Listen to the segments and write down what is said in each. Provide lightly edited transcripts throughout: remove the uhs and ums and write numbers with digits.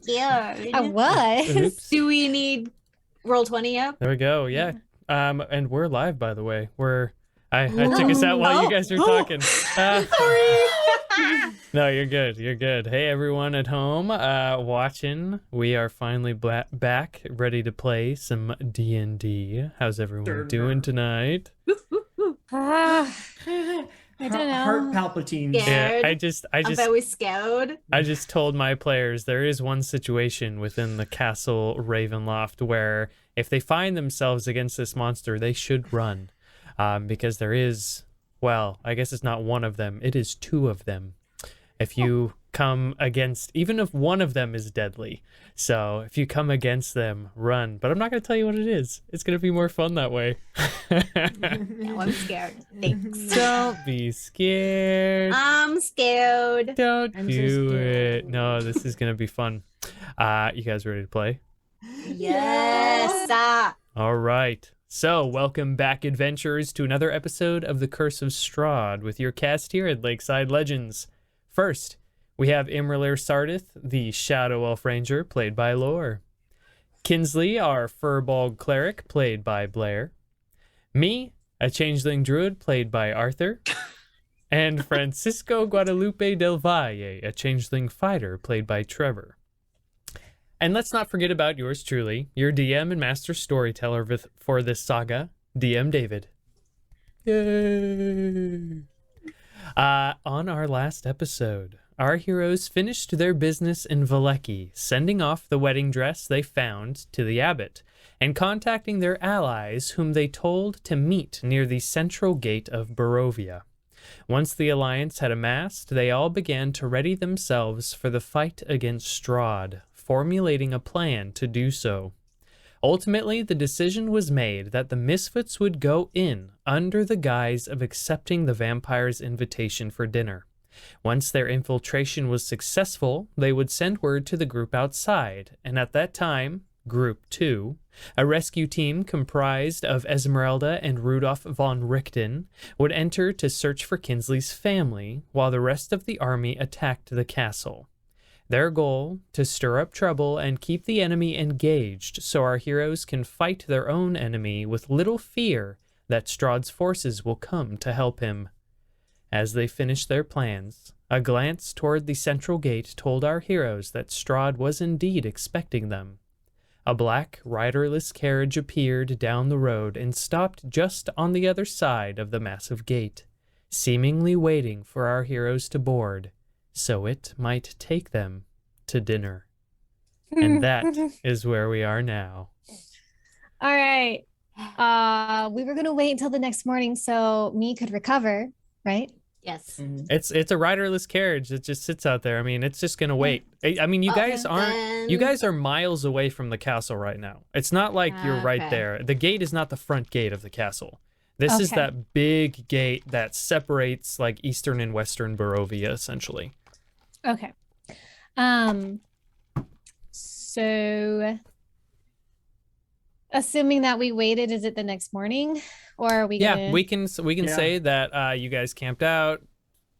scared. I was. Oops. Do we need roll 20 up? There we go. Yeah. And we're live, by the way. I took us out while you guys were talking. No, you're good. You're good. Hey, everyone at home watching. We are finally back, ready to play some D&D. How's everyone doing tonight? I don't know. Heart palpitating. Scared. Yeah, I'm very scared. I just told my players there is one situation within the castle Ravenloft where if they find themselves against this monster, they should run. Because there is, well, I guess it's not one of them, it is two of them. If you come against, even if one of them is deadly. So if you come against them, run. But I'm not going to tell you what it is. It's going to be more fun that way. No, I'm scared. Thanks. Don't be scared. I'm scared. Don't I'm so do scared. it. No, this is going to be fun. You guys ready to play? Yes. All right. So, welcome back, adventurers, to another episode of the Curse of Strahd with your cast here at Lakeside Legendz. First, we have imra'lyr Sardith, the Shadow Elf Ranger, played by Lore. Kinsley, our firbolg cleric, played by Blair. Me, a changeling druid, played by Arthur. And Francisco Guadalupe del Valle, a changeling fighter, played by Trevor. And let's not forget about yours truly, your DM and master storyteller for this saga, DM David. Yay! On our last episode, our heroes finished their business in Valleki, sending off the wedding dress they found to the abbot, and contacting their allies whom they told to meet near the central gate of Barovia. Once the alliance had amassed, they all began to ready themselves for the fight against Strahd, formulating a plan to do so. Ultimately, the decision was made that the Misfits would go in under the guise of accepting the vampire's invitation for dinner. Once their infiltration was successful, they would send word to the group outside, and at that time, Group 2, a rescue team comprised of Esmeralda and Rudolph von Richten, would enter to search for Kinsley's family, while the rest of the army attacked the castle. Their goal, to stir up trouble and keep the enemy engaged so our heroes can fight their own enemy with little fear that Strahd's forces will come to help him. As they finished their plans, a glance toward the central gate told our heroes that Strahd was indeed expecting them. A black, riderless carriage appeared down the road and stopped just on the other side of the massive gate, seemingly waiting for our heroes to board, so it might take them to dinner. And that is where we are now. All right. We were gonna wait until the next morning so me could recover, right? Yes. It's a riderless carriage that just sits out there. I mean, it's just gonna wait. I mean, you guys are miles away from the castle right now. It's not like you're right Okay. there. The gate is not the front gate of the castle. This is Okay. that big gate that separates like eastern and western Barovia, essentially. Okay. So assuming that we waited, is it the next morning, or are we Yeah, gonna... we can say that you guys camped out,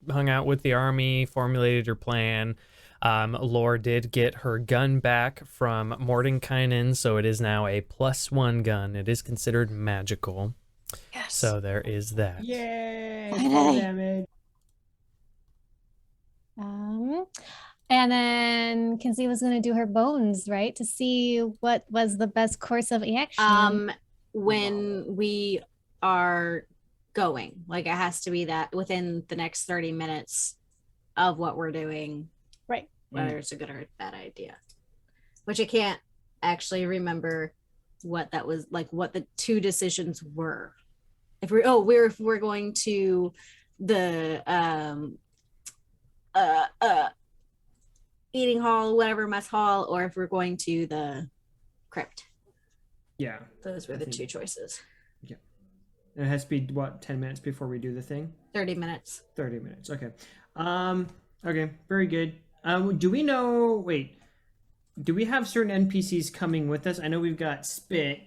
hung out with the army, formulated your plan. Lore did get her gun back from Mordenkainen, so it is now a +1 gun. It is considered magical. Yes. So there is that. Yay! Finally. Full damage. And then Kinsey was gonna do her bones, right, to see what was the best course of action. When we are going, like it has to be that within the next 30 minutes of what we're doing, Right. whether it's a good or a bad idea. Which I can't actually remember what that was, like what the two decisions were. If we're going to the eating hall, whatever, mess hall, or if we're going to the crypt. Yeah. Those were I the think- two choices. It has to be, what, 10 minutes before we do the thing? 30 minutes. 30 minutes. Okay. Okay. Very good. Do we know, wait, do we have certain NPCs coming with us? I know we've got Spit.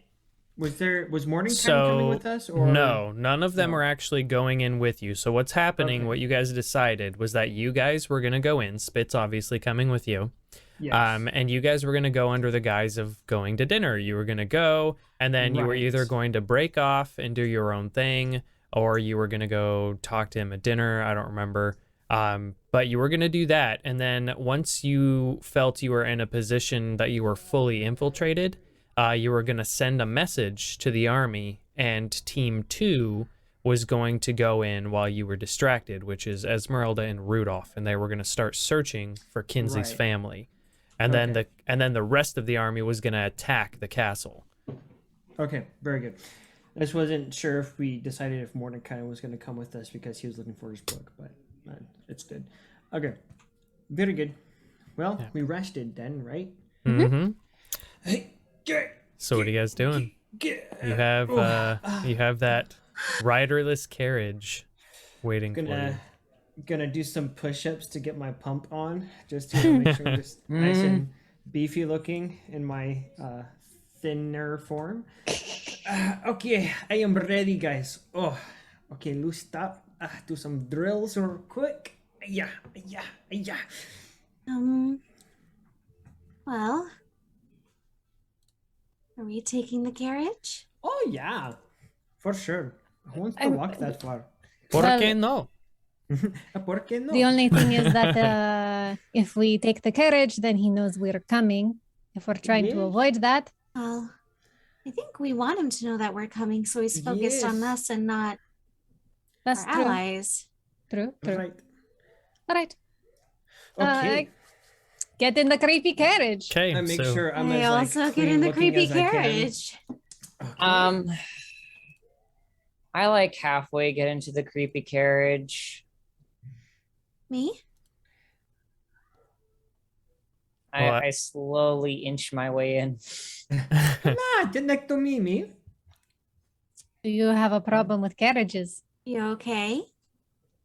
Was Mordenkainen coming with us? Or No, none of them No. are actually going in with you. So what's happening, Okay. what you guys decided was that you guys were going to go in. Spit's obviously coming with you. Yes. And you guys were going to go under the guise of going to dinner. You were going to go, and then you were Right. either going to break off and do your own thing, or you were going to go talk to him at dinner. I don't remember. But you were going to do that. And then once you felt you were in a position that you were fully infiltrated, you were going to send a message to the army, and Team 2 was going to go in while you were distracted, which is Esmeralda and Rudolph, and they were going to start searching for Kinsley's Right. family. And then the rest of the army was going to attack the castle. Okay, very good. I just wasn't sure if we decided if Mordecai was going to come with us because he was looking for his book, but it's good. Okay, very good. Well, we rested then, right? Mm-hmm. Hey, So what are you guys doing? You have that riderless carriage waiting for you. Gonna do some push-ups to get my pump on, just to make sure I'm just nice and beefy looking in my thinner form. Okay, I am ready, guys. Oh, okay, loosen up. Do some drills real quick. Yeah. Well, are we taking the carriage? Oh yeah, for sure. I want to walk that far. ¿Por Well, qué no? ¿Por qué no? The only thing is that if we take the carriage, then he knows we're coming. If we're trying to Yes. avoid that, Well, I think we want him to know that we're coming, so he's focused on Yes. us and not that's our true. allies. True. Right. All right. Okay. Get in the creepy carriage. Okay, I make so sure I'm I as also like, get in the clean-looking creepy as I can. carriage. Okay. I like halfway get into the creepy carriage. Me? Well, I slowly inch my way in. Nah, connect to me. Do you have a problem with carriages? You okay?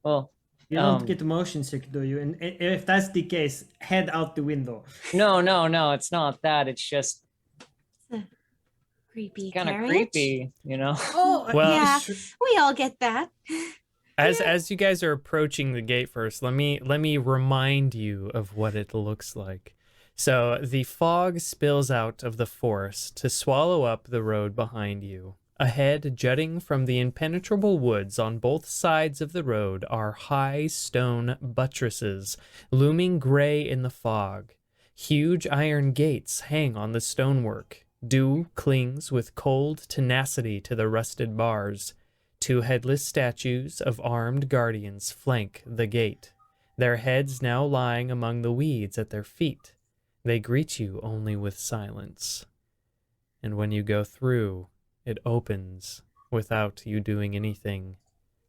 Well, You don't Um, get motion sick, do you? And if that's the case, head out the window. no, it's not that. It's just Creepy kind of carriage? creepy, you know? Oh, Well- Yeah. We all get that. as you guys are approaching the gate first, let me remind you of what it looks like. So the fog spills out of the forest to swallow up the road behind you. Ahead, jutting from the impenetrable woods on both sides of the road, are high stone buttresses, looming gray in the fog. Huge iron gates hang on the stonework. Dew clings with cold tenacity to the rusted bars. Two headless statues of armed guardians flank the gate, their heads now lying among the weeds at their feet. They greet you only with silence. And when you go through, it opens without you doing anything.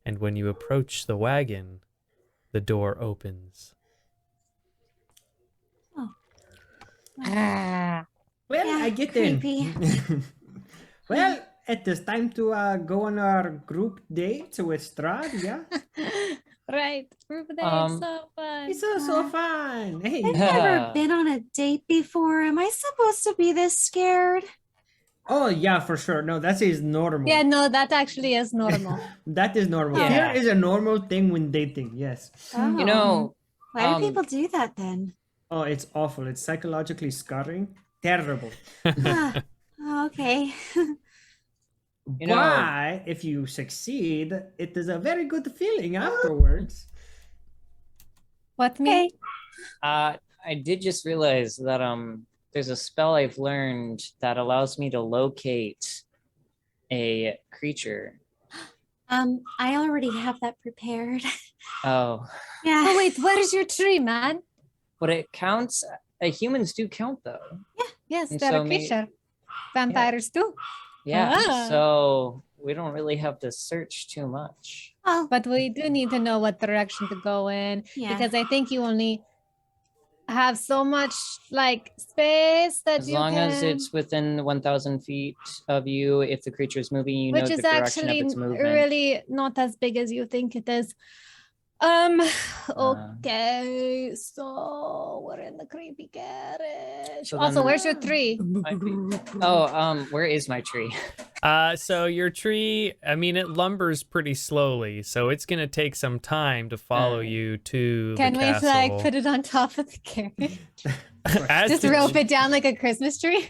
And when you approach the wagon, the door opens. Ah, well, Yeah, I get creepy. in. Well, it is time to go on our group date with Strahd, yeah? right. Group day, Um, so fun. It's so fun. Hey. I've never been on a date before. Am I supposed to be this scared? Oh, yeah, for sure. No, that is normal. Yeah, no, that actually is normal. That is normal. Yeah. Fear is a normal thing when dating, yes. Oh. You know, Why do um, people do that then? Oh, it's awful. It's psychologically scarring. Terrible. Ah, okay. You know- But if you succeed, it is a very good feeling afterwards. What me? Okay. I did just realize that there's a spell I've learned that allows me to locate a creature. I already have that prepared. Oh, Yeah. Oh wait, where's your tree, man? but it counts. Humans do count though. Yes, And they're so a may- creature. Vampires too. Yeah. Ah. So we don't really have to search too much. Well, But we do need to know what direction to go in yeah. because I think you only have so much like space that As you long can, as it's within 1,000 feet of you, if the creature is moving, you know which the is direction actually of its movement. really not as big as you think it is. Okay, so we're in the creepy carriage. So Also, then- where's your tree? Where is my tree? So your tree, I mean, it lumbers pretty slowly, so it's gonna take some time to follow Alright. you to Can the we castle. like put it on top of the carriage? As Just the- rope it down like a Christmas tree.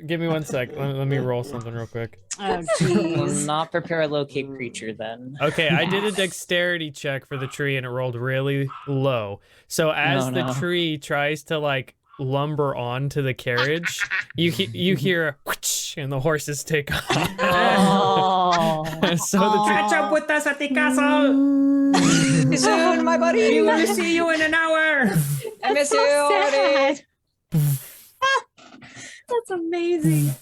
Give me 1 sec. Let me roll something real quick. Oh, Will jeez. not prepare a locate creature then. Okay, I did a dexterity check for the tree and it rolled really low. So as the No. tree tries to like lumber onto the carriage, you hear a whoosh and the horses take off. Oh. So the tree Catch up with us at the castle. Soon, my buddy. We will see you in an hour. I miss So you already. sad. That's amazing.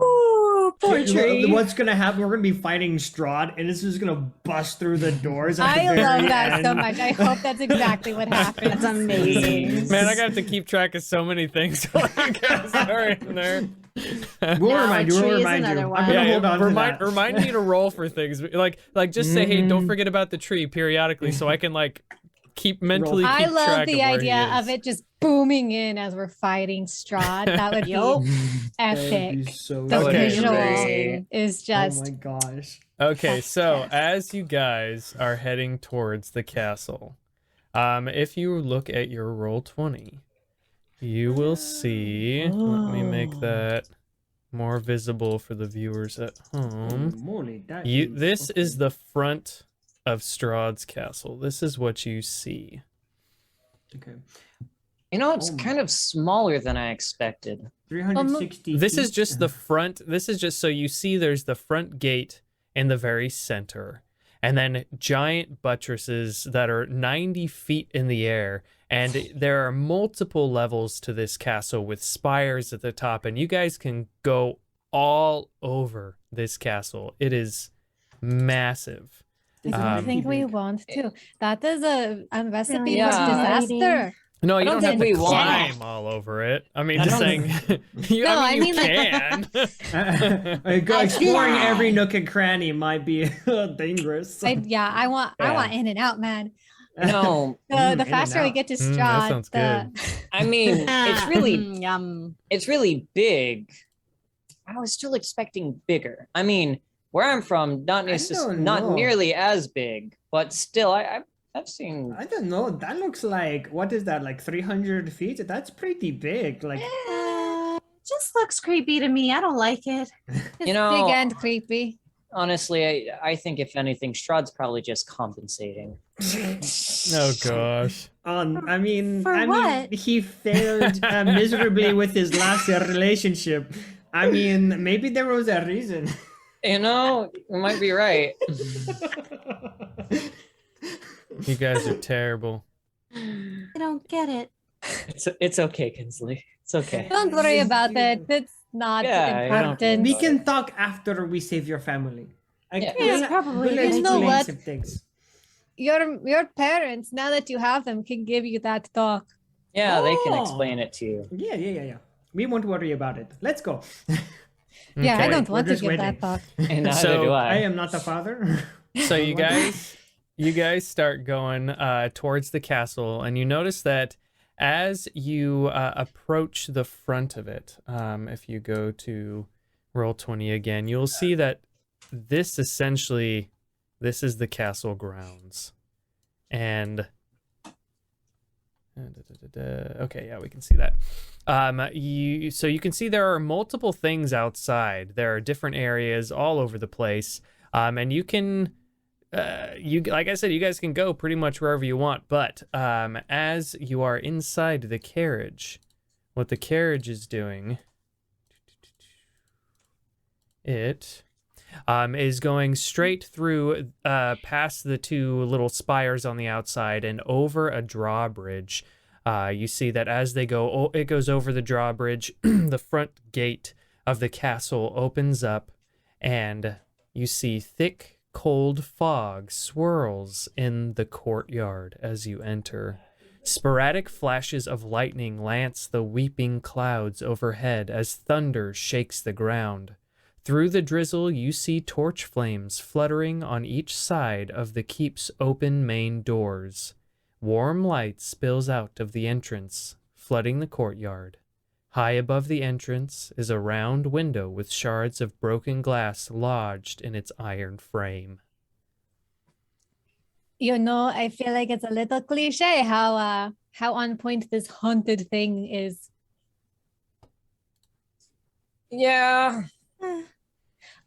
Ooh, poor tree. What's gonna happen? We're gonna be fighting Strahd, and it's just gonna bust through the doors. At the I love very that so end. much. I hope that's exactly what happens. That's amazing. Man, I got to keep track of so many things while you guys are in there. We'll Now remind a you. tree We'll is remind you. another I'm one. gonna Yeah, hold on to that. remind me to roll for things. Like just say, hey, don't forget about the tree periodically, so I can like keep mentally. I keep love track the of where idea he is. of it just booming in as we're fighting Strahd. That would be Yup. That'd be epic. so The Okay. good. visual Great. is Oh just my gosh. Okay, so Yes. as you guys are heading towards the castle, if you look at your roll 20, you will see. Let me make that more visible for the viewers at home. Moly, that This okay. is the front of Strahd's castle. This is what you see. Okay. You know, it's Oh my. kind of smaller than I expected. 360. This is feet. just the front. This is just so you see there's the front gate in the very center, and then giant buttresses that are 90 feet in the air. And there are multiple levels to this castle with spires at the top, and you guys can go all over this castle. It is massive. This is I Um, think we big. want to. That is a recipe Yeah. for disaster. No, you I don't, don't have think to we want- climb all over it. I mean, I just don't- saying. you, No, I mean, you I mean, can. Exploring every nook and cranny might be dangerous. I want Yeah. in and out, man. No, The In and faster we out. get to that Strahd, sounds the I mean, Yum. it's really big. I was still expecting bigger. I mean, where I'm from, not don't not know. nearly as big, but still, I've seen. I don't know. That looks like, what is that, like 300 feet? That's pretty big. Like, Just looks creepy to me. I don't like it. it's know, big and creepy. Honestly, I think if anything, Strahd's probably just compensating. Oh gosh. I mean, For what? he failed miserably with his last relationship. I mean, maybe there was a reason. You know, you might be right. You guys are terrible. I don't get it. It's okay, Kinsley. It's okay. Don't worry about it. It's not Yeah, you don't- important. We can talk after we save your family. Yeah. Yes, probably. We'll You know explain what? some things. Your parents, now that you have them, can give you that talk. Yeah, they can Oh. explain it to you. Yeah. We won't worry about it. Let's go. Yeah, I Okay. don't want to just give waiting. that talk. And neither So, do I I. am not the father. So you guys start going towards the castle, and you notice that as you approach the front of it, if you go to roll 20 again, you'll see that this is the castle grounds. And okay, yeah, we can see that. So you can see there are multiple things outside. There are different areas all over the place. And you can like I said, you guys can go pretty much wherever you want, but as you are inside the carriage, what the carriage is doing, it is going straight through past the two little spires on the outside and over a drawbridge. You see that as they go, it goes over the drawbridge. The front gate of the castle opens up, and you see thick, cold fog swirls in the courtyard as you enter. Sporadic flashes of lightning lance the weeping clouds overhead as thunder shakes the ground. Through the drizzle, you see torch flames fluttering on each side of the keep's open main doors. Warm light spills out of the entrance, flooding the courtyard. High above the entrance is a round window with shards of broken glass lodged in its iron frame. You know, I feel like it's a little cliche how how on point this haunted thing is. Yeah.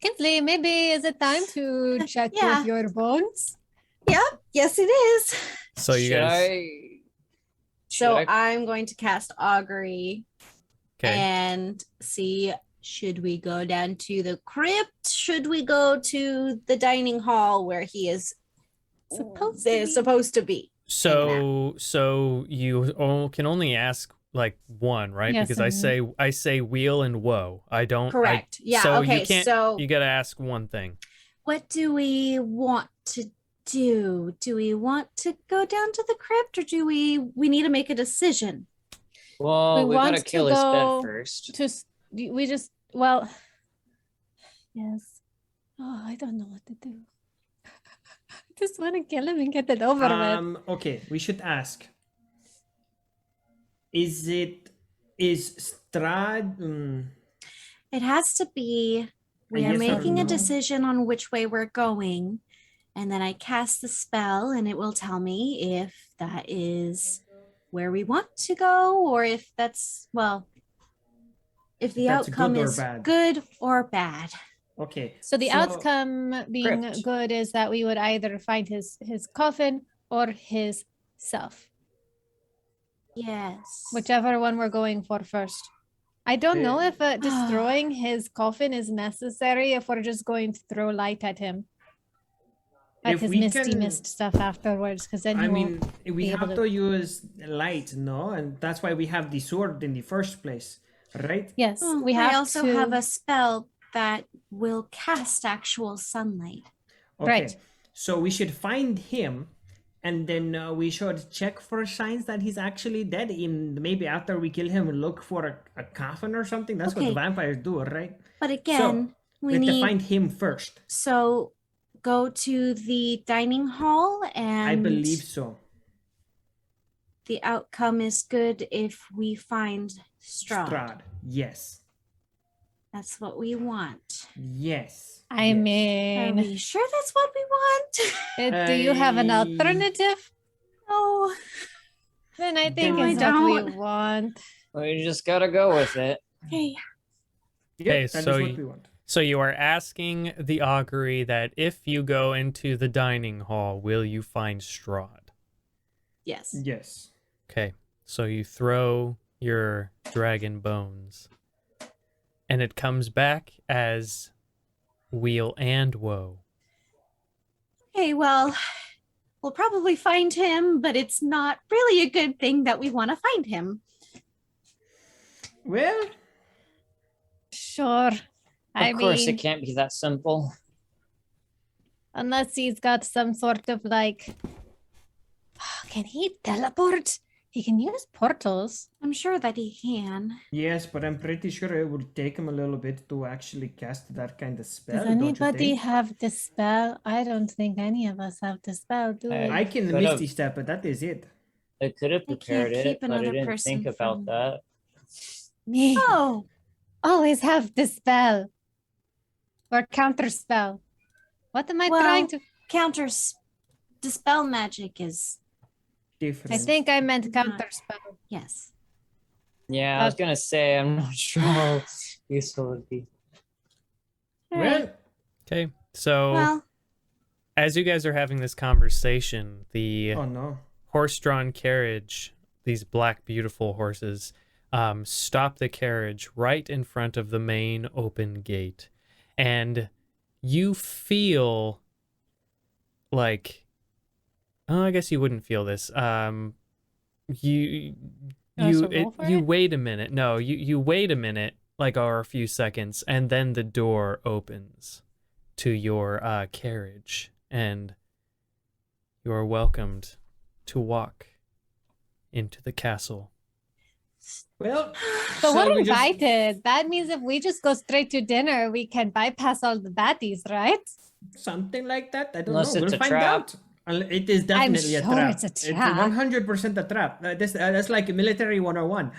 Kinsley, maybe is it time to check Yeah. with your bones? Yep. Yes, it is. So you should guys. So Should I- I'm going to cast augury Okay. and see, should we go down to the crypt? Should we go to the dining hall where he is supposed to be? So you can only ask like one, right? Yes, Because I say wheel and woe. I don't. Correct. Yeah. So Okay. you can't. So You gotta ask one thing. what do we want to do? Do we want to go down to the crypt, or do we need to make a decision? Well, we want gotta to kill his go bed first. We just, well, yes. Oh, I don't know what to do. I just want to kill him and get it over with. Okay, we should ask. Is Strahd? It has to be. We are yes or making a no? decision on which way we're going, and then I cast the spell, and it will tell me if that is where we want to go, or if that's, well, if the That's outcome good or is bad. good or bad. Okay. So the outcome being Crypt. good is that we would either find his coffin or his self, Yes. whichever one we're going for first. I don't know if destroying his coffin is necessary if we're just going to throw light at him. At If his we misty can- mist stuff afterwards, because then he I won't. mean, we be able have to- to use light, no? And that's why we have the sword in the first place, right? Yes, Oh, we have I also to. have a spell that will cast actual sunlight. Okay. Right. So we should find him, and then we should check for signs that he's actually dead. In maybe after we kill him, look for a coffin or something. That's what Okay. the vampires do, right? But again, We we have to need find him first. so go to the dining hall, and I believe so. the outcome is good if we find Strahd. Strahd. Yes. That's what we want. Yes. I yes. Are mean, we sure that's what we want? do you have an I- alternative? Oh, Then I think No, I it's what we don't. want. We just gotta go with it. okay. Yep, Okay, that is so what we want. So you are asking the augury that if you go into the dining hall, will you find Strahd? Yes. Yes. Okay, so you throw your dragon bones, and it comes back as wheel and woe. Okay, well, we'll probably find him, but it's not really a good thing that we want to find him. Well, Sure. Of course, mean, it can't be that simple. unless he's got some sort of like. Can he teleport? He can use portals. I'm sure that he can. yes, but I'm pretty sure it would take him a little bit to actually cast that kind of spell. Does don't you anybody think? have the spell? I don't think any of us have the spell, do we? I can Could misty have- step, but that is it. I could have I can't prepared it, keep but I another didn't person think about from- that. Me. Oh, Always have the spell. Or counter spell. What am I trying to? counters. Dispel magic is, Different. I think I meant counter spell. yes. Yeah, I was gonna say I'm not sure how useful it would be. Well, Okay, so Well, as you guys are having this conversation, the oh no. horse-drawn carriage, these black beautiful horses, stop the carriage right in front of the main open gate, and you feel like, oh, I guess you wouldn't feel this. You wait a minute. No, you wait a minute, like, or a few seconds, and then the door opens to your carriage, and you are welcomed to walk into the castle. Well, So we're we just- invited. That means if we just go straight to dinner, we can bypass all the baddies, right? something like that. I don't Unless know. it's We'll a find trap. out. It is definitely a sure trap. it's a trap. 100% a trap. That's like military 101.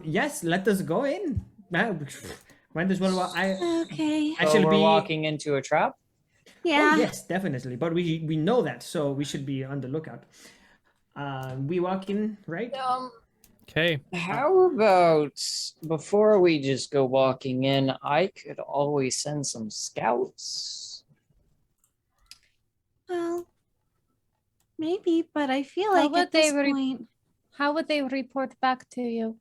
Yes, let us go in. Might as well. okay. I So should we're be. walking into a trap. Yeah. Oh, yes, definitely. But we know that, so we should be on the lookout. We walk in, right? Okay. How about before we just go walking in, I could always send some scouts. Well, maybe, but I feel How like would at this they point How would they report back to you?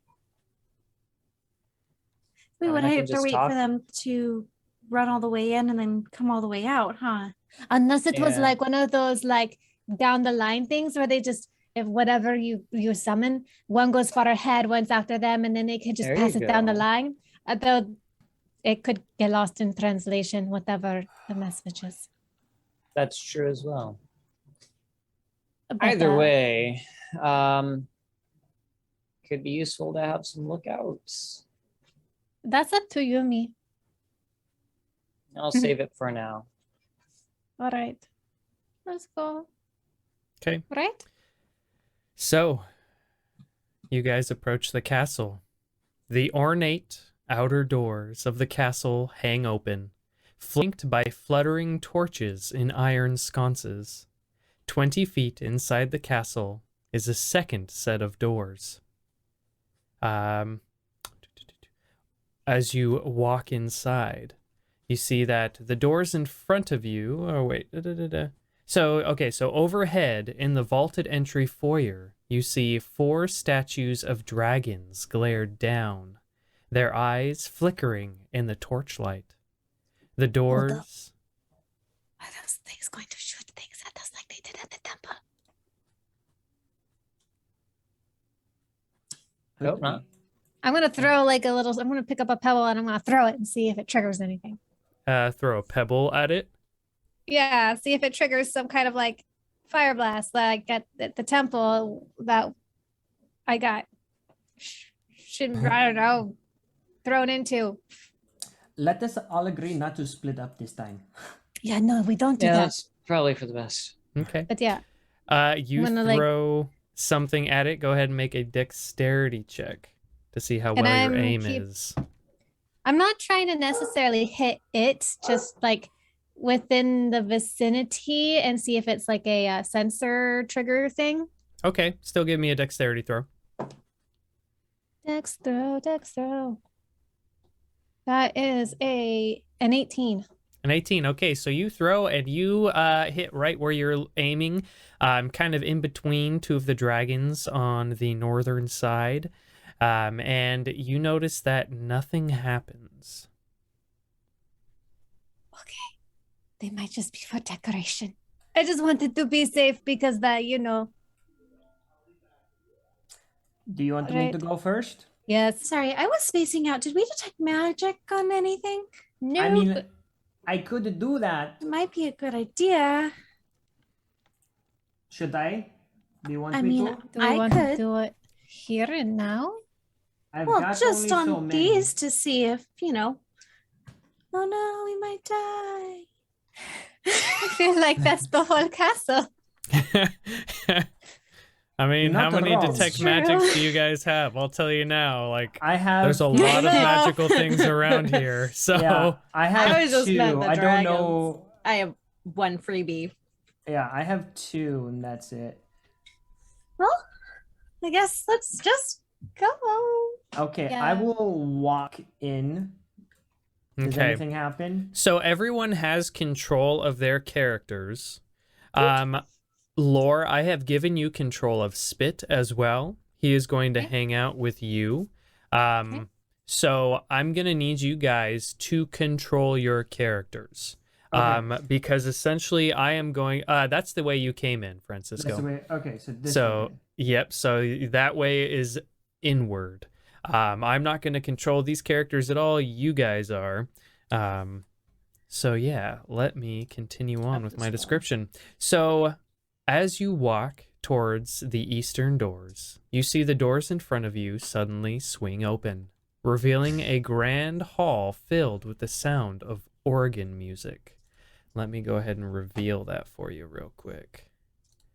we I would mean, I can have to just wait talk. for them to run all the way in and then come all the way out, huh? Unless it was Yeah. like one of those like down the line things where they just if whatever you summon, one goes far ahead, one's after them, and then they could just There pass you it down the go. line. Though it could get lost in translation, whatever the message is. That's true as well. But, Either way, could be useful to have some lookouts. that's up to you, me. I'll save it for now. All right, let's go. Okay. Right? So, you guys approach the castle. The ornate outer doors of the castle hang open, flanked by fluttering torches in iron sconces. 20 feet inside the castle is a second set of doors. As you walk inside, you see that the doors in front of you. Oh wait, So overhead in the vaulted entry foyer, you see 4 statues of dragons glared down, their eyes flickering in the torchlight. The doors. Are those things going to shoot things at us like they did at the temple? Hope not. I'm gonna throw like a little. I'm gonna pick up a pebble and I'm gonna throw it and see if it triggers anything. Throw a pebble at it. Yeah, see if it triggers some kind of like fire blast, like at the temple that I got. Should I don't know, thrown into. Let us all agree not to split up this time. Yeah, no, we don't do Yeah, that. that's probably for the best. Okay. But yeah, You I'm gonna, throw something at it. Go ahead and make a dexterity check to see how And well your I'm aim keep- is. I'm not trying to necessarily hit it, just like within the vicinity and see if it's like a sensor trigger thing. Okay, still give me a dexterity throw. Dex throw. That is an 18. An 18. Okay, so you throw and you hit right where you're aiming, kind of in between 2 of the dragons on the northern side. And you notice that nothing happens. Okay. They might just be for decoration. I just wanted to be safe because that, Do you want me to Right. go first? Yes. Sorry, I was spacing out. Did we detect magic on anything? No. I mean, I could do that. It might be a good idea. Should I? Do you want I me mean, to? do we I want to could. do it here and now? I've Well, got just only so on many. these to see if, oh no, we might die. I feel like that's the whole castle. I mean, You're how not many wrong. detect True. magics do you guys have? I'll tell you now. Like, I have. there's a lot of No. magical things around here. So, Yeah, I have I was just 2. meant the I don't dragons. know. I have 1 freebie. Yeah, I have 2, and that's it. Well, I guess let's just go. Okay, I Yeah. will walk in. Does okay. anything happen? So everyone has control of their characters. Lore, I have given you control of Spit as well. He is going to hang out with you. So I'm going to need you guys to control your characters. Okay. Because essentially I am going, that's the way you came in, Francisco. That's the way. Okay, so this. So, way. yep. So that way is inward. I'm not going to control these characters at all. You guys are. So yeah, let me continue on with my description. So as you walk towards the eastern doors, you see the doors in front of you suddenly swing open, revealing a grand hall filled with the sound of organ music. Let me go ahead and reveal that for you real quick.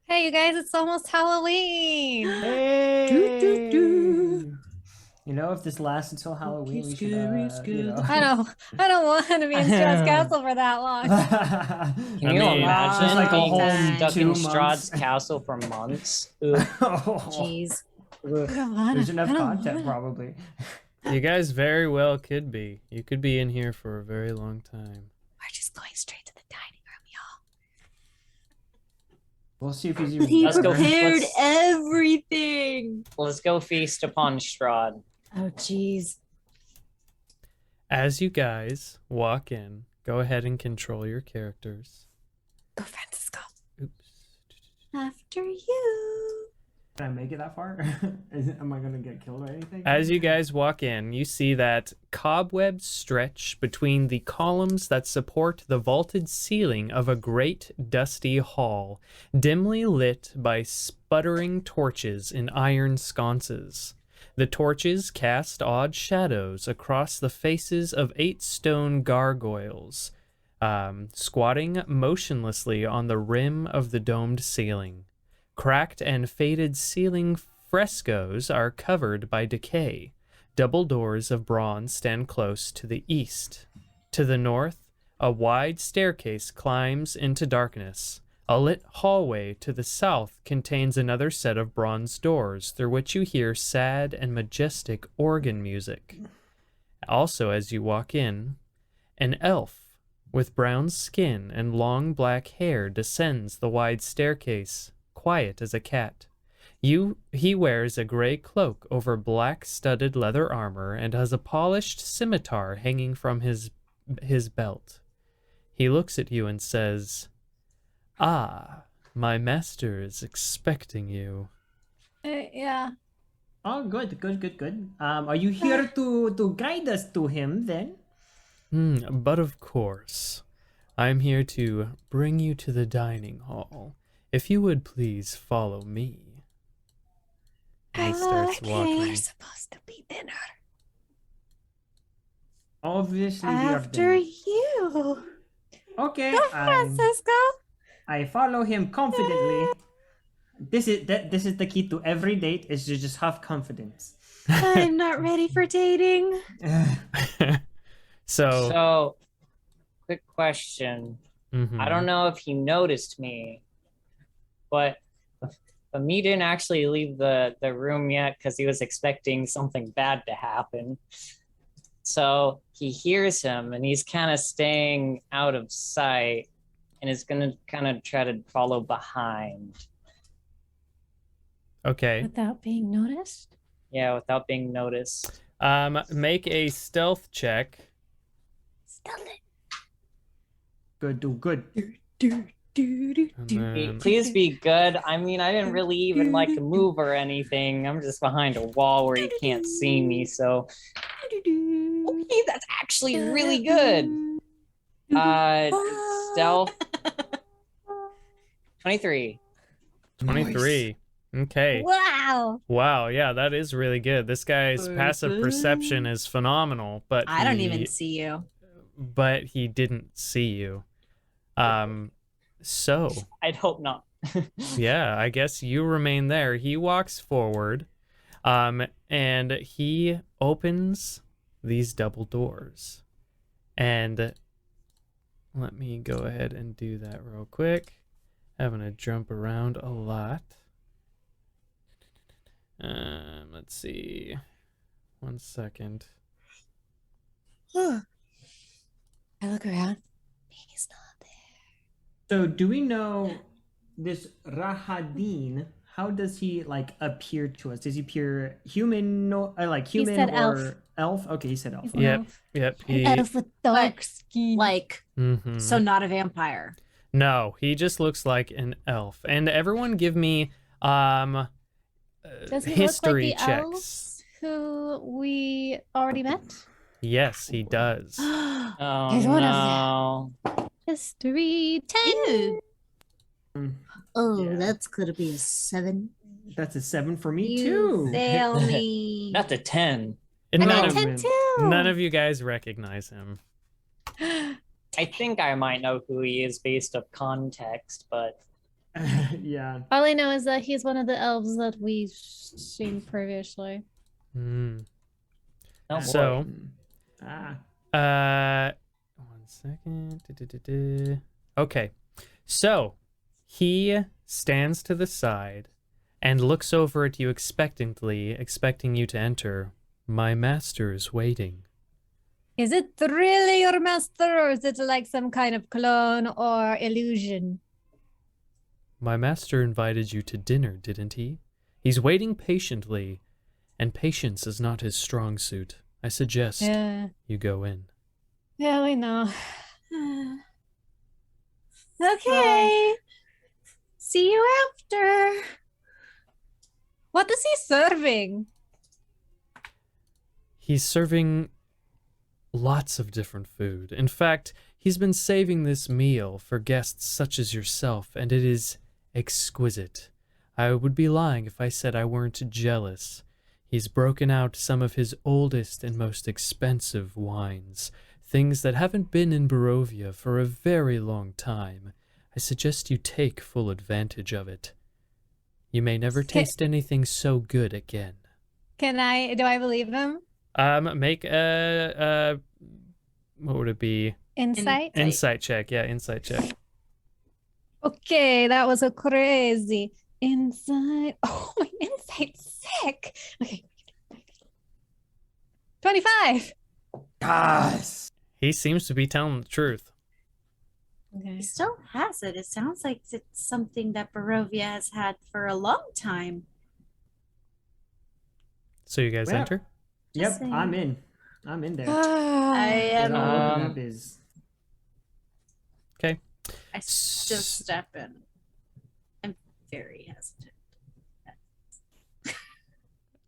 Hey, you guys, it's almost Halloween. Hey! Do, do, do. You know, if this lasts until Halloween, we should, you know. I don't want to be in Strahd's castle for that long. Can I you mean, imagine just like a being whole stuck 2 in months. Strahd's castle for months? Ugh. Jeez. Ugh. I don't wanna- There's enough I don't content, wanna. probably. You guys very well could be. You could be in here for a very long time. We're just going straight to the dining room, y'all. We'll see if he's But even he Let's go. prepared Let's- everything. Let's go feast upon Strahd. Oh, jeez. As you guys walk in, go ahead and control your characters. Go, Francisco. Oops. After you. Can I make it that far? Am I gonna get killed or anything? As you guys walk in, you see that cobwebs stretch between the columns that support the vaulted ceiling of a great dusty hall, dimly lit by sputtering torches in iron sconces. The torches cast odd shadows across the faces of 8 stone gargoyles, squatting motionlessly on the rim of the domed ceiling. Cracked and faded ceiling frescoes are covered by decay. Double doors of bronze stand close to the east. To the north, a wide staircase climbs into darkness. A lit hallway to the south contains another set of bronze doors through which you hear sad and majestic organ music. Also, as you walk in, an elf with brown skin and long black hair descends the wide staircase, quiet as a cat. He wears a gray cloak over black studded leather armor and has a polished scimitar hanging from his belt. He looks at you and says, "Ah, my master is expecting you." Yeah. Oh, good. Are you here to guide us to him then? But of course, I'm here to bring you to the dining hall. If you would please follow me. And he starts walking. We're supposed to be dinner. Obviously, we are After done. you. Okay, Go, Francisco. I follow him confidently. This is the key to every date: is to just have confidence. I'm not ready for dating. So, Quick question. mhm. I don't know if he noticed me, but me didn't actually leave the room yet because he was expecting something bad to happen. So he hears him and he's kind of staying out of sight and is going to kind of try to follow behind. Okay. Without being noticed? Yeah, without being noticed. Make a stealth check. Good, do good. And then, Please be good. I mean, I didn't really even like move or anything. I'm just behind a wall where he can't see me. So, okay, that's actually really good. Stealth 23. 23. Okay. Wow. Wow, yeah, that is really good. This guy's passive perception is phenomenal, but I don't he- even see you. But he didn't see you. So, I'd hope not. yeah, I guess you remain there. He walks forward, and he opens these double doors. And let me go ahead and do that real quick. Having to jump around a lot. Let's see. 1 second. I look around. He's not there. So, do we know this Rahadin? How does he like appear to us? Does he appear human? No, like human said or elf? Okay, he said elf. He's an Yep. elf. Yep. An He, elf with dark But, skin. Like, Mhm. so not a vampire. No, he just looks like an elf. And everyone give me Does he history look like the checks. elves who we already met? Yes, he does. Oh, Here's one of no. History 10. Ew. Oh, Yeah. that's gonna be a 7. That's a 7 for me You too. fail me. Not a 10. And I none got of, 10 too. none of you guys recognize him. I think I might know who he is based off context, but Yeah. All I know is that he's one of the elves that we've seen previously. Hmm. Oh, So- boy. Ah. 1 second. Okay. So he stands to the side and looks over at you expectantly, expecting you to enter. My master is waiting. Is it really your master, or is it like some kind of clone or illusion? My master invited you to dinner, didn't he? He's waiting patiently, and patience is not his strong suit. I suggest Yeah. you go in. Yeah, we know. Okay. See you after. What is he serving? He's serving lots of different food. In fact, he's been saving this meal for guests such as yourself, and it is exquisite. I would be lying if I said I weren't jealous. He's broken out some of his oldest and most expensive wines, things that haven't been in Barovia for a very long time. I suggest you take full advantage of it. You may never taste anything so good again. Do I believe him? Make a what would it be? Insight? Insight check. Yeah, insight check. Okay, that was a crazy insight. Oh, my insight's sick. Okay. 25. Yes. He seems to be telling the truth. Okay. He still has it. It sounds like it's something that Barovia has had for a long time. So you guys Well, enter? Yep, saying. I'm in. I'm in there. I And am. I'll open up his. Okay. I just step in. I'm very hesitant.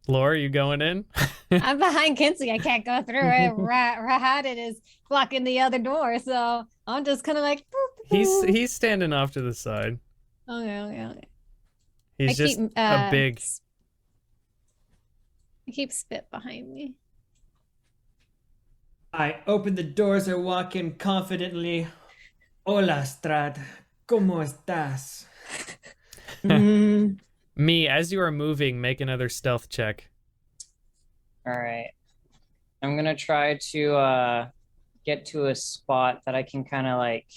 Laura, you going in? I'm behind Kinsey. I can't go through it. Rahadin is blocking the other door, so I'm just kind of like. He's standing off to the side. Okay. He's just a big. I keep spit behind me. I open the doors and walk in confidently. Hola, Strahd. ¿Cómo estás? Me, as you are moving, make another stealth check. All right. I'm gonna try to get to a spot that I can kind of like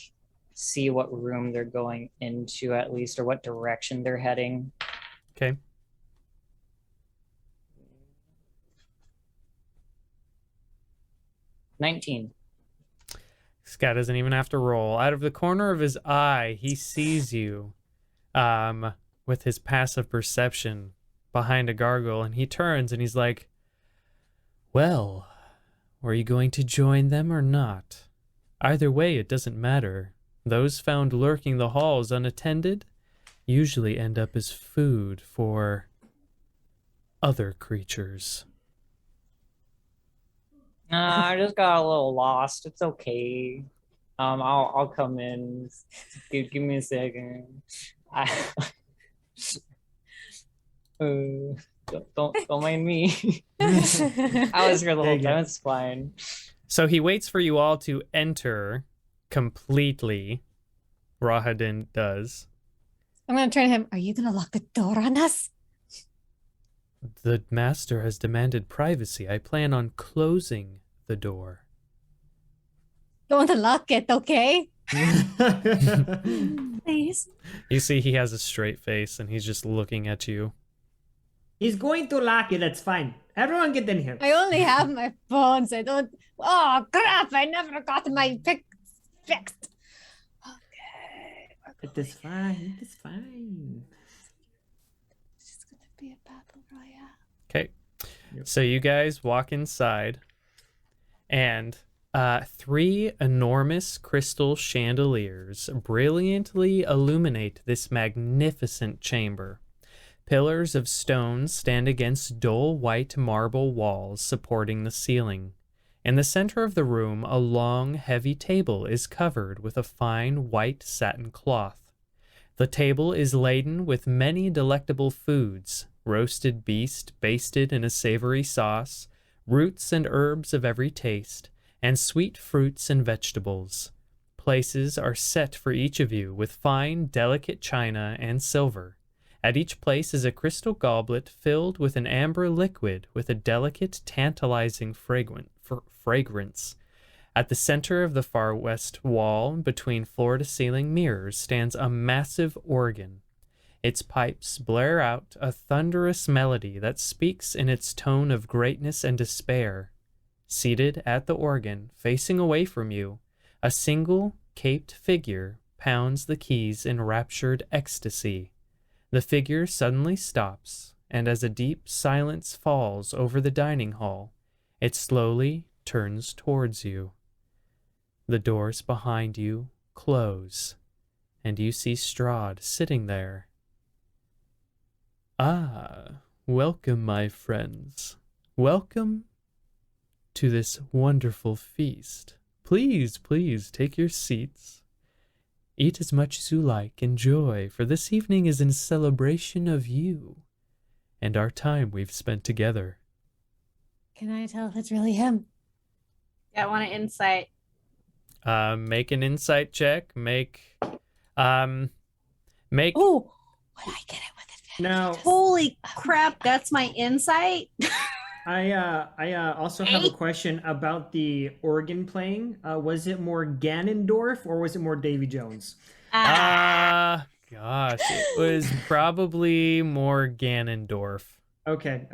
see what room they're going into at least, or what direction they're heading. Okay. $19. Scott doesn't even have to roll. Out of the corner of his eye, he sees you with his passive perception behind a gargoyle, and he turns and he's like, well, were you going to join them or not? Either way, it doesn't matter. Those found lurking the halls unattended usually end up as food for other creatures. I just got a little lost. It's okay. I'll come in. Give me a second. Don't mind me. I was here the whole time. It's fine. So he waits for you all to enter completely. Rahadin does. I'm gonna turn to him. Are you gonna lock the door on us? The master has demanded privacy. I plan on closing the door. Don't lock it, okay? Please. You see he has a straight face and he's just looking at you. He's going to lock it. That's fine. Everyone get in here. I only have my phone, so I don't. Oh crap! I never got my pick fixed. Okay. It is fine. It is fine. It's just gonna be a battle royale. Okay. Yep. So you guys walk inside and 3 enormous crystal chandeliers brilliantly illuminate this magnificent chamber. Pillars of stone stand against dull white marble walls supporting the ceiling. In the center of the room, a long, heavy table is covered with a fine white satin cloth. The table is laden with many delectable foods: roasted beast basted in a savory sauce, roots and herbs of every taste, and sweet fruits and vegetables. Places are set for each of you with fine, delicate china and silver. At each place is a crystal goblet filled with an amber liquid with a delicate, tantalizing fragrance. At the center of the far west wall, between floor-to-ceiling mirrors, stands a massive organ. Its pipes blare out a thunderous melody that speaks in its tone of greatness and despair. Seated at the organ, facing away from you, a single, caped figure pounds the keys in raptured ecstasy. The figure suddenly stops, and as a deep silence falls over the dining hall, it slowly turns towards you. The doors behind you close, and you see Strahd sitting there. Ah, welcome, my friends. Welcome to this wonderful feast. Please, please take your seats. Eat as much as you like. Enjoy, for this evening is in celebration of you and our time we've spent together. Can I tell if it's really him? Yeah, I want an insight. Make an insight check. Make. Oh, would I get it with advantage? Now, Holy crap, that's my insight. I also have a question about the organ playing. Was it more Ganondorf or was it more Davy Jones? Gosh, it was probably more Ganondorf. Okay.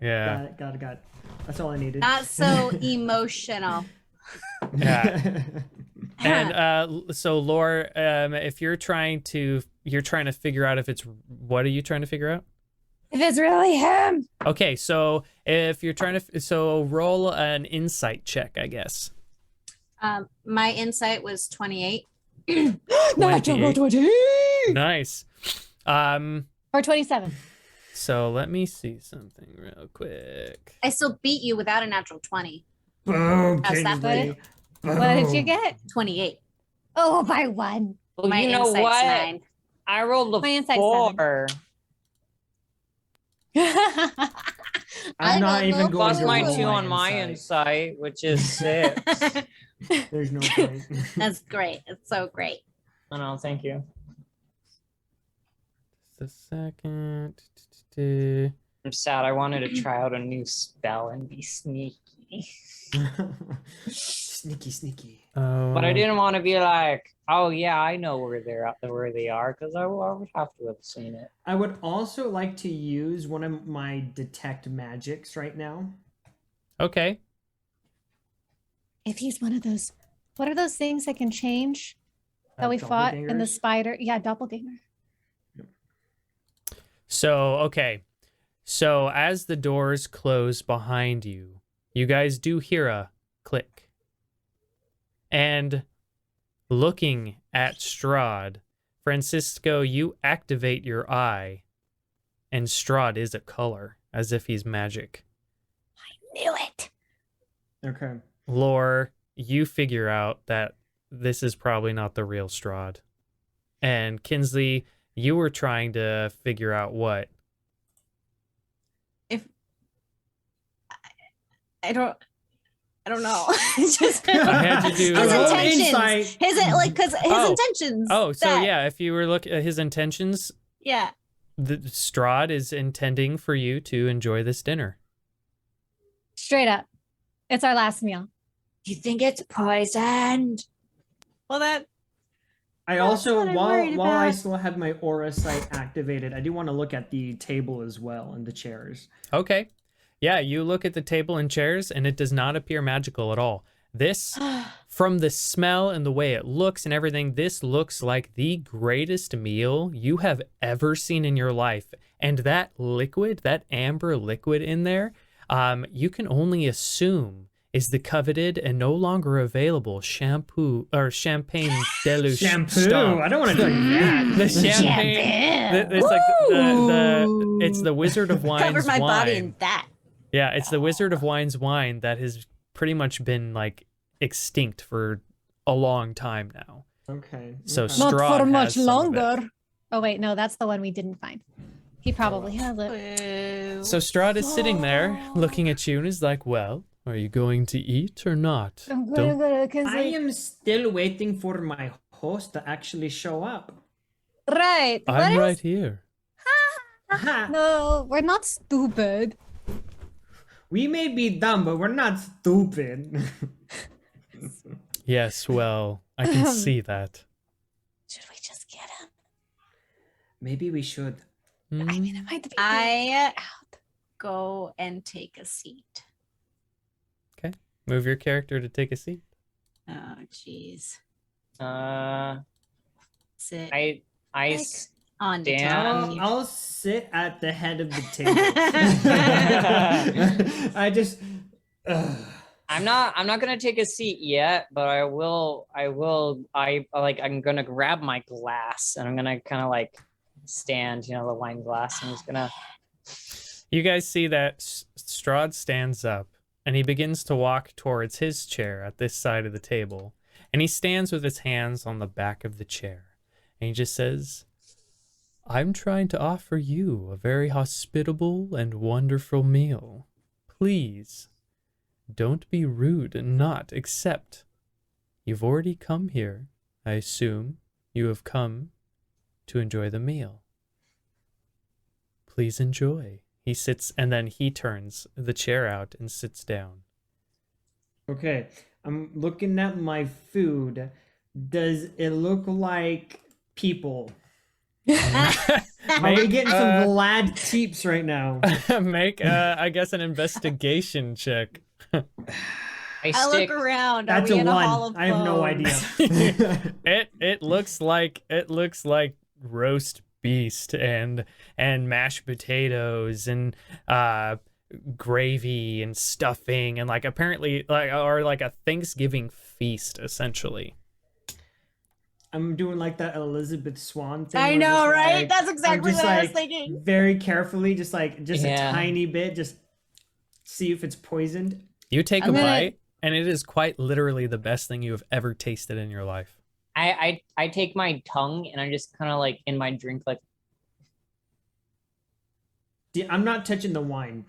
Yeah. Got it. That's all I needed. Not so emotional. Yeah. And so Lore, if you're trying to figure out if it's, what are you trying to figure out? If it's really him. Okay, so if you're trying to, so roll an insight check, I guess. My insight was 28. Natural 20. Nice. Or 27. So let me see something real quick. I still beat you without a natural 20. Boom, How's that Kingsley. What did you get? 28. Oh, by one. Well, My you know insight's what? 9. I rolled a My insight's 4. I'm not even going Plus to my roll 2 on my insight, which is 6. There's no point. That's great. It's so great. Oh, no, thank you. Just a second. I'm sad. I wanted to try out a new spell and be sneaky. Sneaky. Oh, But I didn't want to be like, oh yeah, I know where they are, because I would have to have seen it. I would also like to use one of my detect magics right now. Okay. If he's one of those, what are those things that can change that we fought in the Doppelgangers? spider? Yeah, doppelganger. So, okay. So as the doors close behind you, you guys do hear a click. And looking at Strahd, Francisco, you activate your eye, and Strahd is a color, as if he's magic. Knew it. Okay. Lore, you figure out that this is probably not the real Strahd. And Kinsley, you were trying to figure out what? If I don't know. It's just I had to do- his Roll intentions. insight. Because his intentions. Oh, so that- yeah, if you were looking at his intentions, Yeah. the Strahd is intending for you to enjoy this dinner. Straight up. It's our last meal. You think it's poisoned? Well, that I That's also, what I'm while worried I about. still have my aura sight activated, I do want to look at the table as well and the chairs. Okay. Yeah, you look at the table and chairs, and it does not appear magical at all. This, from the smell and the way it looks and everything, this looks like the greatest meal you have ever seen in your life. And that liquid, that amber liquid in there, you can only assume is the coveted and no longer available shampoo or champagne deluxe. Shampoo! I don't want to drink that. The champagne. It's like it's the Wizard of Wine's covered my wine. body in that. Yeah, it's the Wizard of Wine's wine that has pretty much been like extinct for a long time now. Okay. So okay. Not Strahd for has much some of it. longer. Oh, wait, no, that's the one we didn't find. He probably has it. So Strahd is sitting there looking at you and is like, well, are you going to eat or not? I'm Don't- gonna go I am still waiting for my host to actually show up. Right. I'm right here. No, we're not stupid. We may be dumb, but we're not stupid. Yes, well, I can see that. Should we just get him? Maybe we should. I mean, it might be I out. go and take a seat. Move your character to take a seat. Oh, jeez. Sit I Like, on the damn. top. I'll sit at the head of the table. I just. I'm not gonna take a seat yet, but I'm gonna grab my glass and I'm gonna kind of like stand, the wine glass. I'm just gonna. You guys see that Strahd stands up and he begins to walk towards his chair at this side of the table. And he stands with his hands on the back of the chair. And he just says, I'm trying to offer you a very hospitable and wonderful meal. Please, don't be rude and not accept. You've already come here. I assume you have come to enjoy the meal. Please enjoy. He sits and then he turns the chair out and sits down. Okay, I'm looking at my food. Does it look like people? Are we getting some Vlad teeps right now? Make, I guess, an investigation check. I I stick. look around. That's Are we a in a hall one. of I have no bones? idea. It looks like roast beast and mashed potatoes and gravy and stuffing and apparently like a Thanksgiving feast essentially. I'm doing like that Elizabeth Swan thing. I where know, just, right? like, That's I'm exactly just, what I was like, thinking. Very carefully, just a Yeah. tiny bit, just see if it's poisoned. You take I'm a gonna- bite and it is quite literally the best thing you have ever tasted in your life. I take my tongue and I'm just kind of like in my drink, like I'm not touching the wine.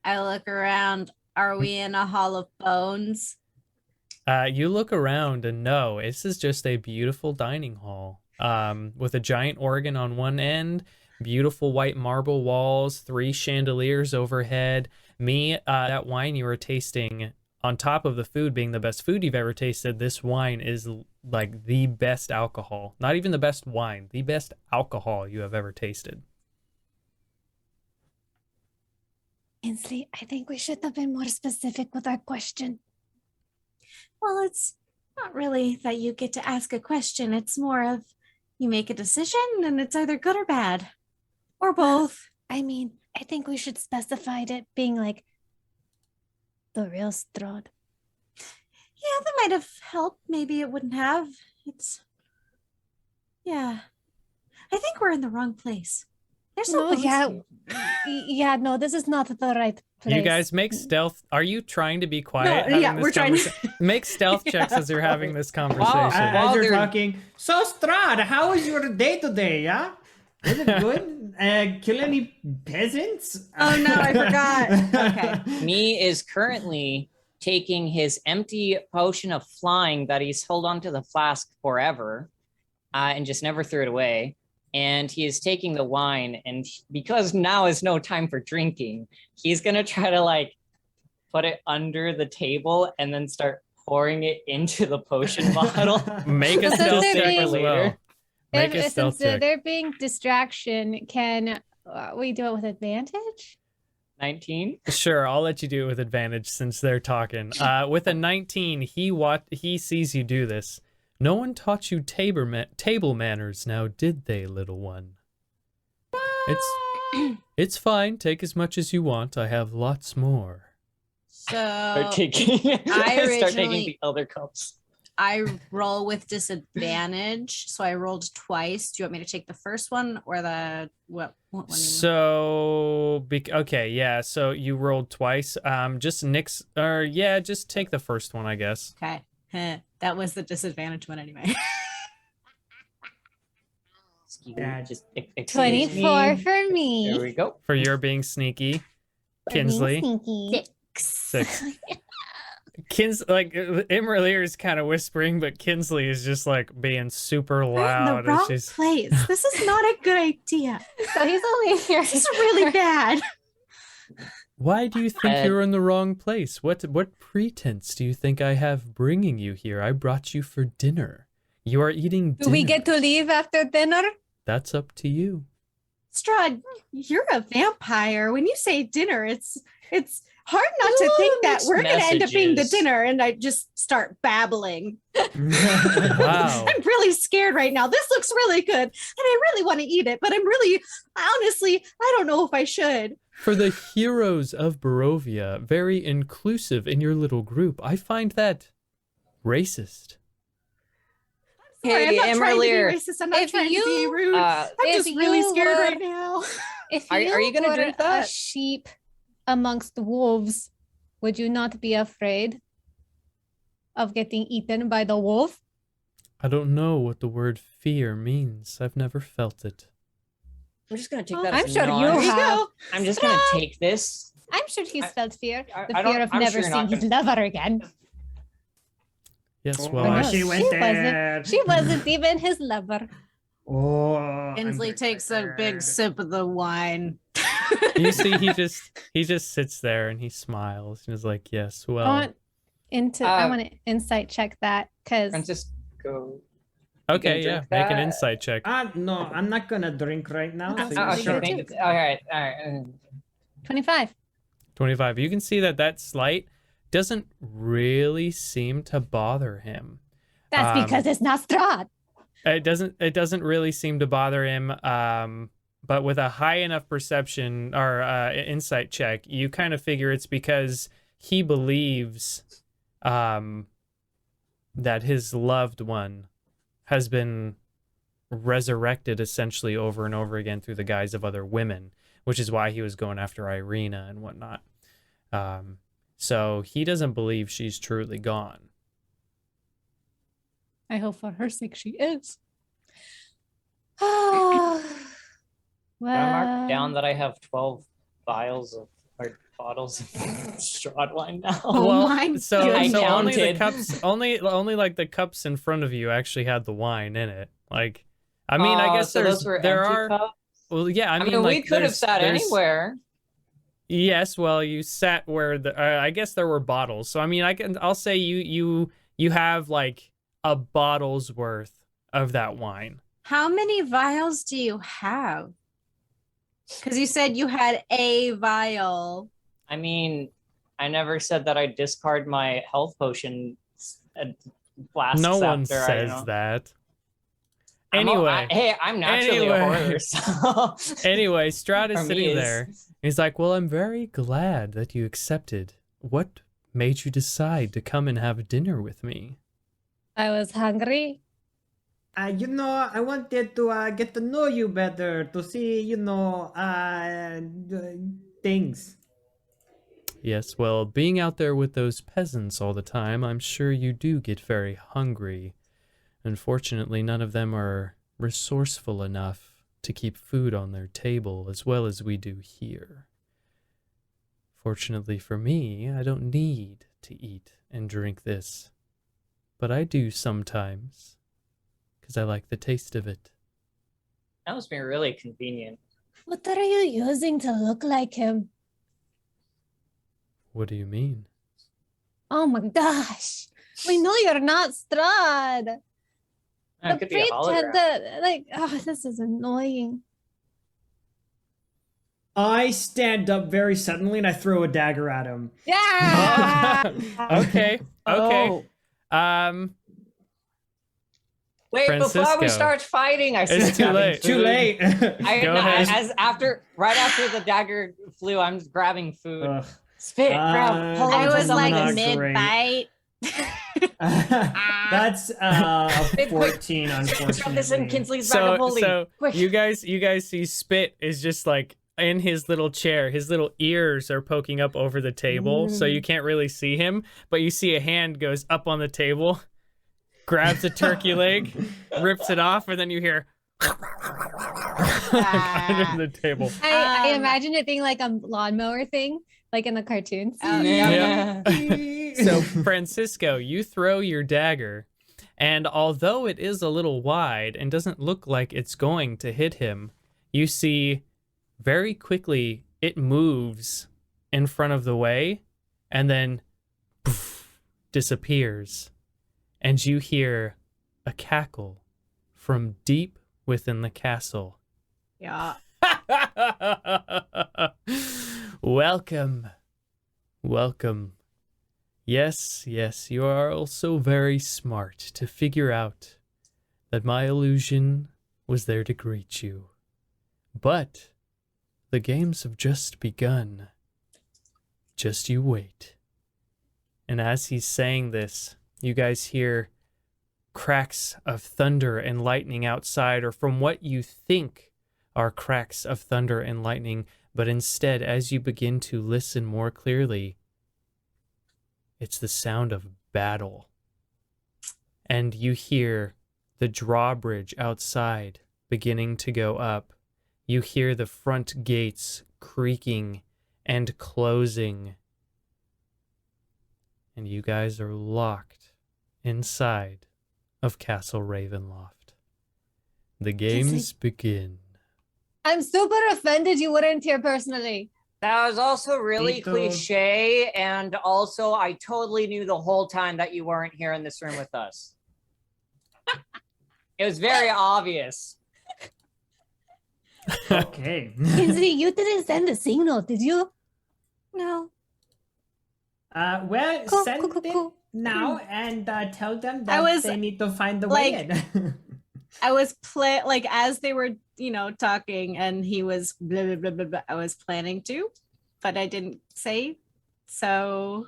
I look around. Are we in a hall of bones? You look around and no, this is just a beautiful dining hall with a giant organ on one end, beautiful white marble walls, 3 chandeliers overhead. That wine you were tasting, on top of the food being the best food you've ever tasted, this wine is like the best alcohol. Not even the best wine, the best alcohol you have ever tasted. Ainsley, I think we should have been more specific with our question. Well, it's not really that you get to ask a question. It's more of you make a decision and it's either good or bad. Or both. I mean, I think we should specify it being like the real Strahd. Yeah, that might have helped. Maybe it wouldn't have. Yeah. I think we're in the wrong place. There's no No, bones yeah. here. Yeah, no, this is not the right place. You guys make stealth. Are you trying to be quiet? No, having yeah, this we're trying to- conversa- Make stealth checks as you're having this conversation. As you're they're- talking, so Strahd, how was your day today? Yeah, was it good? Kill any peasants? Oh, no, I forgot. Okay. me is currently taking his empty potion of flying that he's held onto the flask forever and just never threw it away. And he is taking the wine, and because now is no time for drinking, he's gonna try to put it under the table and then start pouring it into the potion bottle. Make a So stealth they're check being- as well. Make a stealth Since check. there being distraction, can we do it with advantage? 19. Sure, I'll let you do it with advantage since they're talking. With a 19, he sees you do this. No one taught you table manners now, did they, little one? It's fine. Take as much as you want. I have lots more. Start So taking, start taking originally- the other cups. I roll with disadvantage. So I rolled twice. Do you want me to take the first one or the what one? So, okay, yeah. So you rolled twice. Just nix, or yeah, just take the first one, I guess. Okay. That was the disadvantage one anyway. Yeah, just 24 for There me. we go. For your being sneaky, For being Kinsley. sneaky. 6. imra'lyr is kind of whispering, but Kinsley is just like being super We're in loud. the and wrong she's- place. This is not a good idea. So he's only here. This is really bad. Why do you think you're in the wrong place? What pretense do you think I have bringing you here? I brought you for dinner. You are eating dinner. Do we get to leave after dinner? That's up to you. Strahd, you're a vampire. When you say dinner, it's hard not to think that mixed we're going to end up being the messages. dinner. And I just start babbling. Wow. I'm really scared right now. This looks really good. And I really want to eat it, but honestly, I don't know if I should. For the heroes of Barovia, very inclusive in your little group, I find that racist. Sorry, I'm Hey, not trying to be imra'lyr. racist. I'm not If trying to be you- rude. I'm if just really you scared were- right now. If Are you gonna were drink a that? sheep amongst wolves, would you not be afraid of getting eaten by the wolf? I don't know what the word fear means. I've never felt it. I'm just gonna take Oh, that. I'm as sure a you nod. There you have. go. I'm just gonna take this. I'm sure he's felt fear. I The don't- fear of I'm never sure you're not seeing his lover again. Yes, Oh, well, no, I, she went she there. She wasn't even his lover. Oh, I'm Kinsley very takes a big scared. sip of the wine. you see, he just sits there and he smiles and is like, "Yes, well." I want to insight check that because Francisco. Okay, You yeah, can drink make an that. insight check. No, I'm not gonna drink right now. That's so you okay, sure. too. All right. 25. 25. You can see that slight doesn't really seem to bother him. That's because it's not Strahd. It doesn't really seem to bother him. But with a high enough perception or insight check, you kind of figure it's because he believes that his loved one has been resurrected essentially over and over again through the guise of other women, which is why he was going after Irina and whatnot. So he doesn't believe she's truly gone. I hope for her sake she is. Oh, Can I mark down that I have 12 vials of or bottles of Strahd wine now? Oh my so goodness. so only the counted. cups, only like the cups in front of you actually had the wine in it. Like, I mean, I guess so those were there empty are. cups? Well, yeah, I mean, mean, we like, could have there's- sat there's- anywhere. Yes, well, you sat where the. I guess there were bottles. So I mean, I'll say you have like a bottle's worth of that wine. How many vials do you have? Because you said you had a vial. I mean, I never said that I discard my health potion flasks No one after says that. I'm a- Anyway, hey, I'm naturally a Anyway. hoarder, so anyway, Strahd is for me sitting is- there. He's like, "Well, I'm very glad that you accepted. What made you decide to come and have dinner with me?" I was hungry. I wanted to get to know you better, to see, things. Yes, well, being out there with those peasants all the time, I'm sure you do get very hungry. Unfortunately, none of them are resourceful enough to keep food on their table as well as we do here. Fortunately for me, I don't need to eat and drink this. But I do sometimes, because I like the taste of it. that must be really convenient. What are you using to look like him? What do you mean? Oh my gosh. We know you're not Strahd. It could be a hologram. This is annoying. I stand up very suddenly and I throw a dagger at him. Yeah. Okay, okay. Oh. Wait, before Francisco. we start fighting, I It's start too grabbing late. Too food. late. Go ahead. Right after the dagger flew, I'm just grabbing food. Ugh. Spit, grab, pull I onto was Not like something. great. mid-bite. That's a Quick, 14, Shove this in unfortunately. Kinsley's bag of holding. So Quick. you guys see Spit is just like in his little chair. His little ears are poking up over the table, so you can't really see him. But you see a hand goes up on the table, grabs a turkey leg, rips it off, and then you hear under the table. I Um, imagine it being like a lawnmower thing, like in the cartoons. Oh, Yeah. So, Francisco, you throw your dagger, and although it is a little wide and doesn't look like it's going to hit him, you see very quickly it moves in front of the way and then poof, disappears. And you hear a cackle from deep within the castle. Yeah. Welcome. Welcome. Yes, you are also very smart to figure out that my illusion was there to greet you. But the games have just begun. Just you wait. And as he's saying this, you guys hear cracks of thunder and lightning outside, or from what you think are cracks of thunder and lightning, but instead, as you begin to listen more clearly, it's the sound of battle. And you hear the drawbridge outside beginning to go up. You hear the front gates creaking and closing. And you guys are locked inside of Castle Ravenloft. The games begin. I'm super offended you weren't here personally. That was also really Me too. cliche, and also I totally knew the whole time that you weren't here in this room with us. It was very obvious. Okay. Kinsey, you didn't send a signal, did you? No. Well, Cool, send cool, cool, it cool. now and tell them I that was, they need to find the like, way in. I was like as they were, talking and he was blah, blah, blah, blah, blah, I was planning to, but I didn't say. So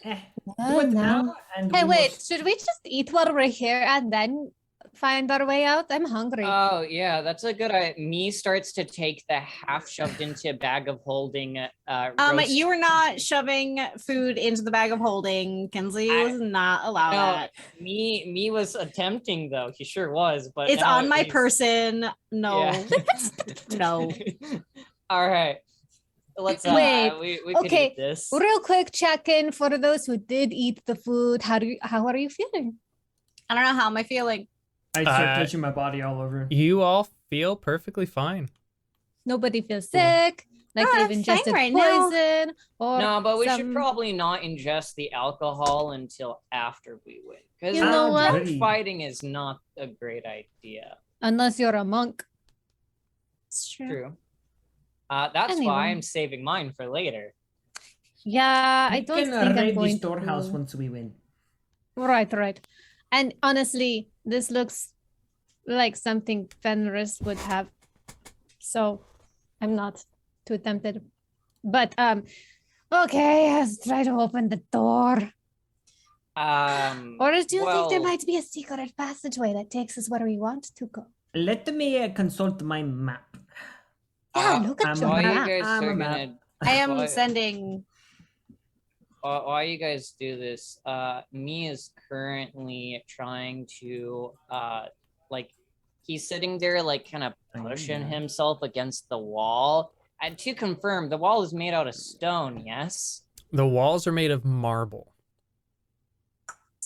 Do Oh, it no. now and Hey, we will wait, should we just eat while we're here and then find our way out? I'm hungry. Oh, yeah, that's a good idea. Me starts to take the half shoved into a bag of holding. Roast. you were not shoving food into the bag of holding. Kinsley was not allowed No, that. me was attempting though. He sure was, but It's now on my he's- person. No. Yeah. No. All right. Let's Wait, we could okay, eat this. Real quick check-in for those who did eat the food. How are you feeling? I don't know how am I feeling. I start touching my body all over. You all feel perfectly fine. Nobody feels sick, like Ah, they've fine ingested right now. poison, or No, but we should some- probably not ingest the alcohol until after we win. Because You know what? Agreed. fighting is not a great idea. unless you're a monk. It's true. True. That's Anyway. why I'm saving mine for later. Yeah, I We don't can think I'm raid the going storehouse to. once we win. Right. And honestly, this looks like something Fenris would have. So I'm not too tempted. But okay, let's try to open the door. Or do you think there Well- might be a secret passageway that takes us where we want to go? Let me consult my map. Yeah, look at I'm your While map. you guys I'm are a map. gonna, I am Why- sending. while you guys do this, me is currently trying to like he's sitting there like kind of pushing himself against the wall. And to confirm, the wall is made out of stone, yes? The walls are made of marble.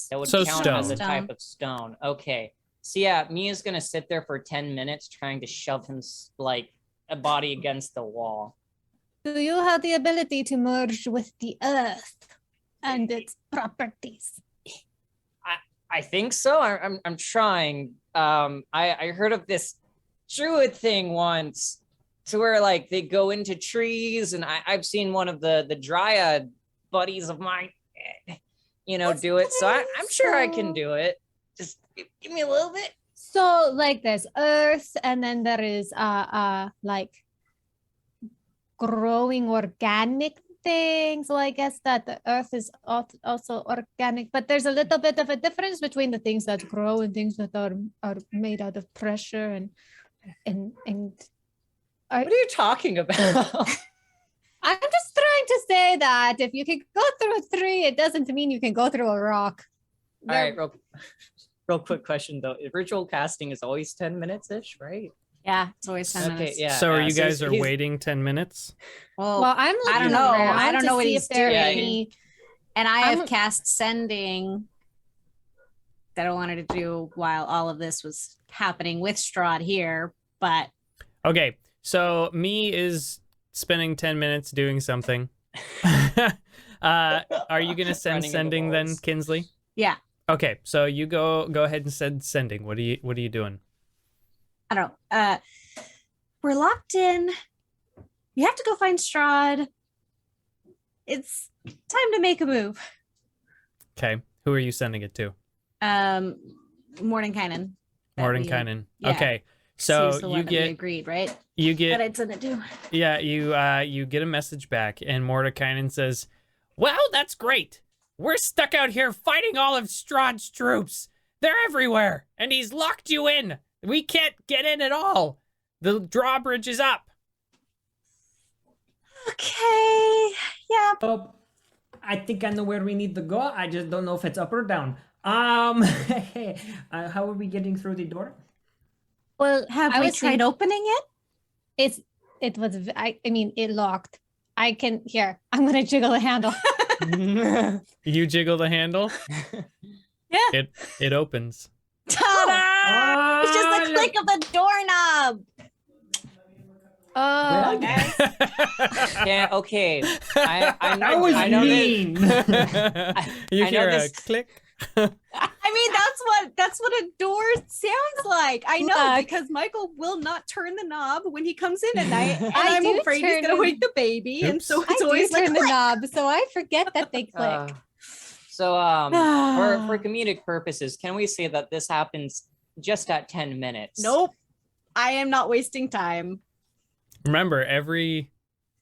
That would So count as a stone. type of stone. Okay. So yeah, Mia's gonna sit there for 10 minutes trying to shove him like a body against the wall. Do you have the ability to merge with the earth and its properties? I think so. I'm trying. I heard of this druid thing once, to where like they go into trees, and I've seen one of the dryad buddies of mine, do it. So I'm sure I can do it. Just give me a little bit. So like there's earth, and then there is like growing organic things. So I guess that the earth is also organic, but there's a little bit of a difference between the things that grow and things that are made out of pressure and What are you talking about? I'm just trying to say that if you can go through a tree, it doesn't mean you can go through a rock. All right, real quick question though. Ritual casting is always 10 minutes ish, right? Yeah, it's always 10 Okay, minutes. yeah. So are yeah, you guys he's- are he's- waiting 10 minutes? Well, Well, I'm looking I don't know. around I don't to know what see he's if there are doing. any And I have I'm- cast sending that I wanted to do while all of this was happening with Strahd here, but Okay, so me is spending 10 minutes doing something. Are you gonna send Running into sending then, walls. Kinsley? yeah, Okay, so you go ahead and send sending. What are you doing? I don't know. We're locked in. We have to go find Strahd. It's time to make a move. Okay, who are you sending it to? Mordenkainen. Mordenkainen. yeah. Okay, He so was the one you that we get agreed, right? you That get I'd send it to. yeah you get a message back, and Mordenkainen says, "Well, that's great. We're stuck out here fighting all of Strahd's troops. They're everywhere, and he's locked you in. We can't get in at all. The drawbridge is up." Okay. Yeah. Oh, I think I know where we need to go. I just don't know if it's up or down. How are we getting through the door? Well, Have I we was tried think- opening it? it was I mean it locked. I can here. I'm gonna jiggle the handle. You jiggle the handle. Yeah. It opens. Ta-da! It's just the click of the doorknob. Oh, Yeah, okay. I That was I know mean. You I know hear a this- click. I mean, that's what a door sounds like. I know Look. because Michael will not turn the knob when he comes in at night, and I I'm do afraid he's turn gonna it. wake the baby, and so Oops. it's I do always like turn the click. knob, so I forget that they click. So for comedic purposes, can we say that this happens just at 10 minutes? Nope, I am not wasting time. Remember,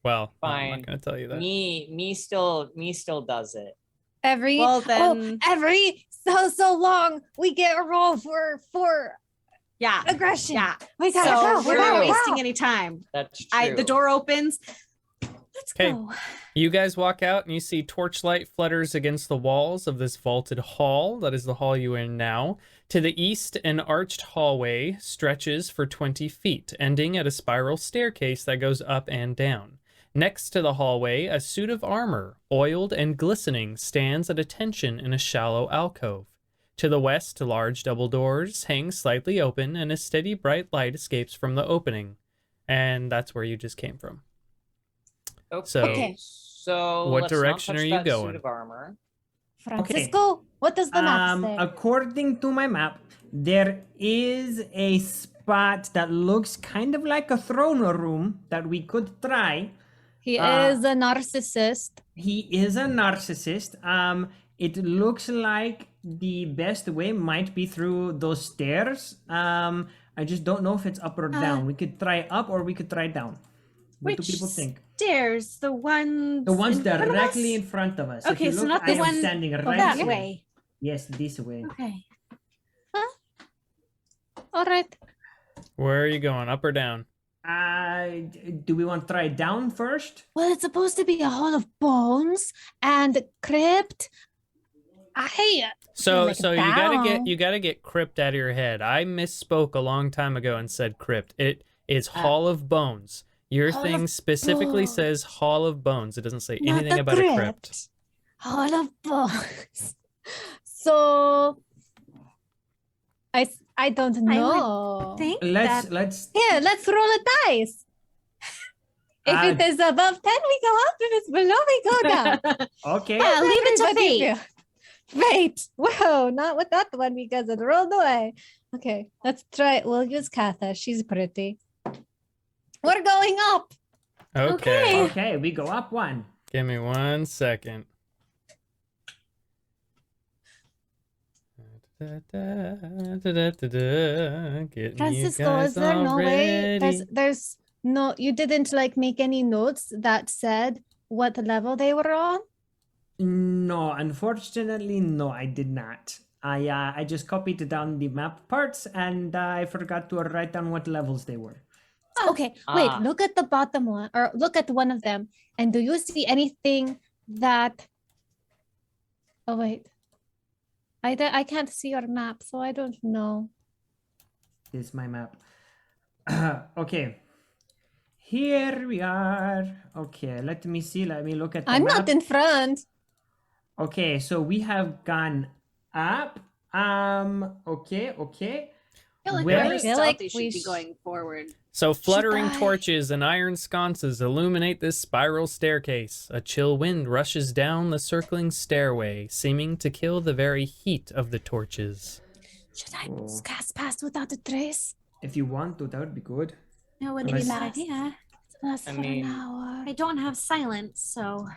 well, no, I'm Fine. not gonna tell you that. Me still does it. Every Well, then- every so long we get a roll for Yeah, aggression. yeah. We gotta So go. we're We not gotta wasting go. any time. That's true. The door opens. Let's 'Kay. go. You guys walk out and you see torchlight flutters against the walls of this vaulted hall. That is the hall you are in now. To the east, an arched hallway stretches for 20 feet, ending at a spiral staircase that goes up and down. Next to the hallway, a suit of armor, oiled and glistening, stands at attention in a shallow alcove. To the west, large double doors hang slightly open, and a steady bright light escapes from the opening. And that's where you just came from. Okay. So What let's direction not touch are you that going? Suit of armor. Francisco, what does the map say? According to my map, there is a spot that looks kind of like a throne room that we could try. He is a narcissist. He is a narcissist. It looks like the best way might be through those stairs. I just don't know if it's up or down. We could try up or we could try down. What do Which people think? stairs? The ones. The ones in front of us? directly in front of us. If Okay, you so look, not the I am one standing right that here. way. Yes, this way. Okay. All right. Where are you going, up or down? Do we want to try down first? Well, it's supposed to be a hall of bones and crypt. So Like so down. you gotta get crypt out of your head. I misspoke a long time ago and said crypt. It is Hall of Bones. Your Hall thing of specifically Bones. says Hall of Bones. It doesn't say Not anything the about a crypt. Hall of bones. So I don't know. Think Let's that let's Here, let's roll a dice. If Uh, it is above 10, we go up. If it's below, we go down. okay. Yeah, leave it to Everybody fate. Fate. Whoa, not with that one because it rolled away. Okay, let's try it. We'll use Katha. She's pretty. We're going up. Okay. Okay, we go up one. Give me 1 second. Getting Francisco, you guys is there no way? already. There's no. You didn't like make any notes that said what level they were on. No, unfortunately, no, I did not. I just copied down the map parts and I forgot to write down what levels they were. Okay, wait. Ah. Look at the bottom one, or look at one of them, and do you see anything that? Oh wait, I can't see your map, so I don't know. This is my map. Okay. Here we are. Okay, let me see. Let me look at the I'm map. not in front. Okay, so we have gone up. Okay. I feel like Where- really I feel stealthy like should we be sh- going forward. So fluttering I? torches and iron sconces illuminate this spiral staircase. A chill wind rushes down the circling stairway, seeming to kill the very heat of the torches. Should I Oh. cast past without a trace? If you want to, that would be good. No, wouldn't be a Unless- bad idea. Last I for mean- an hour. I don't have silence, so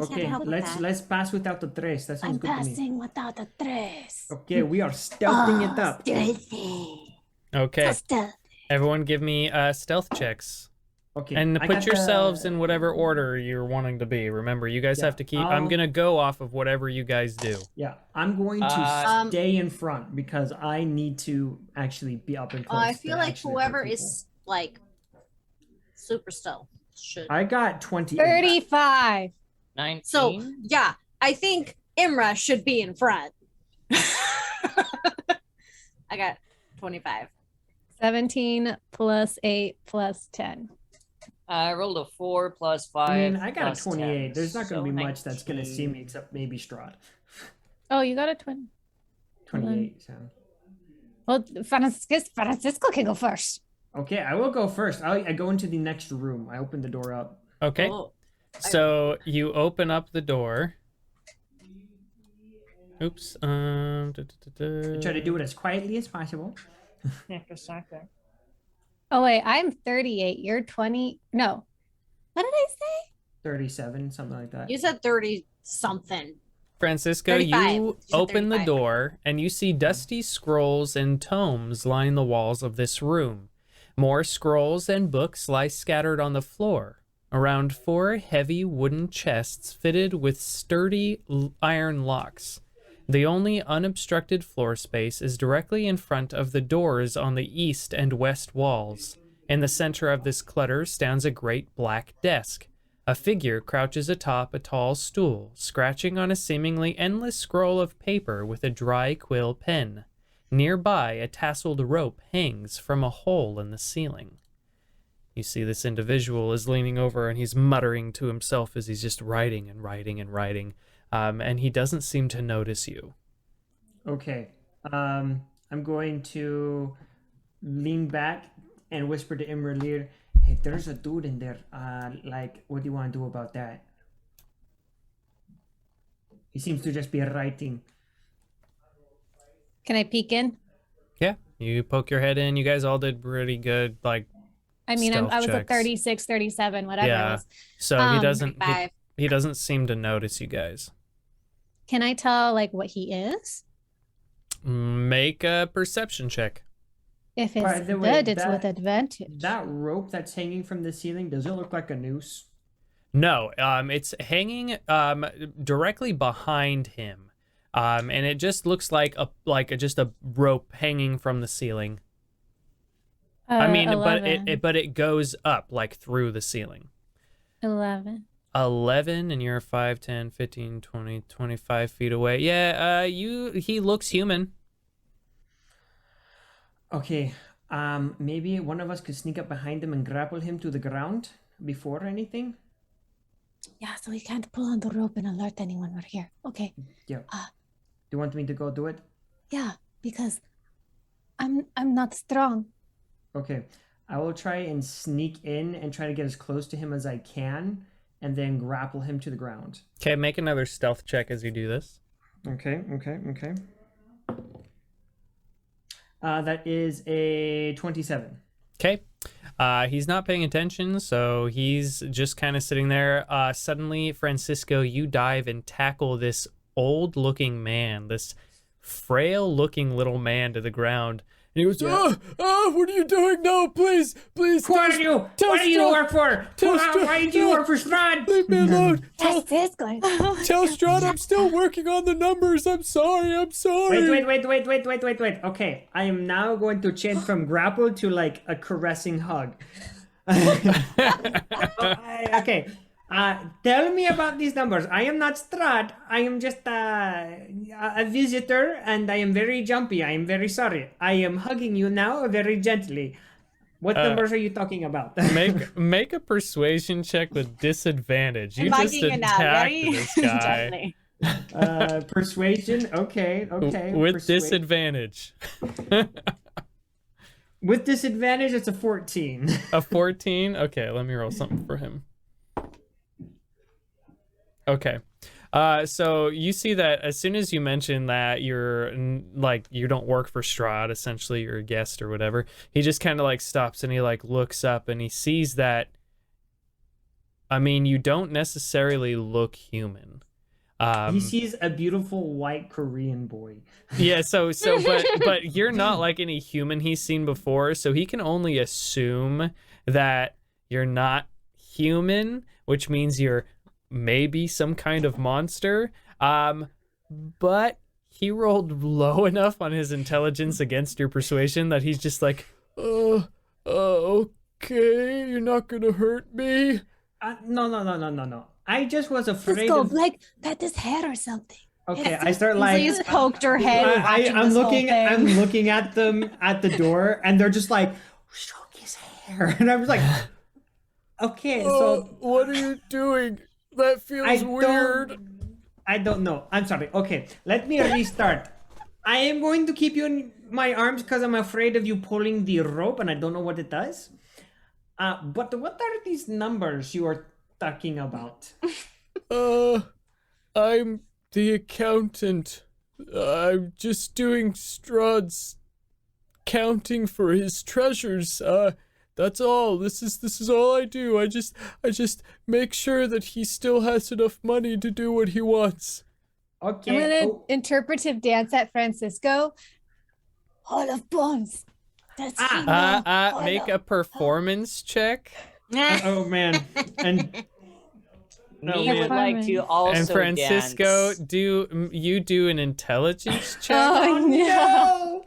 Okay, help with that. let's pass without the trace. That sounds I'm good to me. passing without a trace. Okay, we are stealthing it up. Stealthy. Okay, Stealthy. everyone give me stealth checks. Okay, And I put got yourselves the- in whatever order you're wanting to be. Remember, you guys Yeah, have to keep... I'm I'll- going to go off of whatever you guys do. Yeah, I'm going to Uh, stay in front because I need to actually be up and close. I feel to like actually hurt whoever people. is like super stealth should. I got 28. 35. 19. So yeah, I think Imra should be in front. I got 25. 17 plus 8 plus 10. I rolled a 4 plus 5. I mean, I got a plus 28. 10, There's not going to so be much that's going to see 19. me except maybe Strahd. Oh, you got a twin. 28. So. Well, Francisco can go first. Okay, I will go first. I go into the next room. I open the door up. Okay, Oh, so you open up the door. Oops. I try to do it as quietly as possible. Oh, wait, I'm 38. You're 20. No. What did I say? 37, something like that. you said 30 something. Francisco, 35. you You said open the 35. door and you see dusty scrolls and tomes line the walls of this room. More scrolls and books lie scattered on the floor. Around 4 heavy wooden chests fitted with sturdy iron locks. The only unobstructed floor space is directly in front of the doors on the east and west walls. In the center of this clutter stands a great black desk. A figure crouches atop a tall stool, scratching on a seemingly endless scroll of paper with a dry quill pen. Nearby, a tasseled rope hangs from a hole in the ceiling. You see this individual is leaning over and he's muttering to himself as he's just writing and writing and writing. And he doesn't seem to notice you. Okay. I'm going to lean back and whisper to imra'lyr, hey, there's a dude in there. What do you want to do about that? He seems to just be writing. Can I peek in? Yeah, you poke your head in. You guys all did pretty good, like, I mean, I was Stealth at checks. 36, 37, whatever Yeah. it was. so he Um, doesn't 5. he doesn't seem to notice you guys. Can I tell, like, what he is? Make a perception check. If By it's the way, good, it's with that- advantage. That rope that's hanging from the ceiling, does it look like a noose? No, it's hanging directly behind him, and it just looks like just a rope hanging from the ceiling. I mean, 11. but it goes up like through the ceiling. 11. 11, and you're 5, 10, 15, 20, 25 feet away. Yeah, he looks human. Okay, maybe one of us could sneak up behind him and grapple him to the ground before anything? Yeah, so we can't pull on the rope and alert anyone we're here. Okay. Yeah. Do you want me to go do it? Yeah, because I'm not strong. Okay, I will try and sneak in and try to get as close to him as I can, and then grapple him to the ground. Okay, make another stealth check as you do this. Okay. That is a 27. Okay. He's not paying attention, so he's just kind of sitting there. Suddenly, Francisco, you dive and tackle this old-looking man, this frail-looking little man to the ground. And he goes, what are you doing? No, please. Who are you? What do you work for? Why do you work for Strahd? Leave me alone. Yes, this guy. Tell Strahd I'm still working on the numbers. I'm sorry. Wait. Okay, I am now going to change from grapple to like a caressing hug. Okay. Tell me about these numbers. I am not Strahd. I am just a visitor, and I am very jumpy. I am very sorry. I am hugging you now very gently. What numbers are you talking about? Make a persuasion check with disadvantage. You I'm just hugging you now, attacked very this guy. gently. Persuasion. Okay. With Persuade. disadvantage. With disadvantage, it's a 14. A 14? Okay, let me roll something for him. Okay. So you see that as soon as you mention that you're like you don't work for Strahd, essentially you're a guest or whatever, he just kind of like stops and he like looks up and he sees that, I mean, you don't necessarily look human. He sees a beautiful white Korean boy. Yeah, but you're not like any human he's seen before, so he can only assume that you're not human, which means you're maybe some kind of monster. But he rolled low enough on his intelligence against your persuasion that he's just like, okay, you're not gonna hurt me. No. I just was afraid. Let's go, of... like pat his head or something. Okay, I start like. He's poked her head. I'm looking at them at the door, and they're just like, stroke his hair, and I was like, okay, so what are you doing? That feels weird. I don't know. I'm sorry. Okay, let me restart. I am going to keep you in my arms because I'm afraid of you pulling the rope, and I don't know what it does. But what are these numbers you are talking about? I'm the accountant. I'm just doing Strahd's counting for his treasures. That's all. This is all I do. I just make sure that he still has enough money to do what he wants. Okay. I'm gonna interpretive dance at Francisco. Hall of Bones. That's Make a performance check. Oh man. And Me would like to also And Francisco, dance. do an intelligence check? Oh no.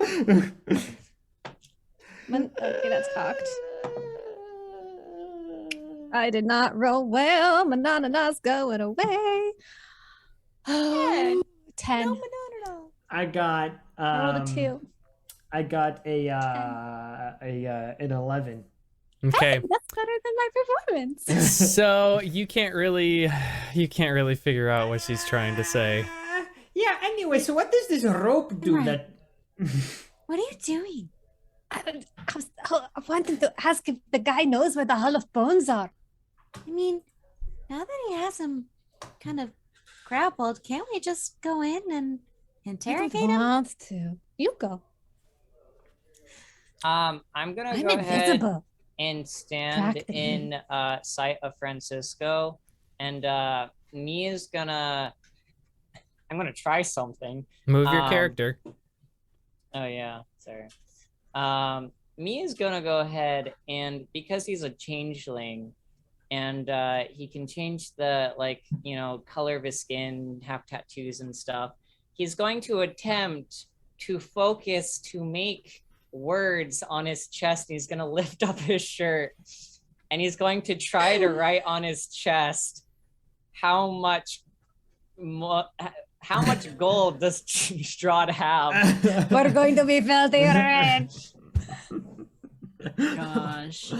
no. Okay, that's cocked. I did not roll well. My nana's going away. Oh, 10. I got I rolled a 2. I got an 11. Okay. That's better than my performance. So you can't really figure out what she's trying to say. Yeah, anyway, so what does this rope do Right. that What are you doing? I wanted to ask if the guy knows where the Hall of Bones are. I mean, now that he has him kind of grappled, can't we just go in and interrogate him? Want to. You go. I'm gonna I'm go ahead invisible. and stand Track them. in sight of Francisco, and me is gonna. I'm gonna try something. Move your Um, character. Oh yeah, sorry. Me is gonna go ahead and because he's a changeling, and he can change the color of his skin, have tattoos and stuff. He's going to attempt to focus to make words on his chest. He's gonna lift up his shirt, and he's going to try to write on his chest how much gold does Strahd have. We're going to be filthy rich. Gosh.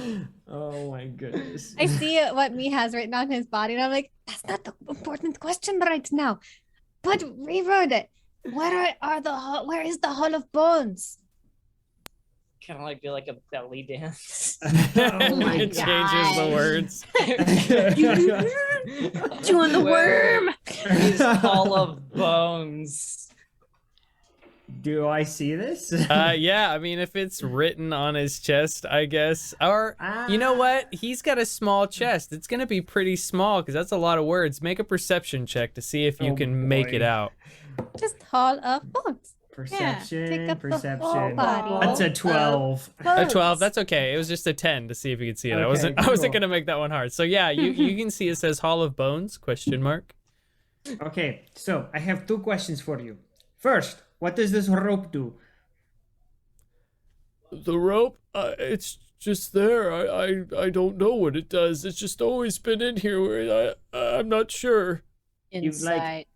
Oh my goodness. I see what me has written on his body, and I'm like, that's not the important question right now. But rewrote it. Where is the Hall of Bones? Kind of like do like a belly dance. Oh my It changes the gosh. words. Doing the worm. His Hall of Bones. Do I see this? Yeah, I mean, if it's written on his chest, I guess. Or, you know what? He's got a small chest. It's going to be pretty small because that's a lot of words. Make a perception check to see if you Oh, can make it boy. out. Just Hall of Bones. Perception, take up the whole perception. body. That's a 12. A 12, that's okay. It was just a 10 to see if you could see it. I Okay, wasn't cool. going to make that one hard. So yeah, you can see it says Hall of Bones, question mark. Okay, so I have 2 questions for you. First, what does this rope do? The rope, it's just there. I don't know what it does. It's just always been in here where I'm not sure. You've, like-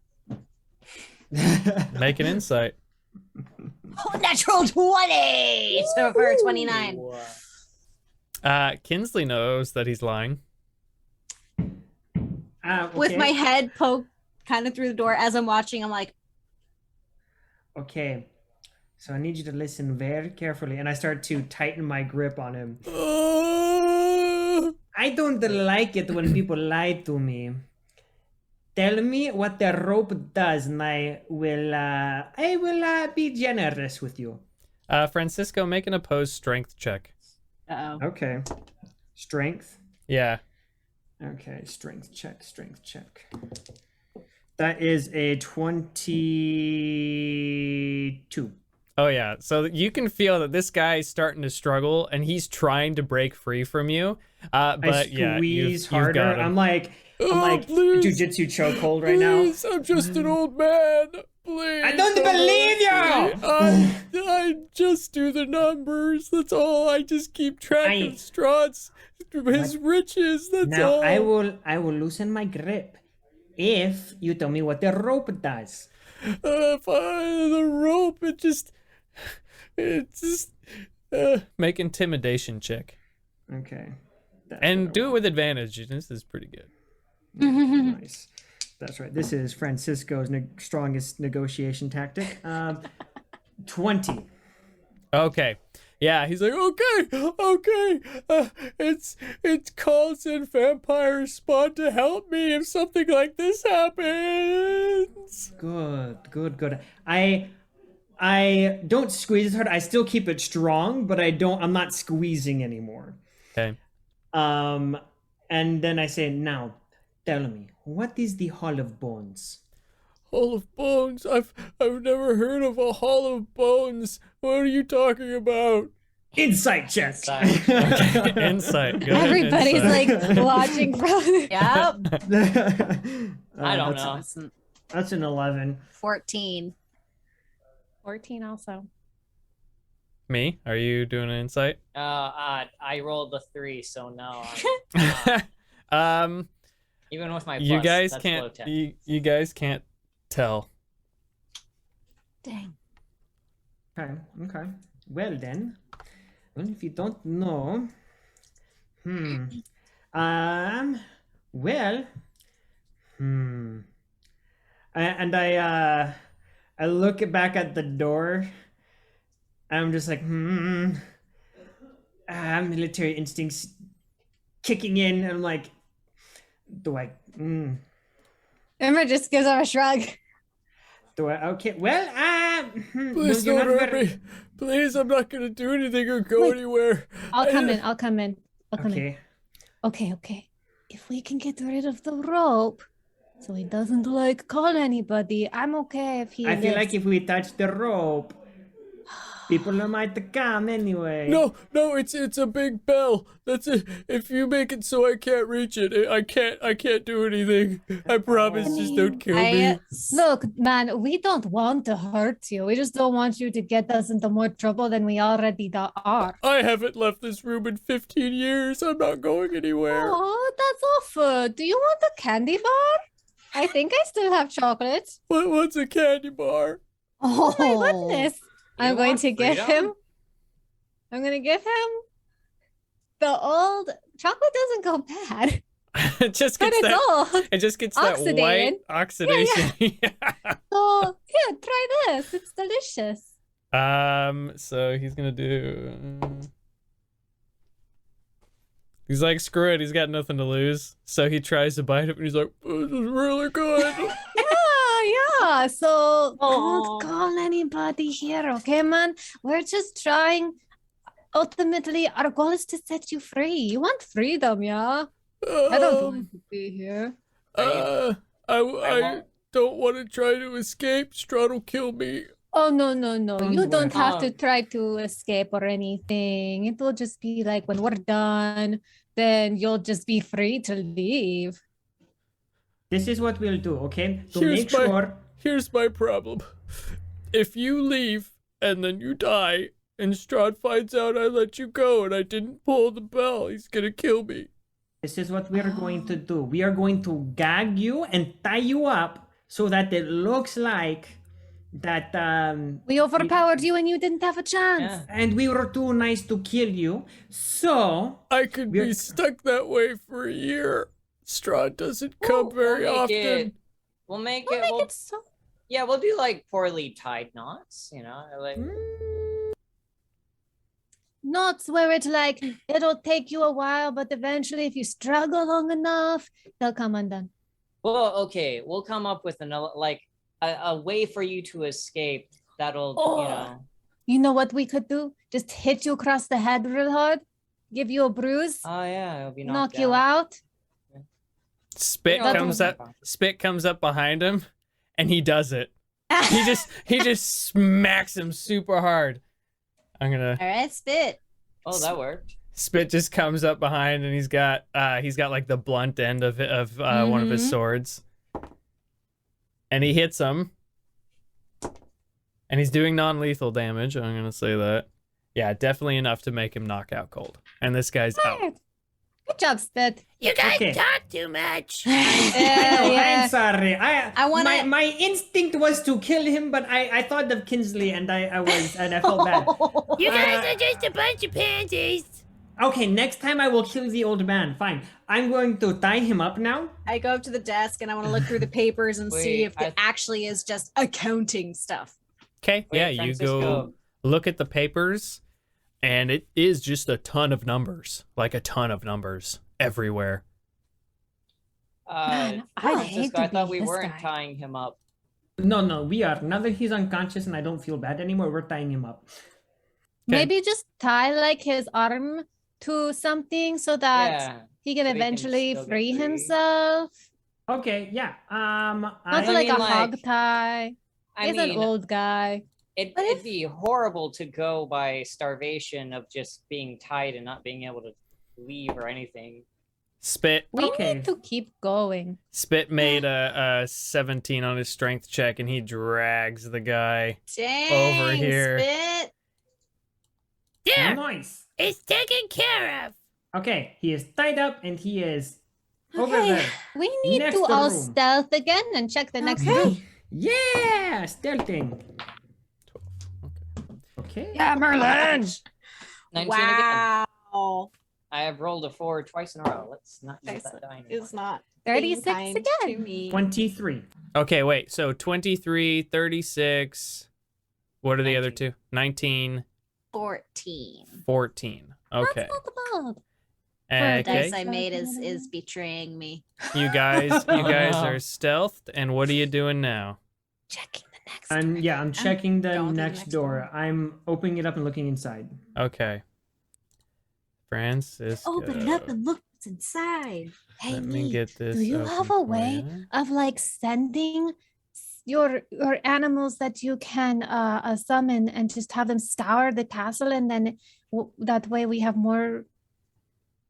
Insight. Make an insight. Oh, natural 20! So for 29. Kinsley knows that he's lying. With Okay. my head poked kind of through the door. As I'm watching, I'm like, Okay. So I need you to listen very carefully. And I start to tighten my grip on him. I don't like it when people lie to me. Tell me what the rope does, and I will be generous with you. Francisco, make an opposed strength check. uh-oh. Okay. Strength. Yeah. Okay, strength check. That is a 22. Oh yeah. So you can feel that this guy is starting to struggle, and he's trying to break free from you. But I yeah, squeeze you've harder. got him. I'm like please, jujitsu chokehold right now. Please, I'm just an old man. Please. I don't believe you! I just do the numbers. That's all. I just keep track of Strahd's his riches. That's Now all. I will loosen my grip if you tell me what the rope does. The rope. It's just. Make intimidation check. Okay. That's And what I do it want. with advantage. This is pretty good. Nice. That's right. This is Francisco's strongest negotiation tactic. 20. Okay. Yeah, he's like, okay. It's calls in vampires spawn to help me if something like this happens. Good. I don't squeeze as hard. I still keep it strong, but I'm not squeezing anymore. Okay. And then I say, now, tell me, what is the Hall of Bones? Hall of Bones? I've never heard of a Hall of Bones. What are you talking about? Insight check. Insight. Insight. Go ahead, Everybody's insight. like watching from. Yep. I don't know. That's an 11. 14. 14 also. Me? Are you doing an insight? I rolled a 3, so no. Even with my plus, You guys that's low can't. tech. You guys can't tell. Dang. Okay. Well then, if you don't know, and I look back at the door. I'm just like, military instincts kicking in. And I'm like, Emma just gives him a shrug. Okay, well, Please you're don't not hurt very- me. Please, I'm not gonna do anything or go Wait. anywhere. I'll come in. Okay. Okay. If we can get rid of the rope so he doesn't like call anybody, I'm okay if he I feel lives. like if we touch the rope, people might come anyway. No, it's a big bell. That's it. If you make it so I can't reach it, I can't do anything. I promise. Just don't kill me. Look, man, we don't want to hurt you. We just don't want you to get us into more trouble than we already are. I haven't left this room in 15 years. I'm not going anywhere. Oh, that's awful. Do you want a candy bar? I think I still have chocolate. What's a candy bar? Oh my goodness. I'm going want to give freedom? him. I'm going to give him the old chocolate. Doesn't go bad, It just but gets it's that. old. It just gets that oxidated. white oxidation. So here, try this. It's delicious. So he's gonna do. He's like, screw it. He's got nothing to lose. So he tries to bite it, and he's like, "This is really good." Yeah. So Aw. don't call anybody here, okay, man? We're just trying. Ultimately, our goal is to set you free. You want freedom, yeah? I don't want to be here. I won't. don't want to try to escape. Strahd will kill me. Oh, no. You don't have to Um, try to escape or anything. It will just be like when we're done, then you'll just be free to leave. This is what we'll do, okay? To Here's make my- sure. Here's my problem. If you leave and then you die, and Strahd finds out I let you go and I didn't pull the bell, he's gonna kill me. This is what we are going to do. We are going to gag you and tie you up so that it looks like that We overpowered you and you didn't have a chance. Yeah. and we were too nice to kill you. So I could be We're- stuck that way for a year. Strahd doesn't come very We'll make often. it- We'll make We'll it. make We'll, it so. yeah, we'll do like poorly tied knots. Like. Knots where it's like it'll take you a while, but eventually, if you struggle long enough, they'll come undone. Well, okay, we'll come up with another like a way for you to escape. That'll You know what we could do? Just hit you across the head real hard, give you a bruise, Oh yeah, it'll be knock knocked you out. out. Spit You know, comes that's- up. Spit comes up behind him, and he does it. He just smacks him super hard. I'm gonna. All right, Spit. Oh, that worked. Spit just comes up behind, and he's got like the blunt end of one of his swords, and he hits him, and he's doing non-lethal damage. I'm gonna say that. Yeah, definitely enough to make him knock out cold. And this guy's out. Good job, Spit. You guys Okay. talk too much. Yeah. I'm sorry. I wanna- my instinct was to kill him, but I thought of Kinsley and I felt bad. You guys are just a bunch of pansies. Okay, next time I will kill the old man. Fine. I'm going to tie him up now. I go up to the desk and I want to look through the papers and see Wait, if it actually is just accounting stuff. Okay, Wait, yeah, you go Francisco. look at the papers, and it is just a ton of numbers, like a ton of numbers everywhere. Man, I'd hate Francisco, to I thought be we this weren't guy. tying him up. No, we are. Now that he's unconscious and I don't feel bad anymore, we're tying him up. Maybe just tie like his arm to something so that Yeah. he can So he can eventually still get free free. himself. Okay, yeah. Not I like mean, a hog like, tie. I He's mean, an old guy. it'd be horrible to go by starvation of just being tied and not being able to leave or anything. Spit We Okay. need to keep going. Spit made a 17 on his strength check, and he drags the guy. Dang, Over here. Spit. There, Nice. it's taken care of. Okay, he is tied up and he is over Okay. there. We need Next to all room. stealth again and check the next Okay. room. Yeah, stealthing. Okay. Yeah, Merlin. 19 again. Wow. I have rolled a 4 twice in a row. Let's not use Excellent. that die anymore. Is not 36 being kind to again. me. 23. Okay, wait. So 23, 36. What are the other 19. two? 19, 14. 14. Okay. That's not bad. The Okay. dice I made is betraying me. You guys are stealthed, and what are you doing now? Checking the next I'm checking the going to the next next door. door. I'm opening it up and looking inside. Okay. Francisco. Open it up and look what's inside. Hey, Let me Nate, get this. do you open have a for way ya. of like sending your animals that you can summon and just have them scour the castle, and then that way we have more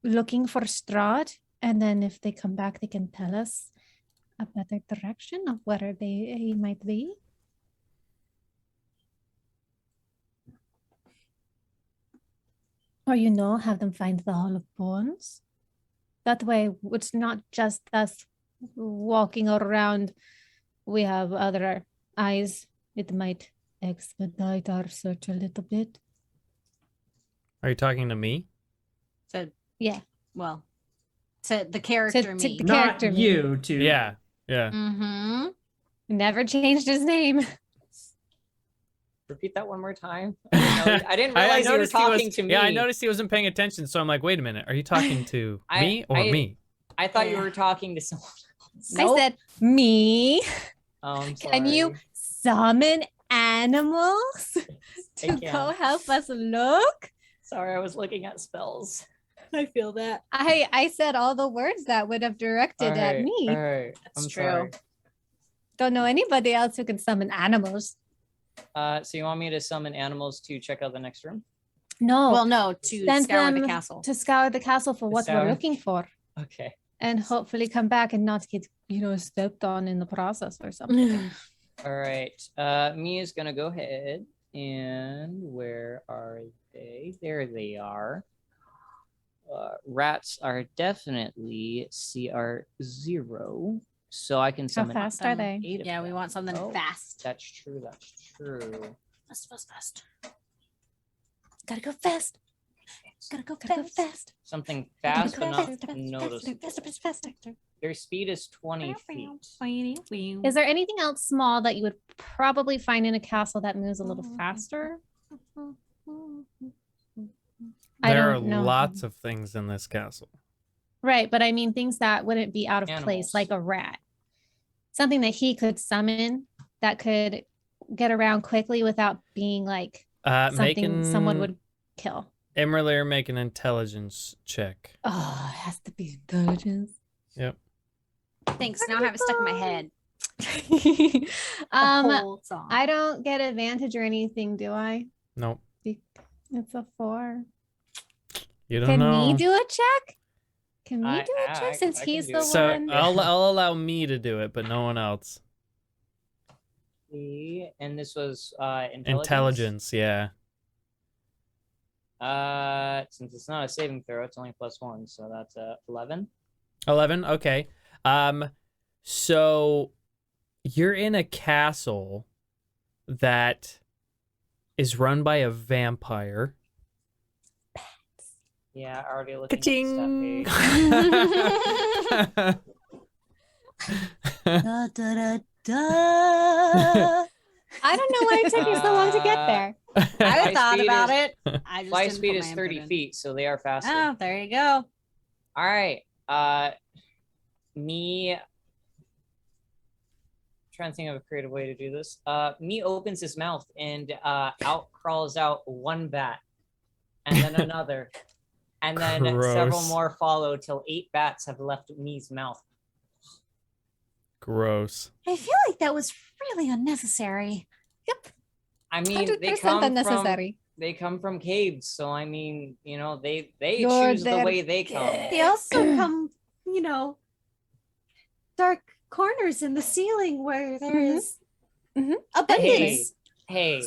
looking for Strahd, and then if they come back they can tell us a better direction of where he might be. Or have them find the Hall of Bones. That way it's not just us walking around. We have other eyes. It might expedite our search a little bit. Are you talking to me? So Yeah. well, to the character to me. the Not character me. you two. Yeah. Yeah. Mm-hmm. Never changed his name. Repeat that one more time. I didn't realize you were noticed he was- talking to me. Yeah, I noticed he wasn't paying attention, so I'm like, wait a minute. Are you talking to me or me? I thought you Yeah. were talking to someone else. I said, me? Oh, I'm Can you sorry. summon animals to I go can't. help us look? Sorry, I was looking at spells. I feel that. I said all the words that would have directed at Alright, me. alright, That's I'm true. sorry. Don't know anybody else who can summon animals. So you want me to summon animals to check out the next room? No. Well, no, to Send scour the them castle. to scour the castle for what Scour. we're looking for, Okay. and hopefully come back and not get stepped on in the process or something. All right. Mia's gonna go ahead and where are they? There they are. Rats are definitely CR0, so I can How summon. fast are they? 8 of Yeah, we them. want something Oh, fast. That's true. That's true. Fast. Gotta go fast. Gotta go Gotta go fast. fast. Something Gotta fast go but not faster, noticeable. faster. Their speed is 20 feet. Is there anything else small that you would probably find in a castle that moves a little faster? I There are don't know. lots of things in this castle. Right, but I mean things that wouldn't be out of Animals. place, like a rat. Something that he could summon that could get around quickly without being like something someone would kill. imra'lyr make an intelligence check. Oh, it has to be intelligence. Yep. Thanks. Now I have it stuck in my head. The Whole song. I don't get advantage or anything, do I? Nope. It's a 4. You don't Can know. me do a check? Can we I- do a I- check since I can he's do the it. So one? I'll allow me to do it, but no one else. And this was Intelligence, yeah. Since it's not a saving throw, it's only +1, so that's 11. 11. Okay. So you're in a castle that is run by a vampire. Yeah, already looking at the Ka-ching! stat page. Da, da, da, da. I don't know why it took you so long to get there. I Fly thought speed about is- it. I just Fly didn't speed put is my 30 input in. feet, so they are faster. Oh, there you go. All right. Me trying to think of a creative way to do this. Me opens his mouth and out crawls out one bat, and then another, and then several Gross. more follow till 8 bats have left Me's mouth. Gross. I feel like that was really unnecessary. I mean, they 100% come unnecessary. from caves, so I mean, you know, they You're choose the their way they come. They also come, dark corners in the ceiling where there Mhm. is Mhm. abundance. Hey,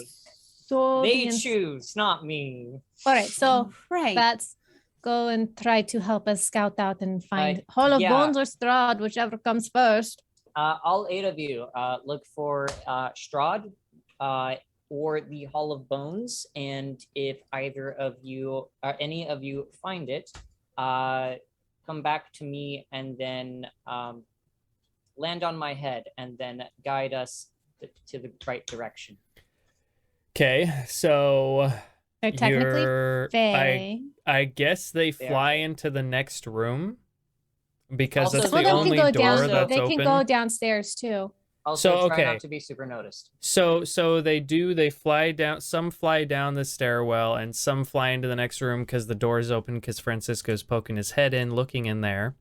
So they the choose, not me. All right, so Right. bats go and try to help us scout out and find Hall of yeah. Bones or Strahd, whichever comes first. All 8 of you look for Strahd or the Hall of Bones, and if either of you or any of you find it, come back to me and then land on my head and then guide us to the right direction. Okay, so They're technically you're, fae. I guess they They are fly fae. into the next room because Also, that's they the Well, they only can go door down. so- that's They open. can go downstairs too. Also, So, try okay. not to be super noticed. So they fly down, some fly down the stairwell and some fly into the next room because the door is open because Francisco's poking his head in, looking in there.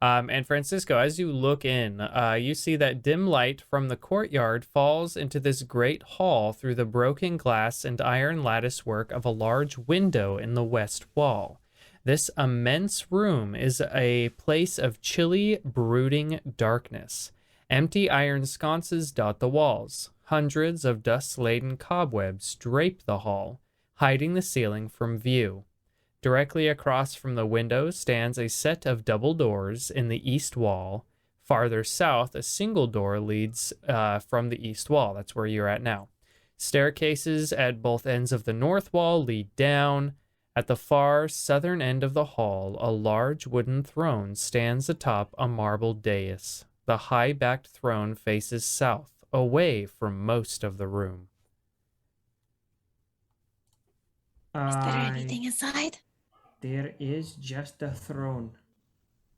And Francisco, as you look in, you see that dim light from the courtyard falls into this great hall through the broken glass and iron lattice work of a large window in the west wall. This immense room is a place of chilly, brooding darkness. Empty iron sconces dot the walls. Hundreds of dust-laden cobwebs drape the hall, hiding the ceiling from view. Directly across from the window stands a set of double doors in the east wall. Farther south, a single door leads from the east wall. That's where you're at now. Staircases at both ends of the north wall lead down. At the far southern end of the hall, a large wooden throne stands atop a marble dais. The high-backed throne faces south, away from most of the room. Is there anything inside? There is just a throne.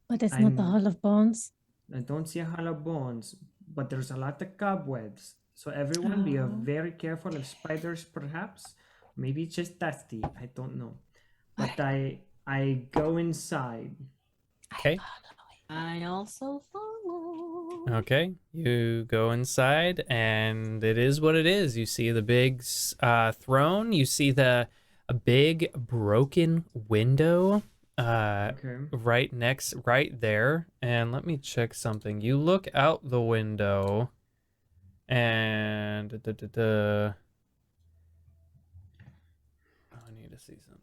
But it's not the I'm- Hall of Bones. I don't see a Hall of Bones, but there's a lot of cobwebs. So everyone be Oh. very careful of spiders, perhaps. Maybe it's just dusty. I don't know. But I go inside. Okay. I also follow. Okay, you go inside, and it is what it is. You see the big throne. You see a big broken window Okay. right there. And let me check something. You look out the window, and oh, I need to see something.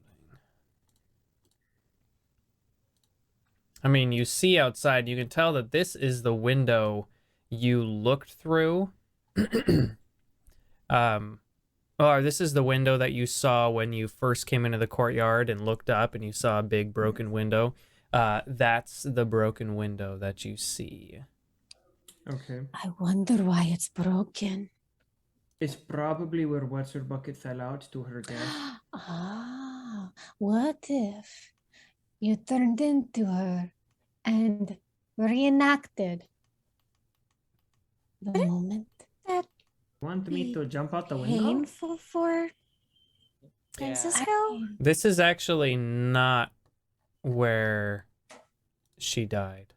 I mean, you see outside, you can tell that this is the window you looked through. Oh, this is the window that you saw when you first came into the courtyard and looked up and you saw a big broken window. That's the broken window that you see. Okay. I wonder why it's broken. It's probably where What's Her Bucket fell out to her death. Ah, what if you turned into her and reenacted the moment that Want me to jump out the window? painful for Yeah. Francisco? This is actually not where she died.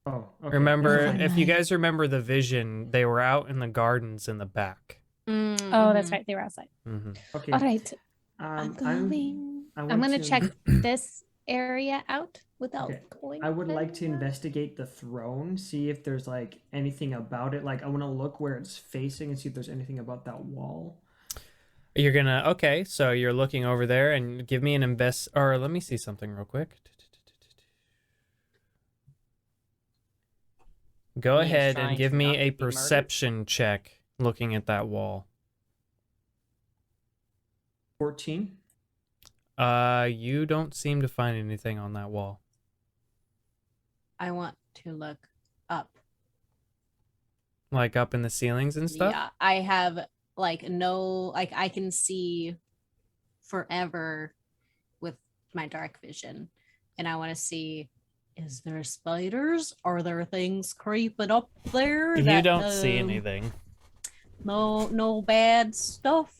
Oh, okay. Remember, Never mind. if you guys remember the vision, they were out in the gardens in the back. Oh, that's right. They were outside. Mm-hmm. Okay. All right. Um, I'm want gonna to- check this area out without Okay. going. I would like to further. investigate the throne, see if there's like anything about it. Like I want to look where it's facing and see if there's anything about that wall. You're gonna, okay, so you're looking over there and give me an or let me see something real quick. Go He is ahead trying and give to me not a be murdered. perception check looking at that wall. 14. You don't seem to find anything on that wall. I want to look up. Like up in the ceilings and stuff? Yeah, I have like I can see forever with my dark vision, and I want to see, is there spiders? Are there things creeping up there? You that, don't see anything. No bad stuff.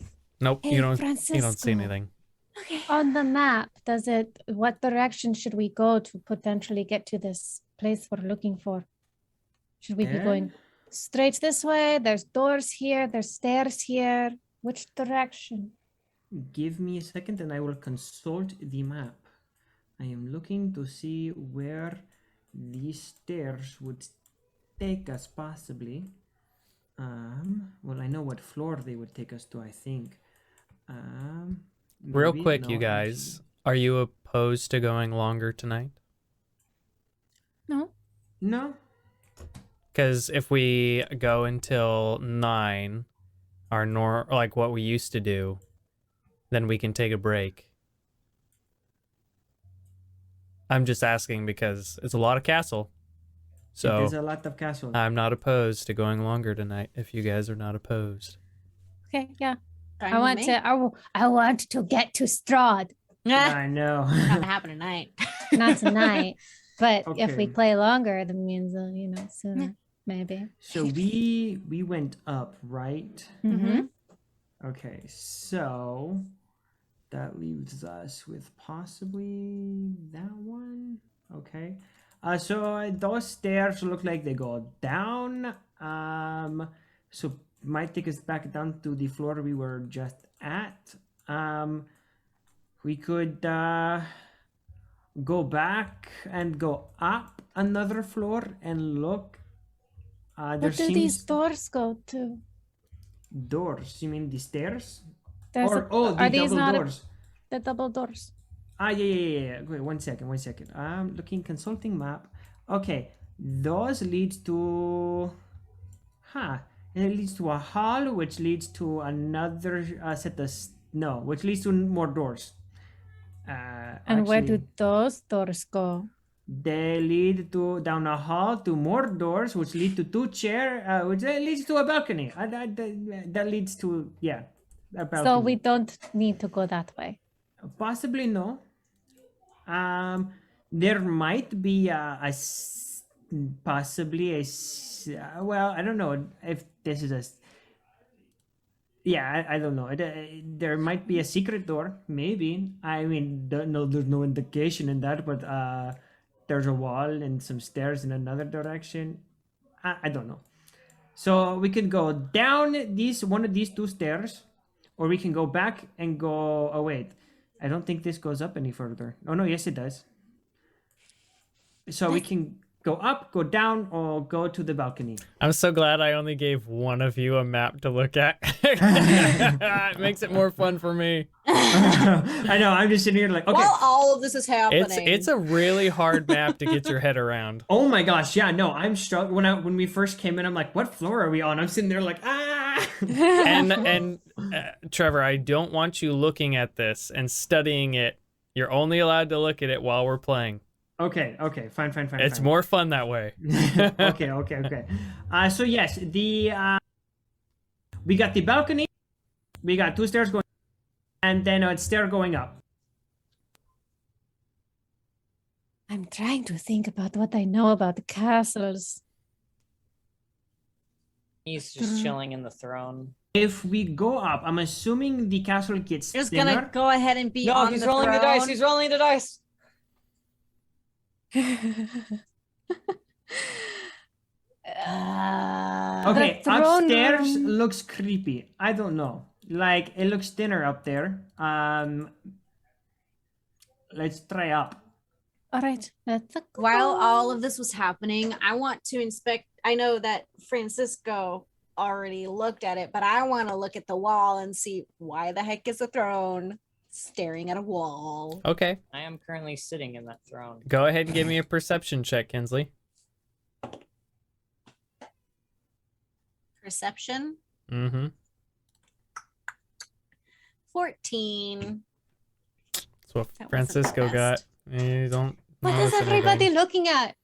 Nope, Hey, you don't Francisco. see anything. Okay. On the map, what direction should we go to potentially get to this place we're looking for? Should we be going straight this way? There's doors here, there's stairs here. Which direction? Give me a second and I will consult the map. I am looking to see where these stairs would take us possibly. Well, I know what floor they would take us to, I think. Real Maybe? quick, No, you guys, are you opposed to going longer tonight? No. No. Because if we go until 9, like what we used to do, then we can take a break. I'm just asking because it's a lot of castle. So There's a lot of castle. I'm not opposed to going longer tonight if you guys are not opposed. Okay, yeah. Fine I with want me. to I want to get to Strahd. I know. Not gonna happen tonight. Not tonight. But if we Okay. play longer, that means sooner, maybe. So we went up, right? Mm-hmm. Okay, so that leaves us with possibly that one. Okay. So those stairs look like they go down. So might take us back down to the floor we were just at. We could go back and go up another floor and look. There Where do these seems doors go to? doors. You mean the stairs? There's Or the are these double not doors. the double doors? Yeah. Wait, one second. I'm looking consulting map. Okay, those leads to, it leads to a hall, which leads to another set of which leads to more doors. And where Actually, do those doors go? they lead to down a hall to more doors, which lead to two chair, which leads to a balcony. That leads to a balcony. So we don't need to go that way. Possibly no. There might be possibly well, I don't know if this is I don't know. There might be a secret door, maybe. I mean, there's no indication in that, but there's a wall and some stairs in another direction. I don't know. So we can go down one of these two stairs, or we can go back and go. Oh wait, I don't think this goes up any further. Oh no, yes it does. So we can go up, go down, or go to the balcony. I'm so glad I only gave one of you a map to look at. It makes it more fun for me. I know. I'm just sitting here like, okay. While all of this is happening, It's a really hard map to get your head around. Oh my gosh, yeah, no, I'm struggling. When we first came in, I'm like, what floor are we on? I'm sitting there like, ah. And Trevor, I don't want you looking at this and studying it. You're only allowed to look at it while we're playing. Okay, fine. It's more fun that way. Okay. So yes, we got the balcony, we got 2 stairs going, and then a stair going up. I'm trying to think about what I know about the castles. He's just chilling in the throne. If we go up, I'm assuming the castle gets Just thinner. gonna go ahead and be No, on he's the rolling the throne. dice. He's rolling the dice. Okay, The throne upstairs room. looks creepy. I don't know. Like, it looks thinner up there. Let's try up. All right, let's go. While all of this was happening, I want to inspect. I know that Francisco already looked at it, but I want to look at the wall and see why the heck is a throne staring at a wall. Okay. I am currently sitting in that throne. Go ahead and give me a perception check, Kinsley. Perception Mm-hmm. 14. That's what That wasn't Francisco the got. best. You don't What notice is everybody anything. looking at?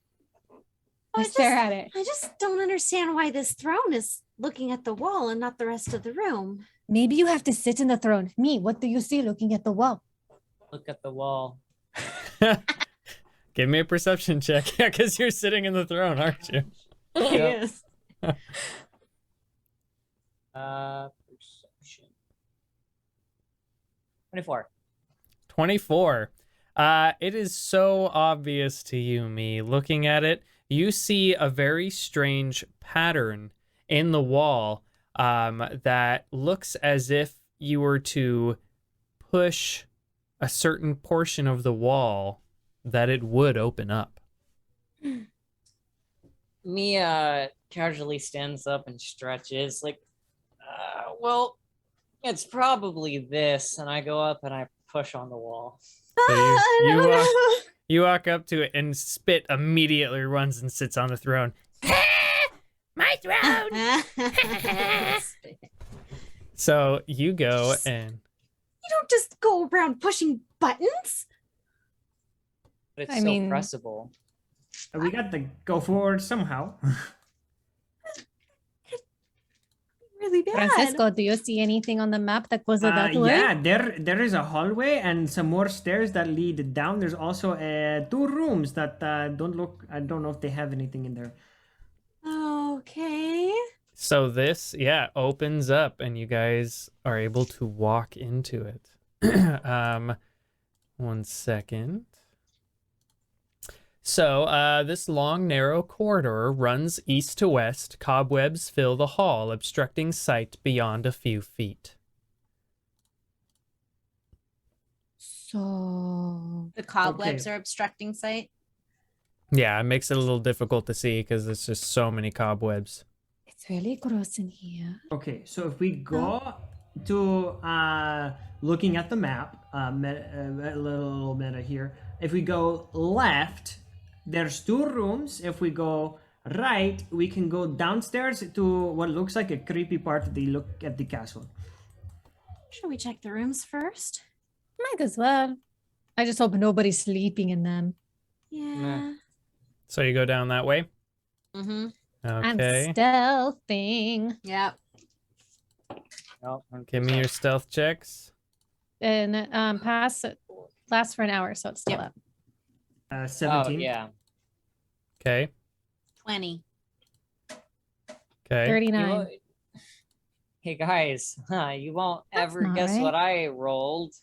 I stare at it. I just don't understand why this throne is looking at the wall and not the rest of the room. Maybe you have to sit in the throne. Me, what do you see looking at the wall? Look at the wall. Give me a perception check. Yeah, because you're sitting in the throne, aren't you? Yes. Perception. 24. 24. It is so obvious to you, me. Looking at it, you see a very strange pattern in the wall that looks as if you were to push a certain portion of the wall that it would open up. Mia casually stands up and stretches, like, well, it's probably this. And I go up and I push on the wall. So you walk up to it and Spit immediately runs and sits on the throne. My throne. So you go and You don't just go around pushing buttons. But it's I so mean- pressable. We got to go forward somehow. Really bad. Francisco, do you see anything on the map that goes that way? Yeah, there is a hallway and some more stairs that lead down. There's also 2 rooms that don't look. I don't know if they have anything in there. Okay. so this, opens up and you guys are able to walk into it. 1 second. So this long, narrow corridor runs east to west. Cobwebs fill the hall, obstructing sight beyond a few feet. So The cobwebs Okay. are obstructing sight. Yeah, it makes it a little difficult to see because there's just so many cobwebs. it's really gross in here. Okay, so if we go to looking at the map, a little meta here. If we go left, there's 2 rooms. If we go right, we can go downstairs to what looks like a creepy part of the look at the castle. Should we check the rooms first? Might as well. I just hope nobody's sleeping in them. Yeah. So you go down that way? Mm-hmm. I'm Okay. stealthing. Yep. No, Give me your stealth checks. And lasts for an hour, so it's still Yep. up. 17. Oh, yeah. Okay. 20. Okay. 39. Hey guys, you won't That's ever not guess right. what I rolled.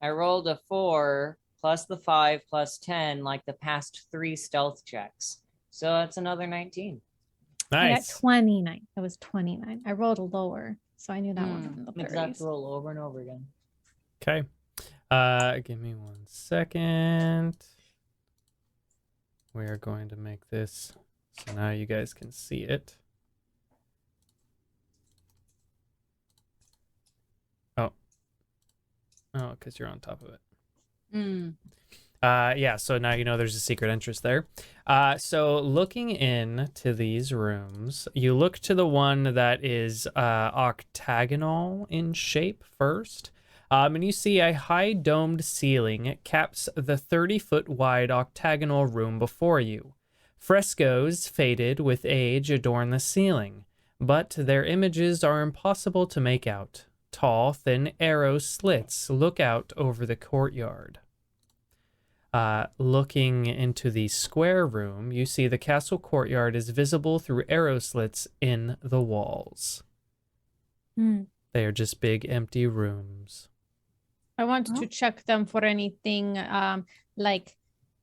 I rolled a 4 plus the 5 plus 10, like the past 3 stealth checks. So that's another 19. I got Nice. 29. I was 29. I rolled a lower, so I knew that one in the Makes that 30s. roll over and over again. Okay. Give me 1 second. We are going to make this so now you guys can see it. Oh, because you're on top of it. Mm. Yeah, so now you know there's a secret entrance there. So looking into these rooms, you look to the one that is octagonal in shape first. And you see a high domed ceiling caps the 30-foot wide octagonal room before you. Frescoes faded with age adorn the ceiling, but their images are impossible to make out. Tall, thin arrow slits look out over the courtyard. Looking into the square room, you see the castle courtyard is visible through arrow slits in the walls. They are just big empty rooms. I want to check them for anything like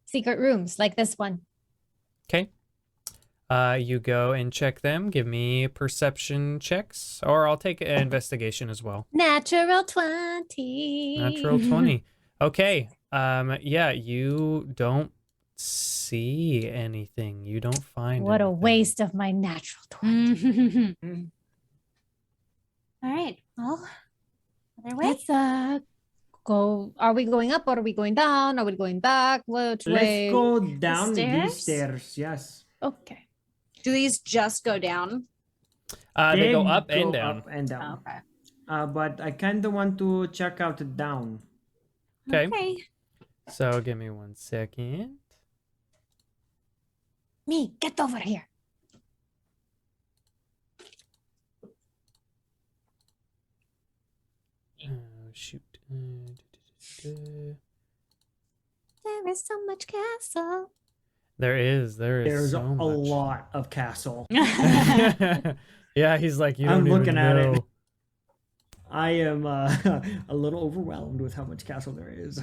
secret rooms, like this one. Okay. You go and check them. Give me perception checks, or I'll take an investigation as well. Natural 20. Natural 20. Okay. Yeah, you don't see anything. You don't find What a anything. waste of my natural 20. All right. Well, other way. Let's go. Are we going up or are we going down? Are we going back? Which way? Let's go down these stairs? stairs. Yes. Okay. Do these just go down? They go up go and down. Up and down. Okay. But I kind of want to check out down. Okay. So give me 1 second. Me, get over here. Oh, shoot. There is so much castle. There is There's so a much. lot of castle. Yeah, he's like, you don't I'm even looking at it. know. I am a little overwhelmed with how much castle there is.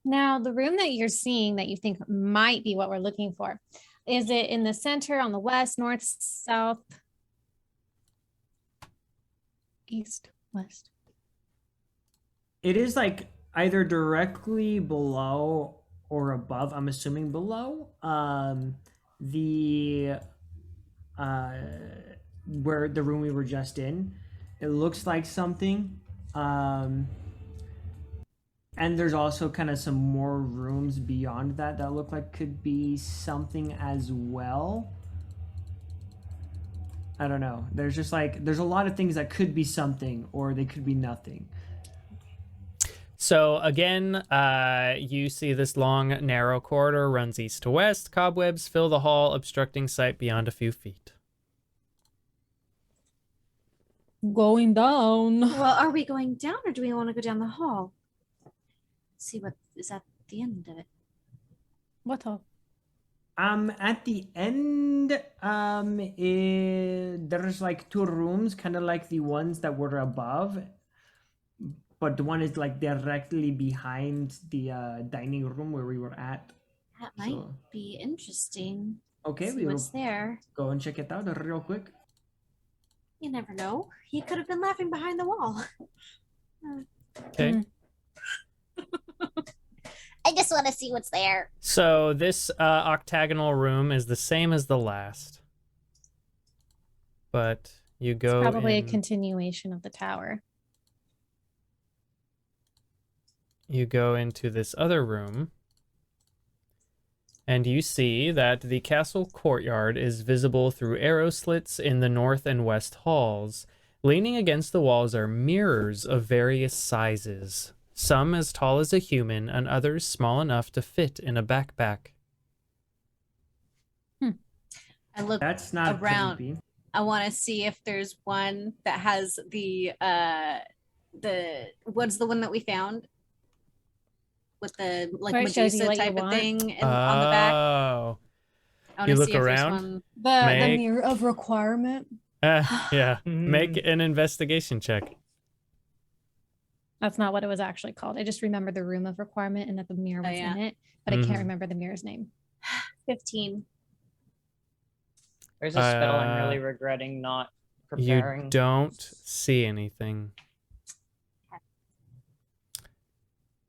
Now, the room that you're seeing that you think might be what we're looking for, is it in the center, on the west, north, south, east, west? It is like either directly below or above. I'm assuming below. The where the room we were just in. It looks like something. And there's also kind of some more rooms beyond that that look like could be something as well. I don't know. There's just like, there's a lot of things that could be something or they could be nothing. So again, you see this long, narrow corridor runs east to west. Cobwebs fill the hall, obstructing sight beyond a few feet. Going down. Well, are we going down or do we want to go down the hall? See what is at the end of it. What hall? At the end, there's like two rooms, kind of like the ones that were above, but the one is like directly behind the dining room where we were at. That might be interesting. Okay, See we will what's there. go and check it out real quick. You never know. He could have been laughing behind the wall. Okay. I just want to see what's there. So this octagonal room is the same as the last, but you go Probably a in- continuation of the tower. You go into this other room, and you see that the castle courtyard is visible through arrow slits in the north and west halls. Leaning against the walls are mirrors of various sizes, some as tall as a human and others small enough to fit in a backpack. I look That's not around. creepy. I want to see if there's one that has the what's the one that we found with the like Where it shows you Medusa what you type of want? thing and on the back. Oh. I You wanna look see if there's around? one- The Make- mirror of requirement. Yeah. Make an investigation check. That's not what it was actually called. I just remember the room of requirement and that the mirror Oh, was yeah. in it, but I Mhm. can't remember the mirror's name. 15. There's a spell I'm Uh, really regretting not preparing. You don't see anything.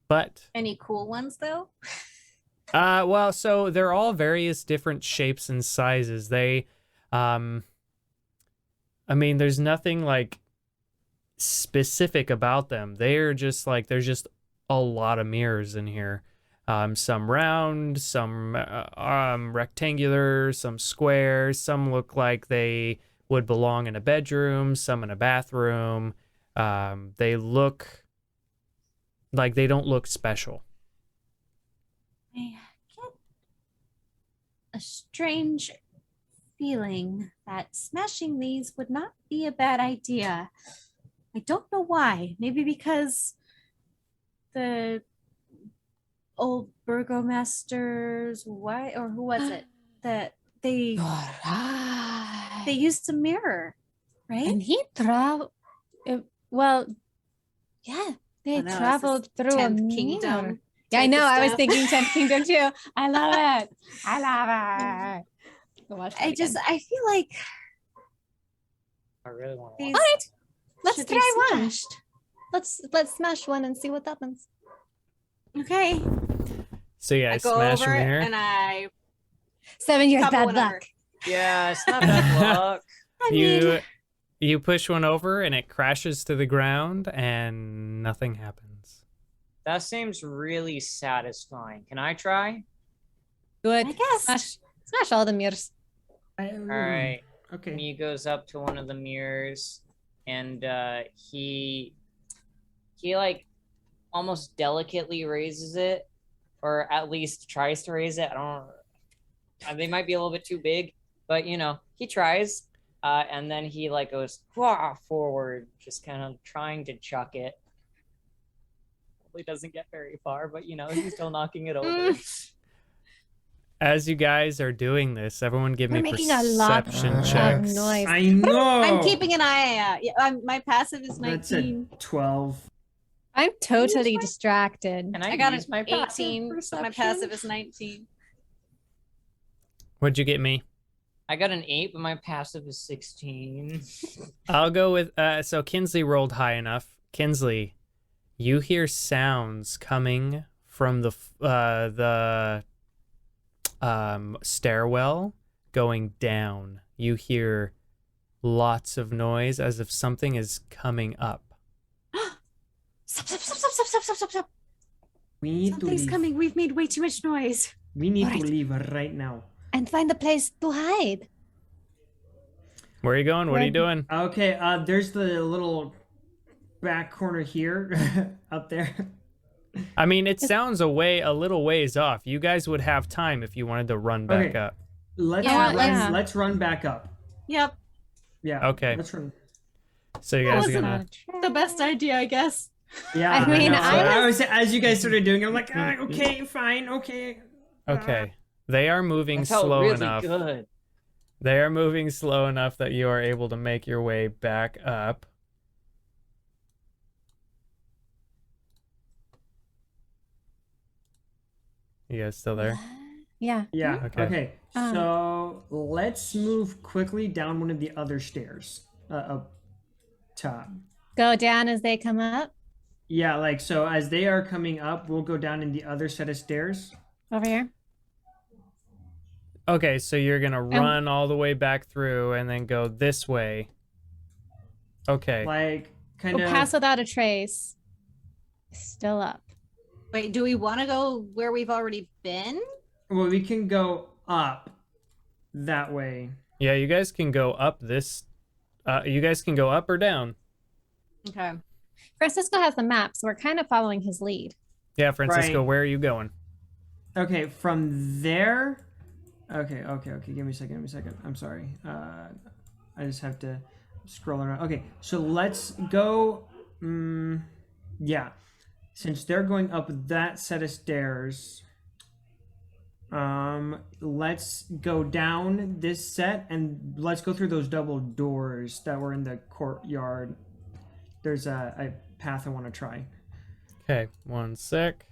But Any cool ones though? well, so they're all various different shapes and sizes. They I mean, there's nothing like specific about them. They're just like there's just a lot of mirrors in here. Some round, some rectangular, some square. Some look like they would belong in a bedroom, some in a bathroom. They look like they don't look special. I get a strange feeling that smashing these would not be a bad idea. I don't know why. Maybe because the old burgomasters, why, or who was it that they used to mirror, right? And he traveled. Well, yeah, they I know, it's traveled this through a 10th mirror. kingdom Yeah, I type of know. I was stuff. thinking 10th Kingdom too. I love it. I love it. Go watch that again. I feel like I really want to these All right, let's should be try one. smashed. Let's smash one and see what happens. Okay. So you I guys go smash over them it here. and I 7 years couple bad one luck. over. Yeah, it's not bad luck. I mean, You push one over and it crashes to the ground and nothing happens. That seems really satisfying. Can I try? Good. I guess. Smash all the mirrors. All right. Okay. Me goes up to one of the mirrors, and he like almost delicately raises it, or at least tries to raise it. I don't. They might be a little bit too big, but you know, he tries, and then he like goes forward, just kind of trying to chuck it. Probably doesn't get very far, but you know, he's still knocking it over. As you guys are doing this, everyone give We're me making a lot perception of checks. noise. I know. I'm keeping an eye out. Yeah, my passive is That's 19. a 12. I'm totally distracted. And I got use an my passive 18, but my perception. passive is 19. What'd you get me? I got an 8, but my passive is 16. I'll go with so Kinsley rolled high enough. Kinsley, you hear sounds coming from the stairwell going down. You hear lots of noise as if something is coming up. Stop. We need Something's to leave. coming. We've made way too much noise. We need Alright. to leave right now. And find a place to hide. Where are you going? What are you doing? Okay, there's the little back corner here, up there. I mean, it sounds a little ways off. You guys would have time if you wanted to run back Okay. up. Let's Yeah, run. let's- Let's run back up. Yep. Yeah. Okay. Let's run. So you That guys are wasn't gonna. The best idea, I guess. Yeah. I mean, know. I was as you guys started doing it, I'm like, okay, fine, okay. Okay. They are moving That felt slow really enough. good. They are moving slow enough that you are able to make your way back up. You guys still there? Yeah. Yeah. Okay. Okay. Um, So let's move quickly down one of the other stairs up top. Go down as they come up. Yeah, like so as they are coming up, we'll go down in the other set of stairs. Over here. Okay, so you're gonna run all the way back through and then go this way. Okay. Like kind We'll of pass without a trace. Still up. Wait, do we want to go where we've already been? well, we can go up that way. Yeah, you guys can go up this. You guys can go up or down. Okay. Francisco has the map, so we're kind of following his lead. Yeah, Francisco, Right. where are you going? Okay, from there. Okay. Give me a second. I'm sorry. I just have to scroll around. Okay, so let's go. Yeah, since they're going up that set of stairs, let's go down this set and let's go through those double doors that were in the courtyard. There's a path I want to try. Okay, one sec.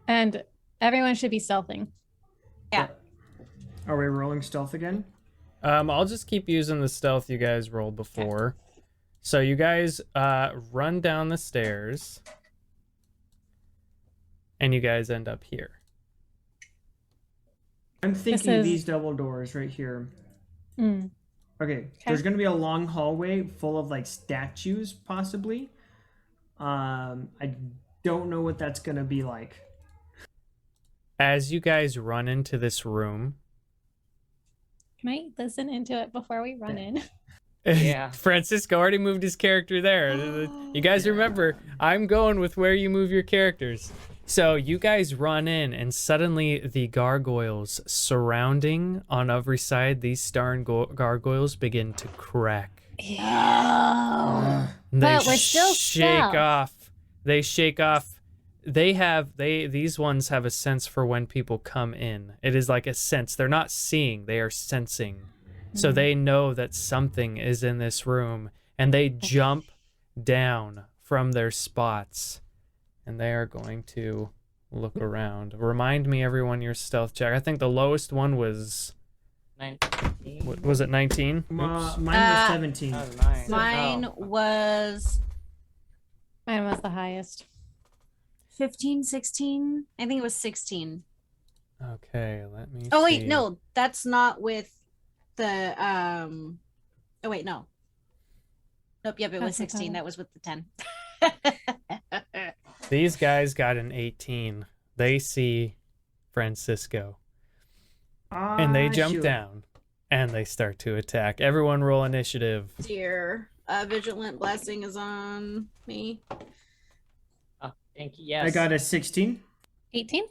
And everyone should be stealthing. Yeah. Are we rolling stealth again? I'll just keep using the stealth you guys rolled before. So you guys run down the stairs, and you guys end up here. I'm thinking is- these double doors right here. Mm. Okay, there's gonna be a long hallway full of like statues, possibly. I don't know what that's gonna be like. As you guys run into this room, Can I listen into it before we run in? Yeah. Francisco already moved his character there. You guys remember, I'm going with where you move your characters. So you guys run in, and suddenly the gargoyles surrounding on every side, these starn gargoyles begin to crack. Oh. They But we're still shake stealth. off. They shake off. These ones have a sense for when people come in. It is like a sense. They're not seeing, they are sensing. So they know that something is in this room, and they jump down from their spots, and they are going to look around. Remind me, everyone, your stealth check. I think the lowest one was 19. was it 19? Mine Oops. was 17. That was mine. Mine Oh. was Mine was the highest. 15, 16. I think it was 16. Okay, let me. Oh wait, see. no, that's not with the oh wait, no. Nope, yep, it was That's 16. okay. That was with the 10. These guys got an 18. They see Francisco, and they jump Shoot. down, and they start to attack. Everyone roll initiative. Dear. Vigilant blessing is on me. Oh, thank you. Yes. I got a 16. 18?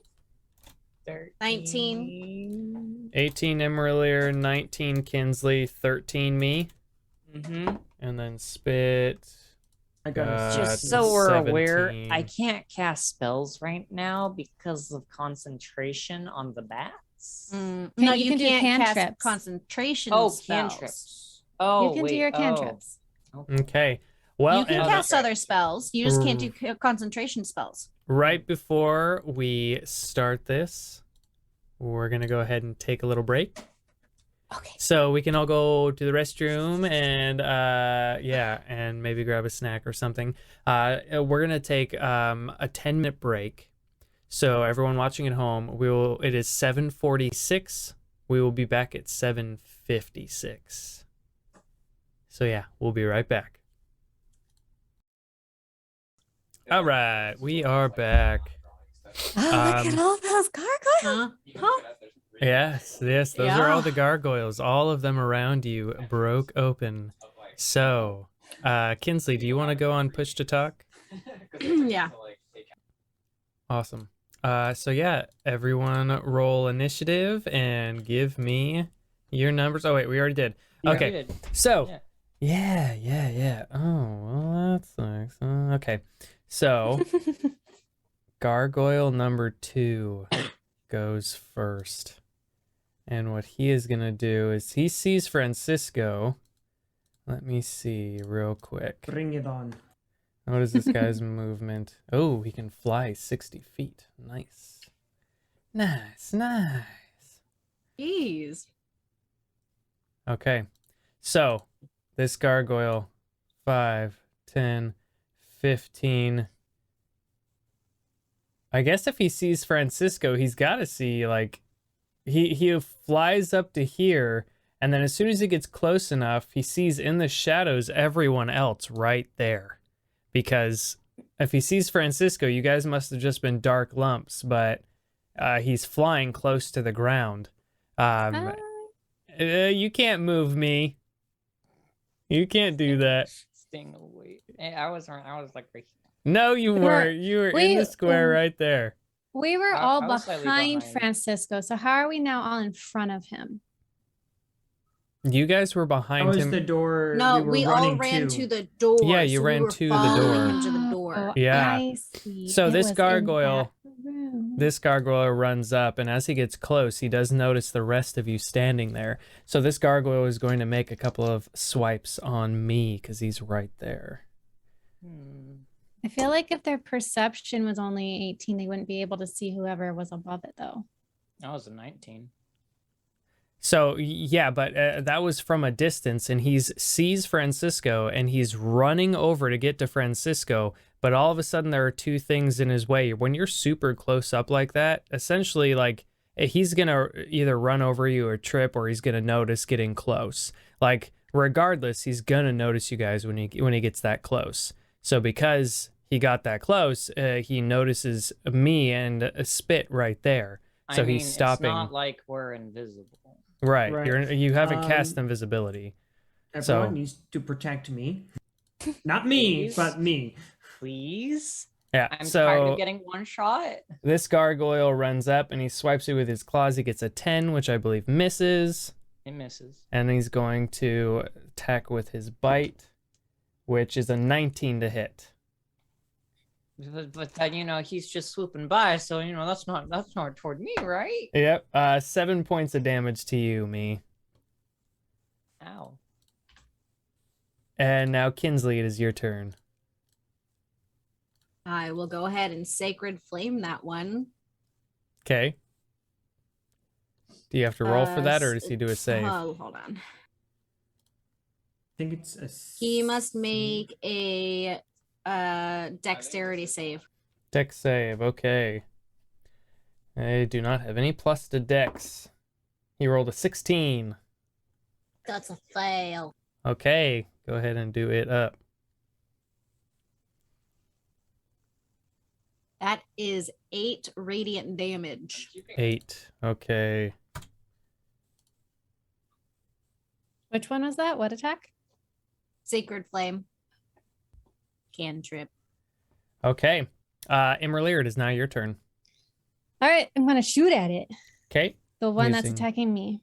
19. 18 imra'lyr, 19 Kinsley, 13 me, Mm-hmm. and then Spit. I got a Just 16. so we're aware, 17. I can't cast spells right now because of concentration on the bats. No, you you can do can't cast cantrips. concentration Oh, spells. cantrips. Oh, you can wait, do your oh. cantrips. Okay. Well, You can and cast okay. other spells. You just can't do concentration spells. right before we start this, we're going to go ahead and take a little break. Okay. So we can all go to the restroom and and maybe grab a snack or something. We're gonna take a 10-minute break. So everyone watching at home, it is 7:46. We will be back at 7:56. So yeah, we'll be right back. All right, we are back. Oh, look at all those gargoyles. Huh? Yes, those are all Yeah. the gargoyles. All of them around you broke open. So, Kinsley, do you want to go on push to talk? Yeah. Awesome. So yeah, everyone roll initiative and give me your numbers. Oh wait, we already did. Okay. Good. So, Yeah. yeah. Oh, well, that sucks. Okay. So, gargoyle number 2 goes first. And what he is going to do is he sees Francisco. Let me see real quick. Bring it on. What is this guy's movement? Oh, he can fly 60 feet. Nice. Nice. Jeez. Okay. So, this gargoyle, 5, 10, 15. I guess if he sees Francisco, he's got to see, like, he flies up to here, and then as soon as he gets close enough, he sees in the shadows everyone else right there. Because if he sees Francisco, you guys must have just been dark lumps, but he's flying close to the ground. You can't move me. You can't do that. Staying away. I was like right here. No, you weren't. You were in the Wait, square right there. We were I all was slightly behind behind. Francisco, so how are we now all in front of him? You guys were That behind was him. the door. No, were we all running ran to to the door. Yeah, you so ran we were to the following door. him to the door. Oh, Yeah. I see. So It this was in gargoyle- that room. This gargoyle runs up, and as he gets close, he does notice the rest of you standing there. So this gargoyle is going to make a couple of swipes on me because he's right there. I feel like if their perception was only 18, they wouldn't be able to see whoever was above it, though. That was a 19. So yeah, but that was from a distance, and he sees Francisco, and he's running over to get to Francisco. But all of a sudden, there are two things in his way. When you're super close up like that, essentially, like he's gonna either run over you or trip, or he's gonna notice getting close. Like regardless, he's gonna notice you guys when he gets that close. So because he got that close, he notices me and a spit right there. So I mean, he's stopping. It's not like we're invisible. Right. Right. You haven't cast invisibility. Everyone So- needs to protect me. Not me, Please? but me. Please? Yeah. I'm tired so of getting one shot. this gargoyle runs up and he swipes it with his claws. He gets a 10, which I believe misses. It misses. And he's going to attack with his bite, which is a 19 to hit. But then, he's just swooping by, so that's not toward me, right? Yep. 7 points of damage to you, me. Ow. And now Kinsley, it is your turn. I will go ahead and sacred flame that one. Okay. Do you have to roll for that, or does he do a save? Oh, hold on. I think it's a. He must make a dexterity save. Dex save, okay. I do not have any plus to dex. He rolled a 16. That's a fail. Okay, go ahead and do it up. That is 8 radiant damage. 8, okay. Which one was that? What attack? Sacred flame. Cantrip. Okay. imra'lyr, it is now your turn. All right, I'm gonna shoot at it. Okay. The one that's Using- attacking me.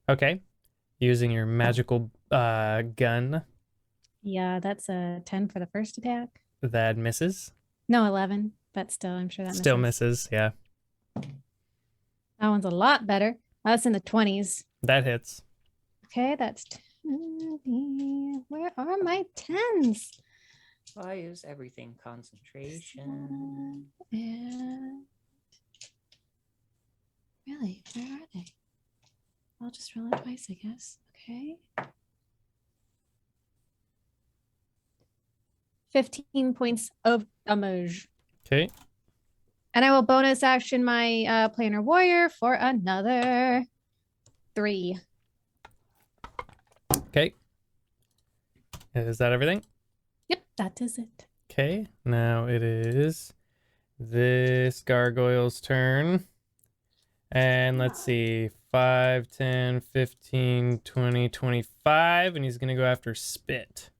Okay. Using your magical gun, Yeah, that's a 10 for the first attack. that misses. No, 11, but still, I'm sure that Still misses. misses, yeah. That one's a lot better. That's in the 20s. That hits. Okay, that's 20. Where are my 10s? I use everything concentration. And really, where are they? I'll just roll it twice, I guess. Okay. 15 points of damage. Okay. And I will bonus action my planar warrior for another 3. Okay. Is that everything? Yep, that is it. Okay. Now it is this gargoyle's turn. And let's see. 5, 10, 15, 20, 25. And he's going to go after Spit.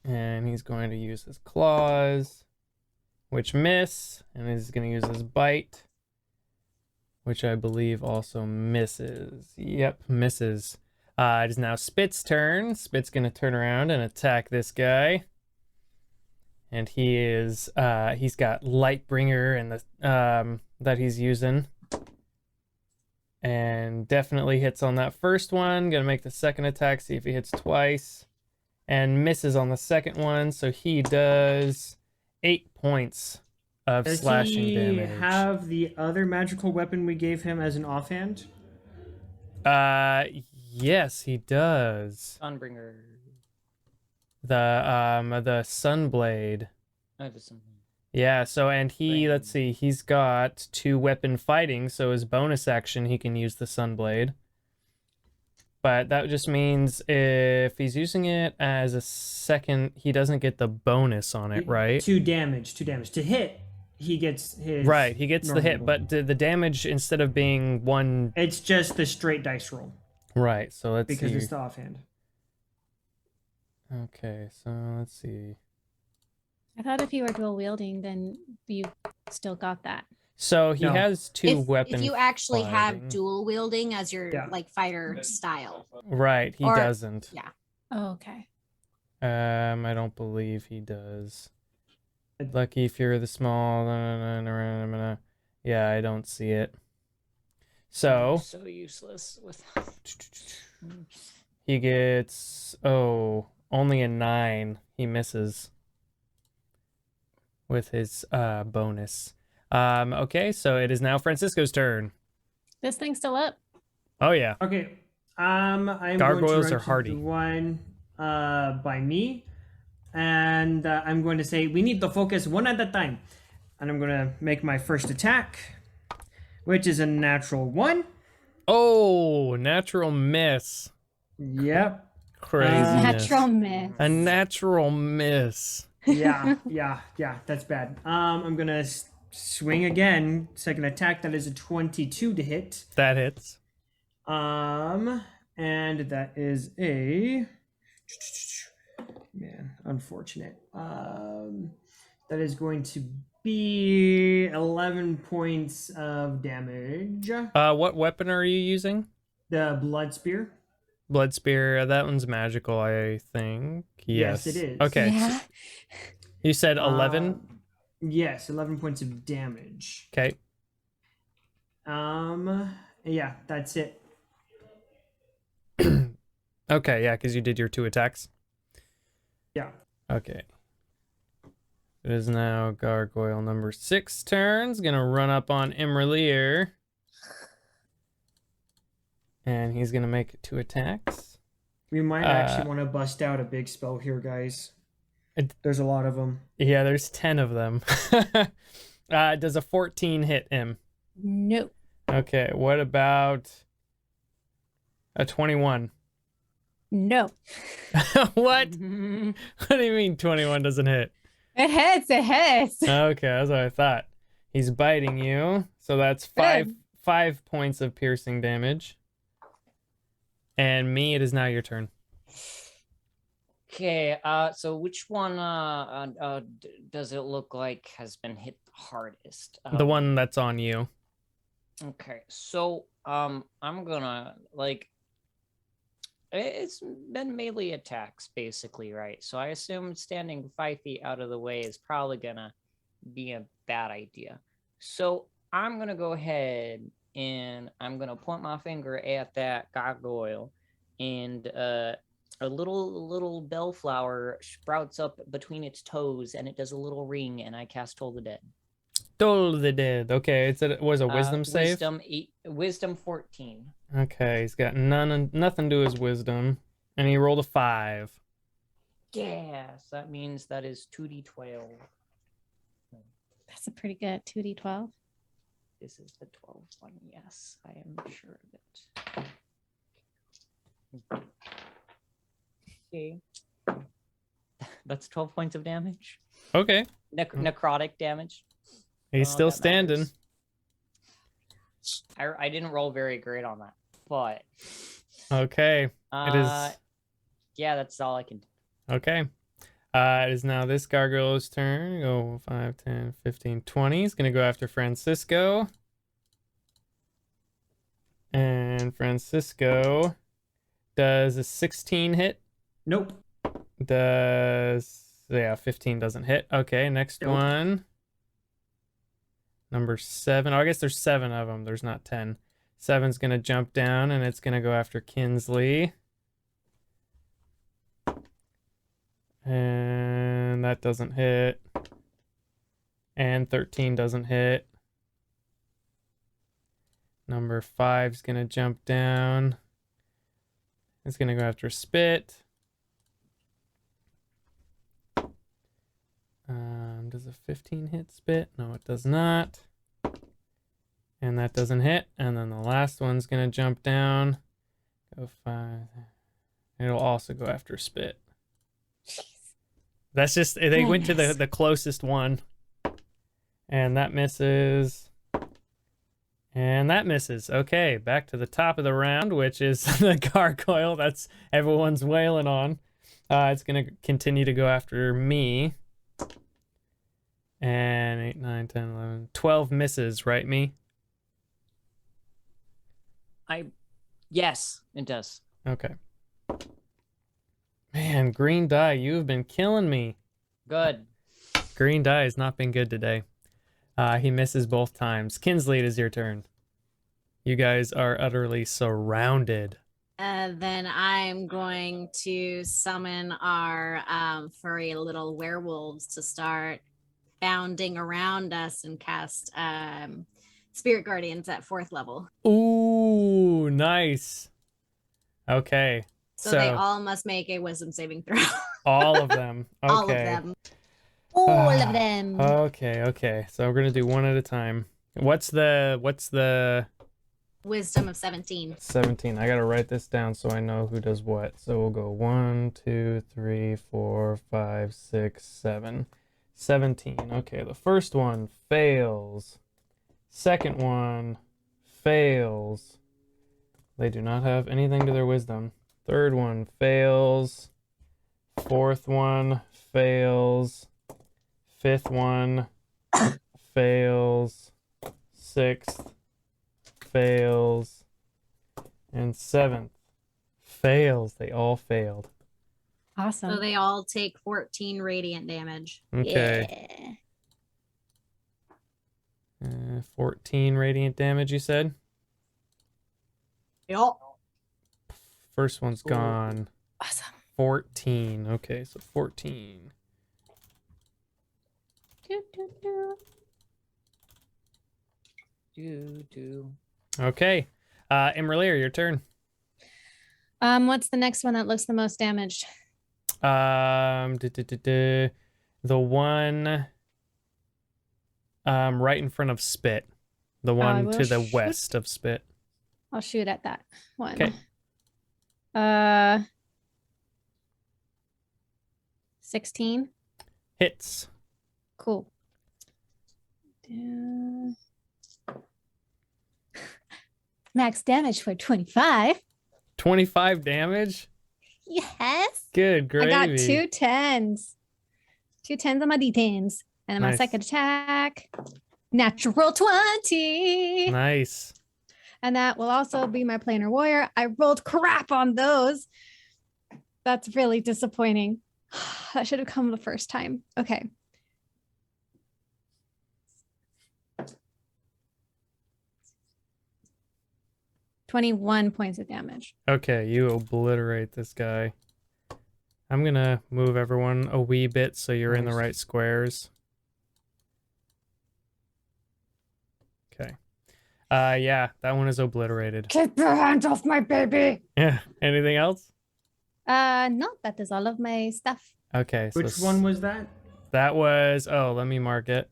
And he's going to use his claws, which miss. And he's going to use his bite, which I believe also misses. Yep, misses. It is now Spit's turn. Spit's going to turn around and attack this guy. And he is, he's got Lightbringer and the that he's using. And definitely hits on that first one. Gonna make the second attack, see if he hits twice. And misses on the second one, so he does 8 points of Does slashing he damage. have the other magical weapon we gave him as an offhand? Yes, he does. Sunbringer. The Sunblade. Oh, there's something. Yeah, so and he, let's see, he's got 2 weapon fighting, so as bonus action he can use the Sunblade. But that just means if he's using it as a second, he doesn't get the bonus on it, right? 2 damage. To hit, he gets his. Right, he gets the hit, normal. but the damage, instead of being 1... It's just the straight dice roll Right, so let's because see. it's the offhand. Okay, so let's see. I thought if you were dual wielding, then you still got that. So he No. has 2 weapon If you actually fighting. have dual wielding as your Yeah. like fighter style. Right, he or- doesn't. Yeah. Oh, okay. I don't believe he does. Lucky if you're the small. Yeah, I don't see it. So So useless with. he gets only a 9. He misses with his bonus. Okay, so it is now Francisco's turn. This thing's still up. Oh yeah. Okay. I'm Gargoyles going to are run to hardy. the one by me, and I'm going to say we need to focus one at a time. And I'm going to make my first attack, which is a natural 1. Oh, natural miss. Yep. Craziness. Natural miss. A natural miss. Yeah. That's bad. I'm gonna swing again. Second attack. That is a 22 to hit. That hits. And that is a unfortunate. That is going to be 11 points of damage. What weapon are you using? The blood spear. Blood spear. That one's magical, I think. Yes, it is. Okay. Yeah. You said 11? Yes, 11 points of damage. Okay. Yeah, that's it. Okay, yeah, because you did your 2 attacks. Yeah. Okay. It is now Gargoyle number 6 turns. Gonna run up on imra'lyr. And he's gonna make 2 attacks. We might actually want to bust out a big spell here, guys. There's a lot of them. Yeah, there's 10 of them. Does a 14 hit him? No. Okay, what about a 21? No. What? What do you mean 21 doesn't hit? It hits. It hits. Okay, that's what I thought. He's biting you, so that's five points of piercing damage. And me, it is now your turn. Okay, so which one does it look like has been hit the hardest? The one that's on you. Okay, so I'm gonna it's been melee attacks basically, right? So I assume standing 5 feet out of the way is probably gonna be a bad idea. So I'm gonna go ahead and I'm gonna point my finger at that gargoyle, and a little bellflower sprouts up between its toes, and it does a little ring, and I cast Toll the Dead. Toll the Dead. Okay, it was a wisdom save. Wisdom 14. Okay, he's got nothing to his wisdom, and he rolled a 5. Yes, that means that is 2d12. That's a pretty good 2d12. This is the 12th one. Yes, I am sure of it. Okay. That's 12 points of damage. Okay, Necrotic damage. he's still that standing. matters. I didn't roll very great on that, but Okay, it is. Yeah, that's all I can do. Okay. It is now this gargoyle's turn. Go 5, 10, 15, 20. He's going to go after Francisco. And Francisco does a 16 hit. Nope. Yeah, 15 doesn't hit. Okay, next Nope. one. Number 7. Oh, I guess there's 7 of them. There's not 10. 7's going to jump down, and it's going to go after Kinsley. And that doesn't hit. And 13 doesn't hit. Number 5's going to jump down. It's going to go after Spit. Does a 15 hit Spit? No, it does not. And that doesn't hit. And then the last one's going to jump down. Go 5. It'll also go after Spit. That's just, they went to the closest one. And that misses. And that misses. Okay, back to the top of the round, which is the gargoyle that's everyone's wailing on. It's going to continue to go after me. And 8, 9, 10, 11, 12 misses, right, me? Yes, it does. Okay. Man, green die, you've been killing me. Good. Green die has not been good today. He misses both times. Kinsley, it is your turn. You guys are utterly surrounded. Then I'm going to summon our furry little werewolves to start bounding around us and cast Spirit Guardians at 4th level. Ooh, nice. Okay. So they all must make a wisdom saving throw. all of them. Okay. All of them. All of them. Okay. So we're gonna do one at a time. What's the Wisdom of 17. 17. I gotta write this down so I know who does what. So we'll go 1, 2, 3, 4, 5, 6, 7. 17. Okay, the first one fails. Second one fails. They do not have anything to their wisdom. Third one fails. Fourth one fails. Fifth one fails. Sixth fails. And seventh fails. They all failed. Awesome. So they all take 14 radiant damage. Okay. Yeah. 14 radiant damage, you said? Yup. First one's gone. Awesome. 14. Okay, so 14. Okay. imra'lyr, your turn. What's the next one that looks the most damaged? The one right in front of Spit. The I one will to the shoot. west of Spit. I'll shoot at that one. Okay. 16. Hits. Cool. Max damage for 25. 25 damage? Yes. Good gravy. I got 2 10s. 2 10s on my D10s. And my Nice. second attack, natural 20. Nice. And that will also be my planar warrior. I rolled crap on those. That's really disappointing. That should have come the first time. Okay. $21 points of damage. Okay, you obliterate this guy. I'm gonna move everyone a wee bit so you're in the Nice. right squares. Okay. Yeah, that one is obliterated. Keep your hands off my baby. Yeah. Anything else? No, that is all of my stuff. Okay. So Which one was that? that was? Oh, let me mark it.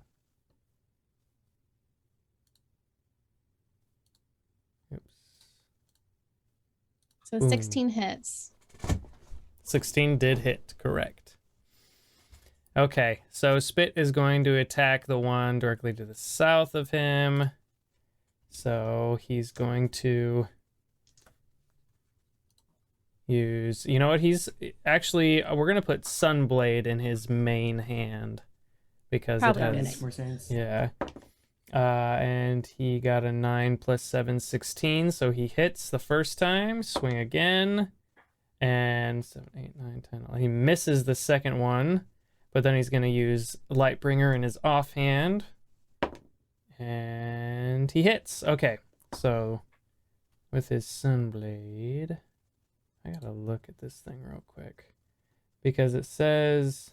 Oops. So Boom. 16 hits. 16 did hit, correct. Okay, so Spit is going to attack the one directly to the south of him. So he's going to use, you know what, he's actually, we're going to put Sunblade in his main hand because Probably it good has, Makes more sense. yeah. And he got a 9 plus 7, 16, so he hits the first time, swing again. And 7, 8, 9, 10. 11. He misses the second one, but then he's going to use Lightbringer in his offhand. And he hits. Okay, so with his Sunblade, I gotta look at this thing real quick. Because it says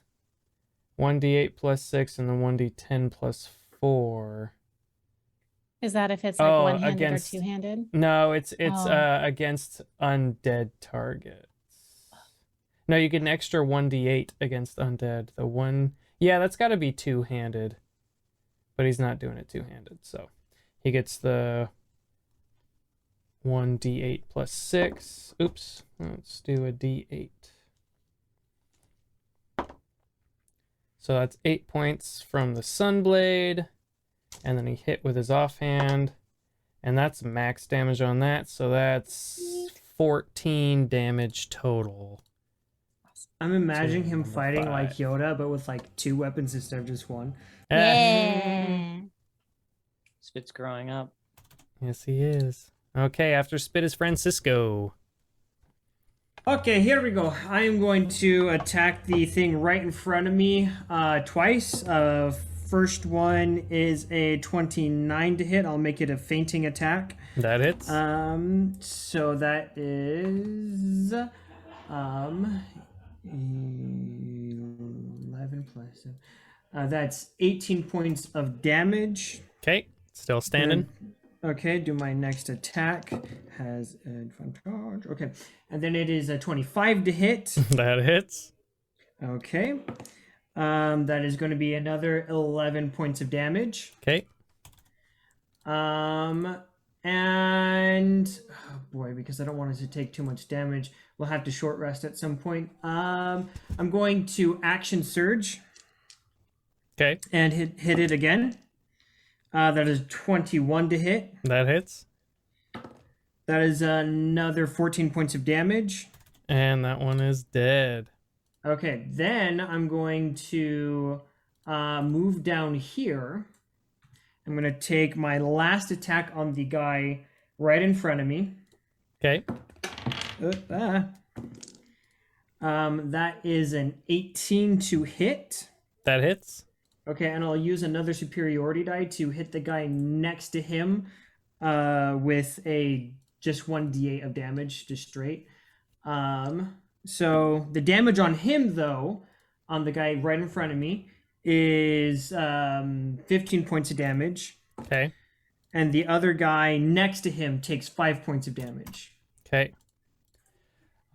1d8 plus 6 and then 1d10 plus 4. Is that if it's like Oh, one-handed against- or two-handed? No, it's Oh. against undead targets. No, you get an extra 1d8 against undead. The one, yeah, that's got to be two-handed, but he's not doing it two-handed, so he gets the 1d8 plus 6. Oops, let's do a d8. So that's 8 points from the Sunblade, and then he hit with his offhand, and that's max damage on that, so that's 14 damage total. I'm imagining him Number fighting 5. like Yoda, but with like 2 weapons instead of just 1. Yeah. Spit's growing up. Yes, he is. Okay, after Spit is Francisco. Okay, here we go. I am going to attack the thing right in front of me twice. First one is a 29 to hit. I'll make it a fainting attack. That hits. So that is 11 plus. That's 18 points of damage. Okay, still standing. Okay, do my next attack. Has advantage. Okay, and then it is a 25 to hit. That hits. Okay, that is going to be another 11 points of damage. Okay. And And oh boy, because I don't want it to take too much damage, we'll have to short rest at some point. I'm going to action surge. Okay. And hit it again. That is 21 to hit. That hits. That is another 14 points of damage. And that one is dead. Okay, then I'm going to move down here. I'm going to take my last attack on the guy right in front of me. Okay. That is an 18 to hit. That hits. Okay, and I'll use another superiority die to hit the guy next to him with just 1d8 of damage, just straight. So the damage on him, though, on the guy right in front of me, is 15 points of damage. Okay. And the other guy next to him takes 5 points of damage. Okay.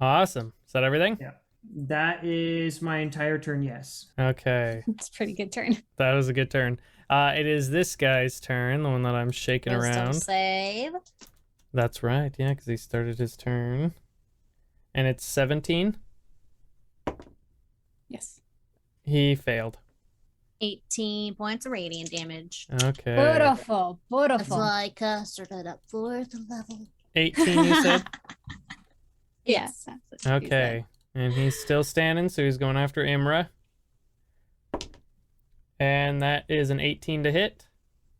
Awesome. Is that everything? Yeah. That is my entire turn, yes. Okay. It's a pretty good turn. That was a good turn. It is this guy's turn, the one that I'm shaking Wisdom around. save. That's right, yeah, because he started his turn. And it's 17. Yes. He failed. 18 points of radiant damage. Okay. Beautiful. That's Beautiful. why I casted it at 4th level. 18, you said? Yes. That's what she said. Okay. And he's still standing, so he's going after Imra. And that is an 18 to hit.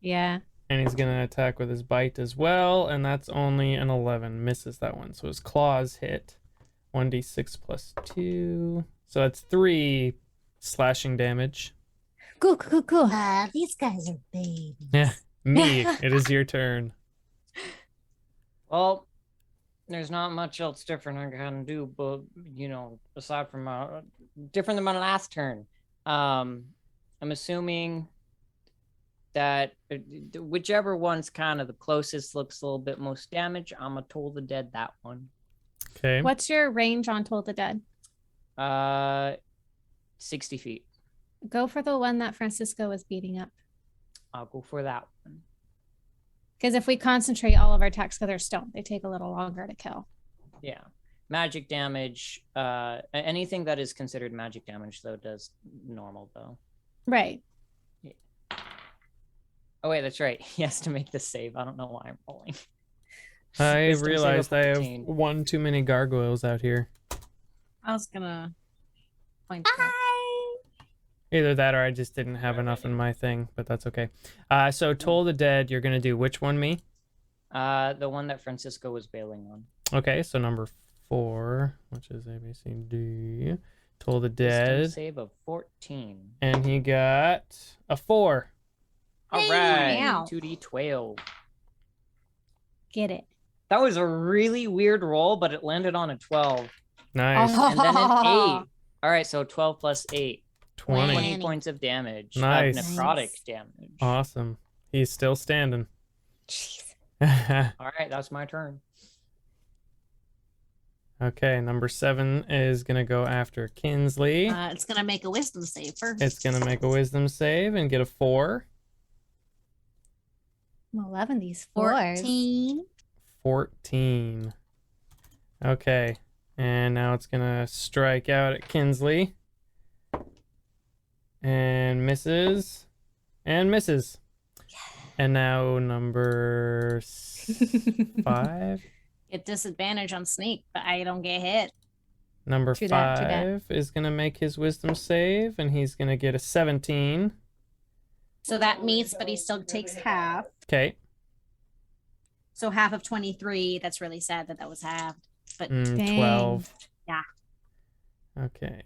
Yeah. And he's going to attack with his bite as well. And that's only an 11. Misses that one. So his claws hit. 1d6 plus 2. So that's 3 slashing damage. Cool, cool, cool. These guys are babies. Yeah. Me, it is your turn. Well, there's not much else different I can do, but aside from different than my last turn. I'm assuming that whichever one's kind of the closest looks a little bit most damage. I'm gonna Toll the Dead that one. Okay. What's your range on Toll the Dead? 60 feet. Go for the one that Francisco was beating up. I'll go for that one. Because if we concentrate all of our attacks because they're stone, they take a little longer to kill. Yeah. Magic damage. Anything that is considered magic damage, though, does normal, though. Right. Oh, wait, that's right. He has to make this save. I don't know why I'm rolling. I Wisdom save of realized I have 14. one too many gargoyles out here. I was gonna point that out. Either that or I just didn't have enough in my thing, but that's okay. So Toll the Dead, you're going to do which one, me? The one that Francisco was bailing on. Okay, so number 4, which is A, B, C, D. Toll the Wisdom Dead. save of 14. And he got a 4. All right. Wow. 2d12. Get it. That was a really weird roll, but it landed on a 12. Nice. And then an 8. All right, so 12 plus 8. 20. 20 points of damage. Nice. Of necrotic damage. Awesome. He's still standing. Jeez. All right, that's my turn. Okay, number 7 is going to go after Kinsley. It's gonna make a wisdom save first. It's going to make a wisdom save and get a 4. I'm loving these fours. 14. 14. Okay, and now it's going to strike out at Kinsley. And misses. And misses. And now number 5. Get disadvantage on sneak, but I don't get hit. Number True 5 that, true that. is going to make his wisdom save, and he's going to get a 17. So that meets, but he still takes half. Okay. So half of 23. That's really sad that was halved. But 12. Yeah. Okay.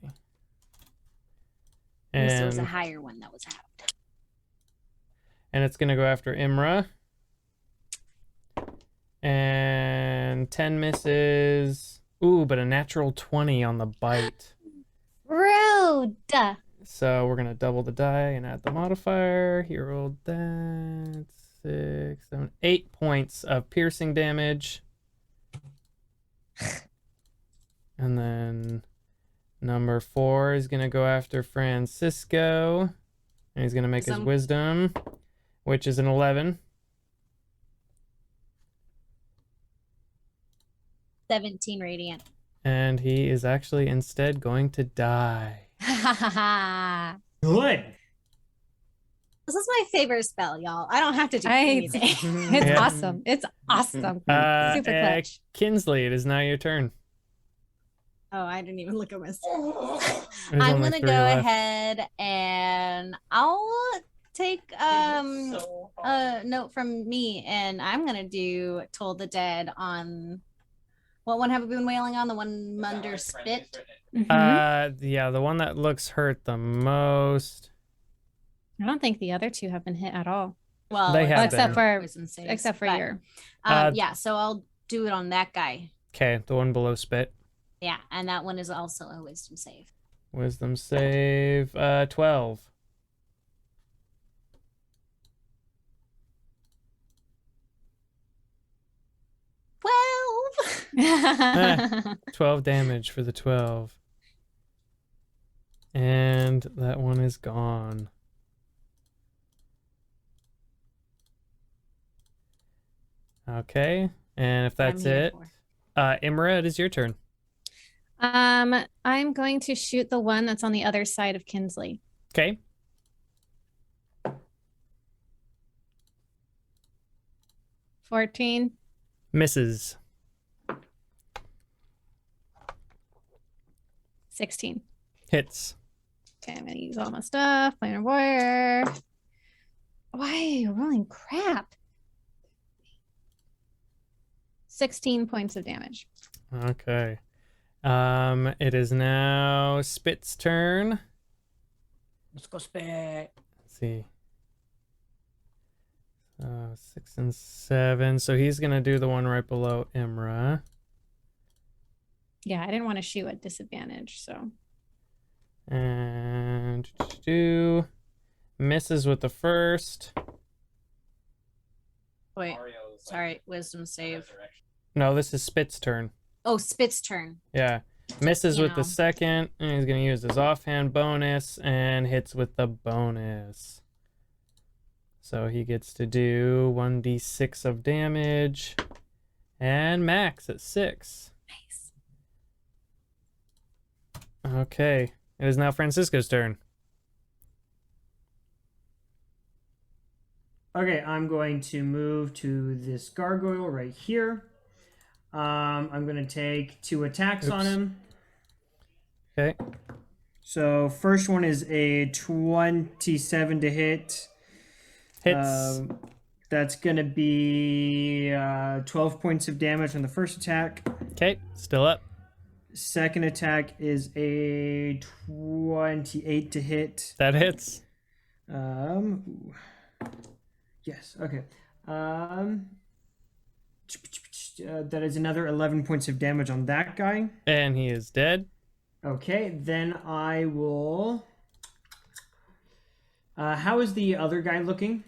this was a And, higher one that was halved. and it's going to go after Imra. And 10 misses. Ooh, but a natural 20 on the bite. Rude. So we're going to double the die and add the modifier. He rolled that. 6, 7, 8 points of piercing damage. And then number 4 is going to go after Francisco. And he's going to make his wisdom, which is an 11. 17 radiant. And he is actually instead going to die. Good. This is my favorite spell, y'all. I don't have to do anything. It's Yeah. awesome. It's awesome. Super clutch. Kinsley, it is now your turn. Oh, I didn't even look at my There's I'm only gonna 3 go left. ahead and I'll take a note from me, and I'm gonna do Toll the Dead on what one have we been wailing on? The one under spit. Yeah, the one that looks hurt the most. I don't think the other two have been hit at all. Well, They have except been. for poison saves, except for but, your. yeah. So I'll do it on that guy. Okay, the one below spit. Yeah, and that one is also a wisdom save. Wisdom save 12. 12 damage for the 12. And that one is gone. Okay, and if that's it, Imra, it is your turn. I'm going to shoot the one that's on the other side of Kinsley. Okay. $14. Misses. 16. Hits. Okay, I'm gonna use all my stuff. Planar warrior. Why are you rolling crap? 16 points of damage. Okay. It is now Spit's turn. Let's go Spit. Let's see. 6 and 7. So he's gonna do the one right below Imra. Yeah, I didn't want to shoot at disadvantage, so. And do misses with the first. Wait, sorry, wisdom save. No, this is Spit's turn. Oh, Spit's turn. Yeah. Misses with Yeah. the second, and he's going to use his offhand bonus and hits with the bonus. So he gets to do 1d6 of damage and max at 6. Nice. Okay. It is now Francisco's turn. Okay, I'm going to move to this gargoyle right here. I'm going to take 2 attacks on Oops. him. Okay. So first one is a 27 to hit. Hits. That's going to be 12 points of damage on the first attack. Okay. Still up. Second attack is a 28 to hit. That hits. Ooh. Yes, okay. That is another 11 points of damage on that guy. And he is dead. Okay, then I will... how is the other guy looking?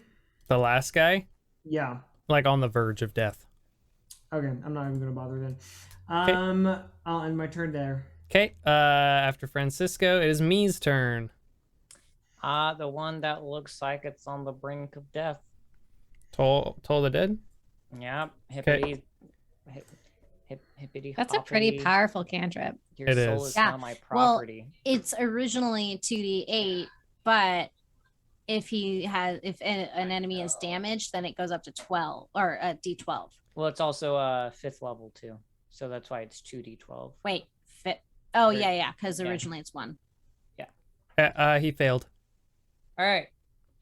The last guy, Yeah. like on the verge of death. Okay, I'm not even going to bother then. Okay. I'll end my turn there. Okay. After Francisco, it is me's turn. The one that looks like it's on the brink of death. Toll the dead. Yep. Okay. Hippity. That's a pretty hoppity. powerful cantrip. Your It soul is. is Yeah. now my Well, property. It's originally 2d8, but if an enemy is damaged, then it goes up to 12 or a d12. Well, it's also 5th level too, so that's why it's 2d12. Wait, fit. Oh Or- yeah, because yeah. originally it's 1. He failed. All right,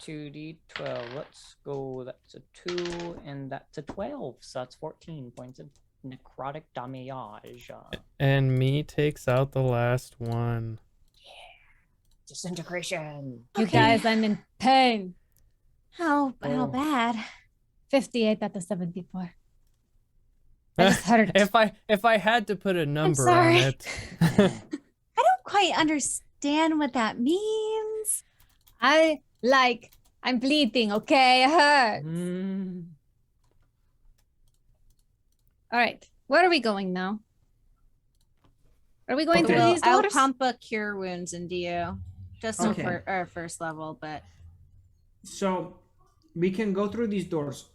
2d12. Let's go. That's a 2, and that's a 12. So that's 14 points of necrotic damage. And me takes out the last one. Disintegration. You Okay. guys, I'm in pain. How Oh. bad? 58 out of 74. I just heard it. If I had to put a number on sorry. it, I don't quite understand what that means. I'm bleeding, okay? It hurts. All right. Where are we going now? Are we going Okay. through Well, these I'll doors? pump a cure wounds into you, just Okay. for our first level. But So we can go through these doors.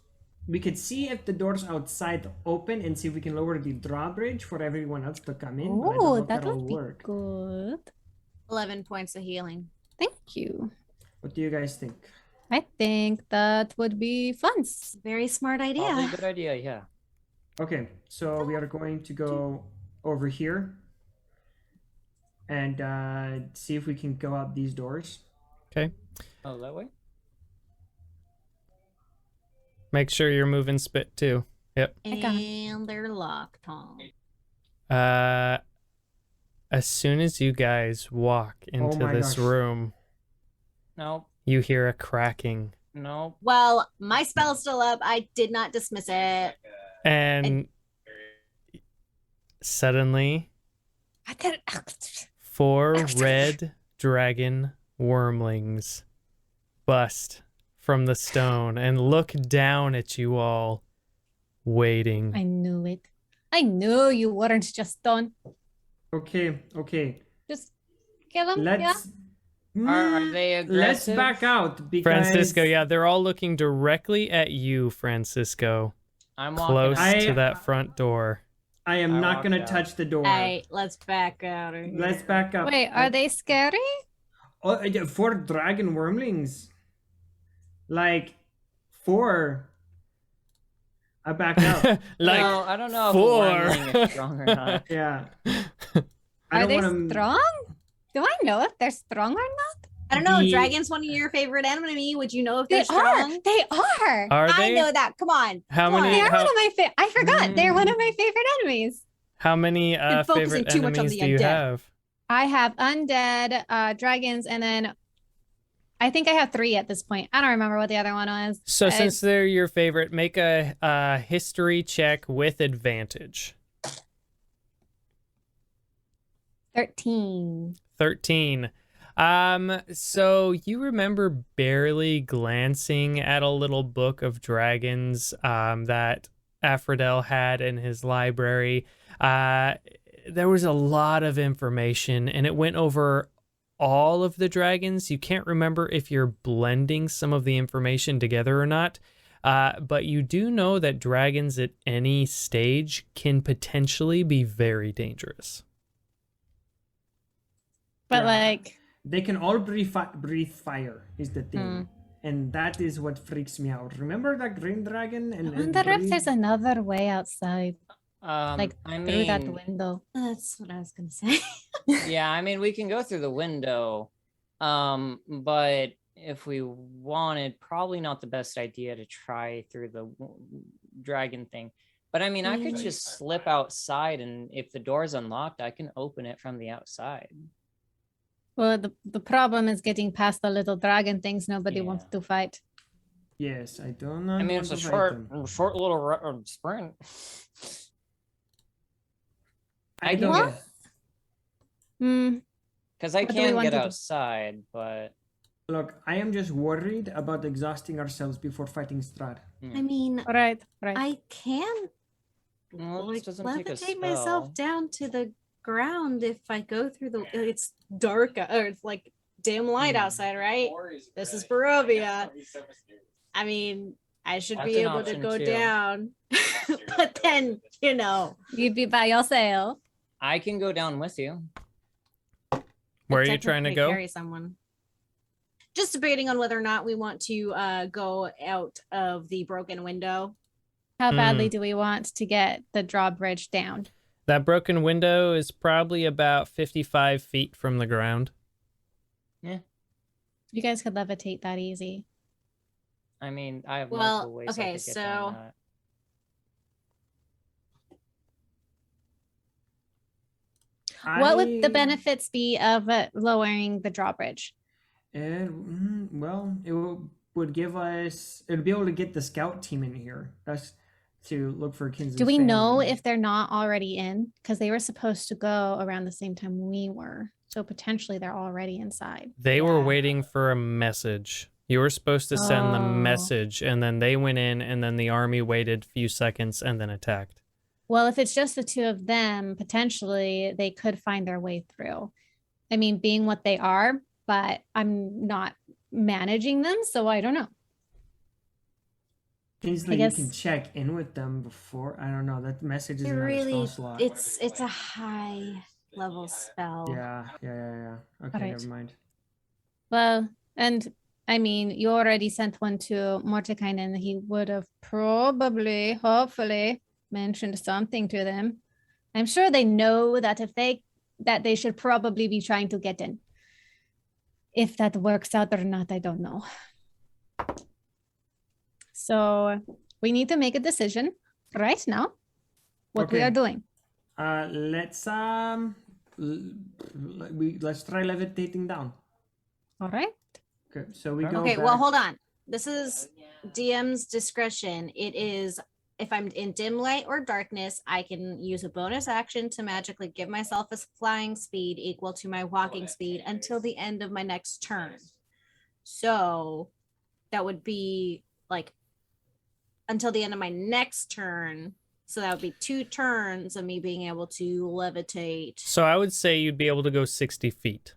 we could see if the doors outside open and see if we can lower the drawbridge for everyone else to come in. But I don't know Oh, if that that'll would be work. good. 11 points of healing. Thank you. What do you guys think? I think that would be fun. Very smart Probably a idea. good idea, yeah. Okay, so we are going to go over here and see if we can go out these doors. Okay. Oh, that way? Make sure you're moving spit too. Yep. And they're locked, Tom. As soon as you guys walk into my this gosh. room, Nope. you hear a cracking. Nope. Well, my spell's still up. I did not dismiss it. And suddenly, I did- 4 red dragon wormlings bust from the stone and look down at you all, waiting. I knew it. I knew you weren't just done. Okay. Just kill him. Yeah. Let's. Are they Let's aggressive? back out because Francisco, yeah, they're all looking directly at you, Francisco. I'm Close walking. to that front door. I am I not walked gonna out. touch the door. Hey, let's back out of here. Let's back up. Wait, are they scary? Oh, 4 dragon wormlings. Like 4. I back up. Like No, I don't know 4. if a wormling is strong or not. Yeah. Are they wanna- strong? Do I know if they're strong or not? I don't know. The- Dragon's one of your favorite enemy. Would you know if they're They strong? are. They are. Are I they? know that. Come on. How Come many- They on. are how- one of my favorite. I forgot. They're one of my favorite enemies. How many Been focusing favorite too much on enemies the do you undead. have? I have undead, dragons, and then I think I have 3 at this point. I don't remember what the other one was. So since they're your favorite, make a history check with advantage. 13. 13. So you remember barely glancing at a little book of dragons that Aphrodel had in his library. There was a lot of information and it went over all of the dragons. You can't remember if you're blending some of the information together or not. But you do know that dragons at any stage can potentially be very dangerous. But Yeah. like, They can all breathe fire, is the thing. And that is what freaks me out. Remember that green dragon? I And wonder if breathe- there's another way outside, like I through that mean, window. That's what I was gonna say. yeah, I mean, we can go through the window, but if we wanted, probably not the best idea to try through the dragon thing. But I mean, I could just slip outside, and if the door's unlocked, I can open it from the outside. Well, the problem is getting past the little dragon things nobody wants to fight. Yes, I don't know. I mean, it's a short little sprint. I can don't. get- Hmm. Because I What do we can want get to do? outside, but Look, I am just worried about exhausting ourselves before fighting Strahd. I mean, All right. I can well, like this doesn't take a levitate spell. myself down to the ground if I go through the. It's dark or it's like dim light outside, right? This is Barovia. I mean, I should That's be an able to option, go too. down, but then You'd be by yourself. I can go down with you. Where I'd are you trying to technically go? Carry someone. Just debating on whether or not we want to go out of the broken window. How badly do we want to get the drawbridge down? That broken window is probably about 55 feet from the ground. You guys could levitate that easy. I mean, I have Well, multiple ways okay, I could get down so- that. What would the I- benefits be of lowering the drawbridge? Well, would give us. It'd be able to get the scout team in here. That's to look for Kinsey's Do we know family. if they're not already in? Because they were supposed to go around the same time we were. So potentially they're already inside. They were Yeah. waiting for a message. You were supposed to send the Oh. message, and then they went in, and then the army waited a few seconds and then attacked. Well, if it's just the 2 of them, potentially they could find their way through. I mean, being what they are, but I'm not managing them, so I don't know. Kingsley, guess- you can check in with them before. I don't know. That message It isn't on the really, spell slot. it's a high level spell. Yeah. Okay, Alright. never mind. Well, and I mean, you already sent one to Mordecai, and he would have probably, hopefully, mentioned something to them. I'm sure they know that that they should probably be trying to get in. If that works out or not, I don't know. So we need to make a decision right now what we Okay. are doing. Let's try levitating down. All right. Okay, so we go. Okay, back. well, hold on. This is DM's discretion. It is if I'm in dim light or darkness, I can use a bonus action to magically give myself a flying speed equal to my walking speed until the end of my next turn. So that would be like until the end of my next turn. So that would be 2 turns of me being able to levitate. So I would say you'd be able to go 60 feet.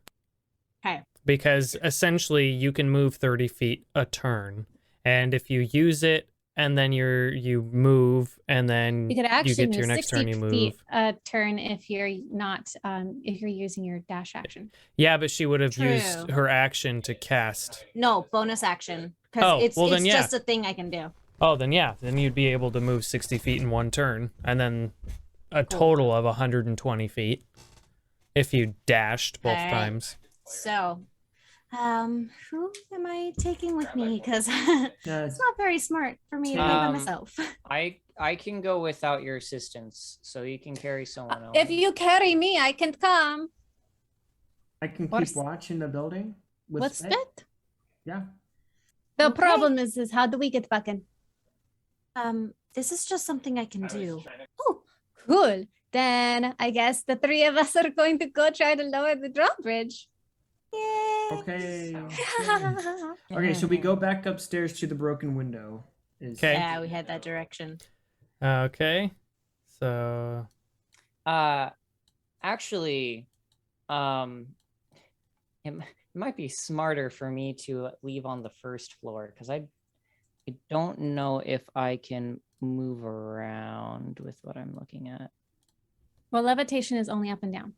Okay. Because essentially you can move 30 feet a turn. And if you use it and then you move and then You could actually get to move your next 60 turn, you feet move. a turn if you're not if you're using your dash action. Yeah, but she would have True. used her action to cast. No, bonus action. Because Oh, it's well then, yeah. just a thing I can do. Oh, then yeah. Then you'd be able to move 60 feet in one turn. And then a total of 120 feet if you dashed both Alright. times. So, who am I taking with me? Because it's not very smart for me to go by myself. I can go without your assistance, so you can carry someone else. If you carry me, I can come. I can What's- keep watch in the building. With What's Spit. that? Yeah. The Okay. problem is how do we get back in? This is just something I can do. Oh, cool. Then I guess the 3 of us are going to go try to lower the drawbridge. Yay! Okay. Okay, so we go back upstairs to the broken window. Okay. Yeah, we had that direction. Okay. So Actually, it might be smarter for me to leave on the first floor because I don't know if I can move around with what I'm looking at. Well, levitation is only up and down.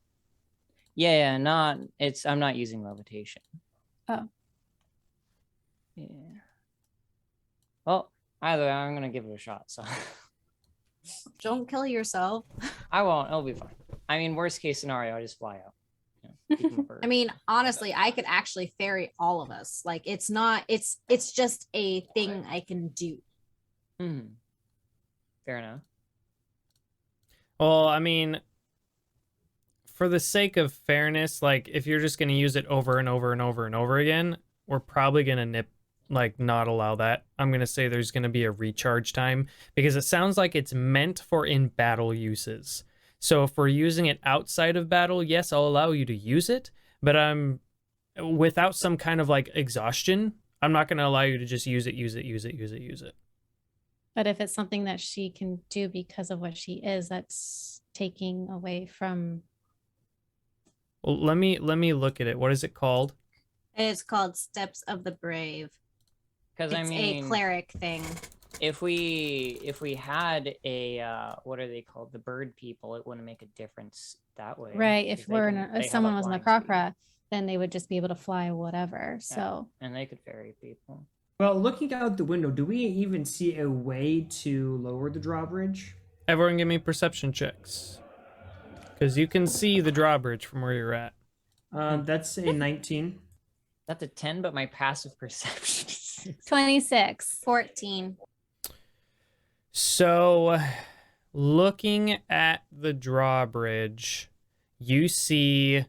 Yeah, I'm not using levitation. Oh. Yeah. Well, either way, I'm gonna give it a shot, so Don't kill yourself. I won't, it'll be fine. I mean, worst case scenario, I just fly out. Keep 'em for- I mean, honestly, I could actually ferry all of us. Like, it's not. It's just a thing I can do. Mhm. Fair enough. well, I mean, for the sake of fairness, like if you're just gonna use it over and over and over and over again, we're probably gonna not allow that. I'm gonna say there's gonna be a recharge time because it sounds like it's meant for in battle uses. So if we're using it outside of battle, yes, I'll allow you to use it, but without some kind of like exhaustion, I'm not gonna allow you to just use it. But if it's something that she can do because of what she is, that's taking away from. Well, let me look at it. What is it called? It's called Steps of the Brave. Because It's I mean, a cleric thing. if we had a what are they called, the bird people, it wouldn't make a difference that way. Right. If 'cause they we're can- they if have someone was in the flying speed, Krokra, then they would just be able to fly whatever. So and they could ferry people. Well, looking out the window, do we even see a way to lower the drawbridge? Everyone give me perception checks. Because you can see the drawbridge from where you're at. That's a 19. That's a 10, but my passive perception is 26. 14. So, looking at the drawbridge, you see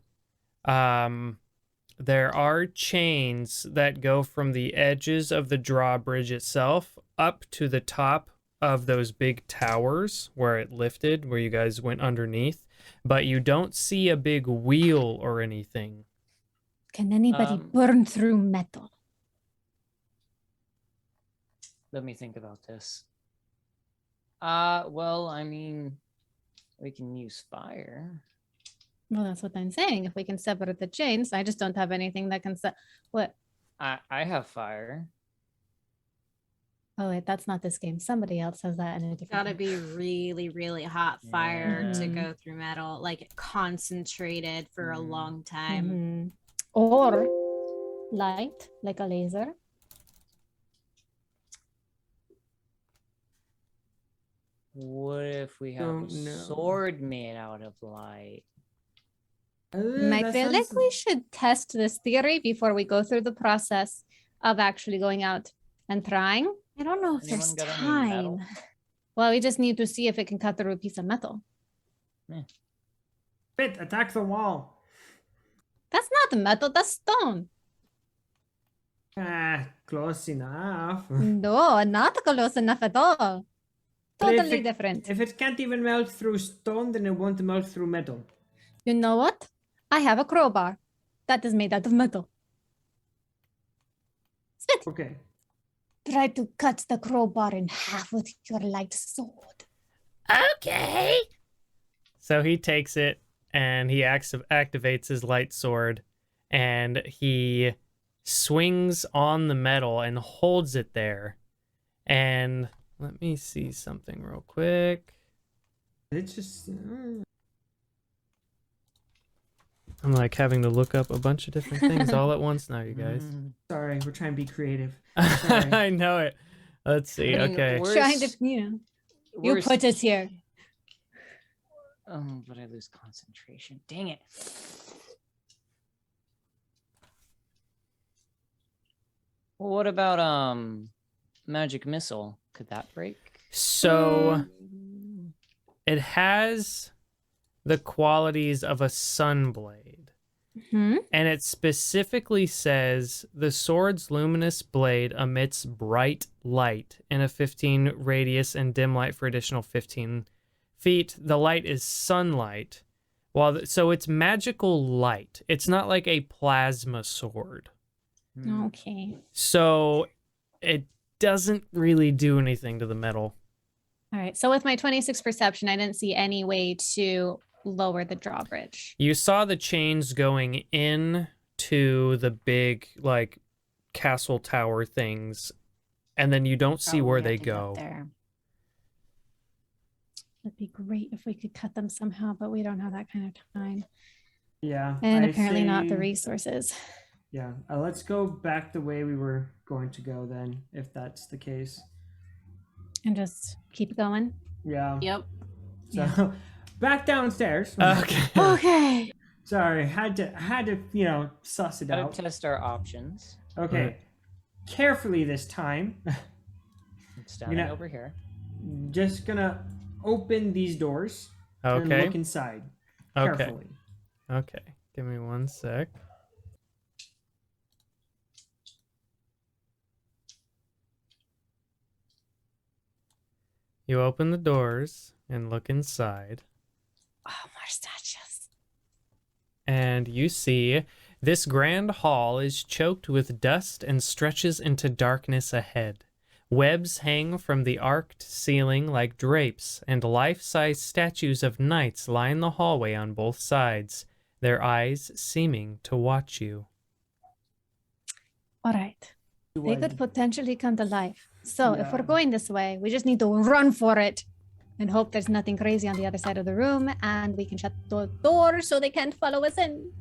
there are chains that go from the edges of the drawbridge itself up to the top of those big towers where it lifted, where you guys went underneath, but you don't see a big wheel or anything. Can anybody Um, burn through metal? Let me think about this. Well, I mean, we can use fire. Well, that's what I'm saying. If we can separate the chains, I just don't have anything that can set. What? I have fire. Oh wait, that's not this game. Somebody else has that in a different. Gotta game. be really, really hot fire to Yeah. go through metal, like concentrated for a long time. Mhm. Or light, like a laser. What if we have Don't a know. sword made out of light? I That feel sounds- like we should test this theory before we go through the process of actually going out and trying. I don't know if Anyone there's got any metal? time. Well, we just need to see if it can cut through a piece of metal. Spit, attack the wall. That's not metal, that's stone. Ah, close enough. No, not close enough at all. But if Totally it- different. If it can't even melt through stone, then it won't melt through metal. You know what? I have a crowbar that is made out of metal. Spit. Okay. Try to cut the crowbar in half with your light sword. Okay. So he takes it and he activates his light sword and he swings on the metal and holds it there. And let me see something real quick. It's just. I'm like having to look up a bunch of different things all at once now, you guys. Sorry, we're trying to be creative. I know it. Let's see. I mean, Okay. we're Trying to, s- you we're put it here. Oh, but I lose concentration. Dang it. Well, what about magic missile? Could that break? So it has the qualities of a sunblade. Hmm? And it specifically says the sword's luminous blade emits bright light in a 15 radius and dim light for additional 15 feet. The light is sunlight. So it's magical light. It's not like a plasma sword. Okay. So it doesn't really do anything to the metal. All right. So with my 26 perception, I didn't see any way to lower the drawbridge. You saw the chains going in to the big like castle tower things, and then you don't see Oh, where we they have to get go. there. It'd be great if we could cut them somehow, but we don't have that kind of time. Yeah. And I apparently not the say- resources. Yeah. Let's go back the way we were going to go then, if that's the case. And just keep going. Yeah. Yep. So back downstairs. Okay. Okay. Sorry, had to suss it Gotta out. test our options. Okay. Right. Carefully this time. It's standing gonna- over here. Just gonna open these doors and Okay. look inside. Okay. Carefully. Okay. Give me 1 sec. You open the doors and look inside. Oh, more statues. And you see this grand hall is choked with dust and stretches into darkness ahead. Webs hang from the arched ceiling like drapes, and life-size statues of knights line the hallway on both sides, their eyes seeming to watch you. All right. They could potentially come to life. So if we're Yeah. going this way, we just need to run for it and hope there's nothing crazy on the other side of the room and we can shut the door so they can't follow us in.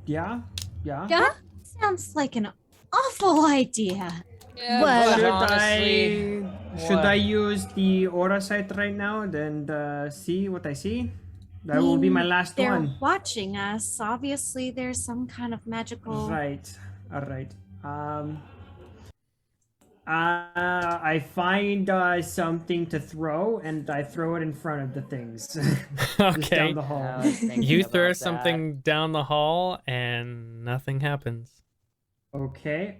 Yeah. Yeah? Sounds like an awful idea. Yeah, Well- but honestly, Should what? I use the aura sight right now and see what I see? That will be my last They're one. watching us. Obviously, there's some kind of magical. Right. All right. I find something to throw and I throw it in front of the things. Just down Okay. the I hall. was thinking You about throw that. something down the hall and nothing happens. Okay.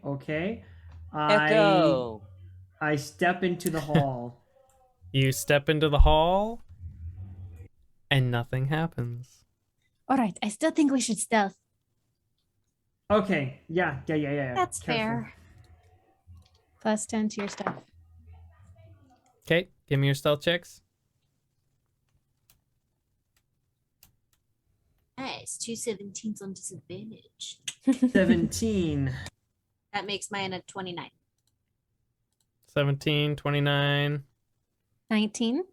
Echo. I step into the hall. You step into the hall and nothing happens. All right. I still think we should stealth. Okay. Yeah. That's Careful. fair. Plus 10 to your stuff. Okay, give me your stealth checks. Nice. 2 17s on disadvantage. 17. That makes mine a 29. 17, 29. 19.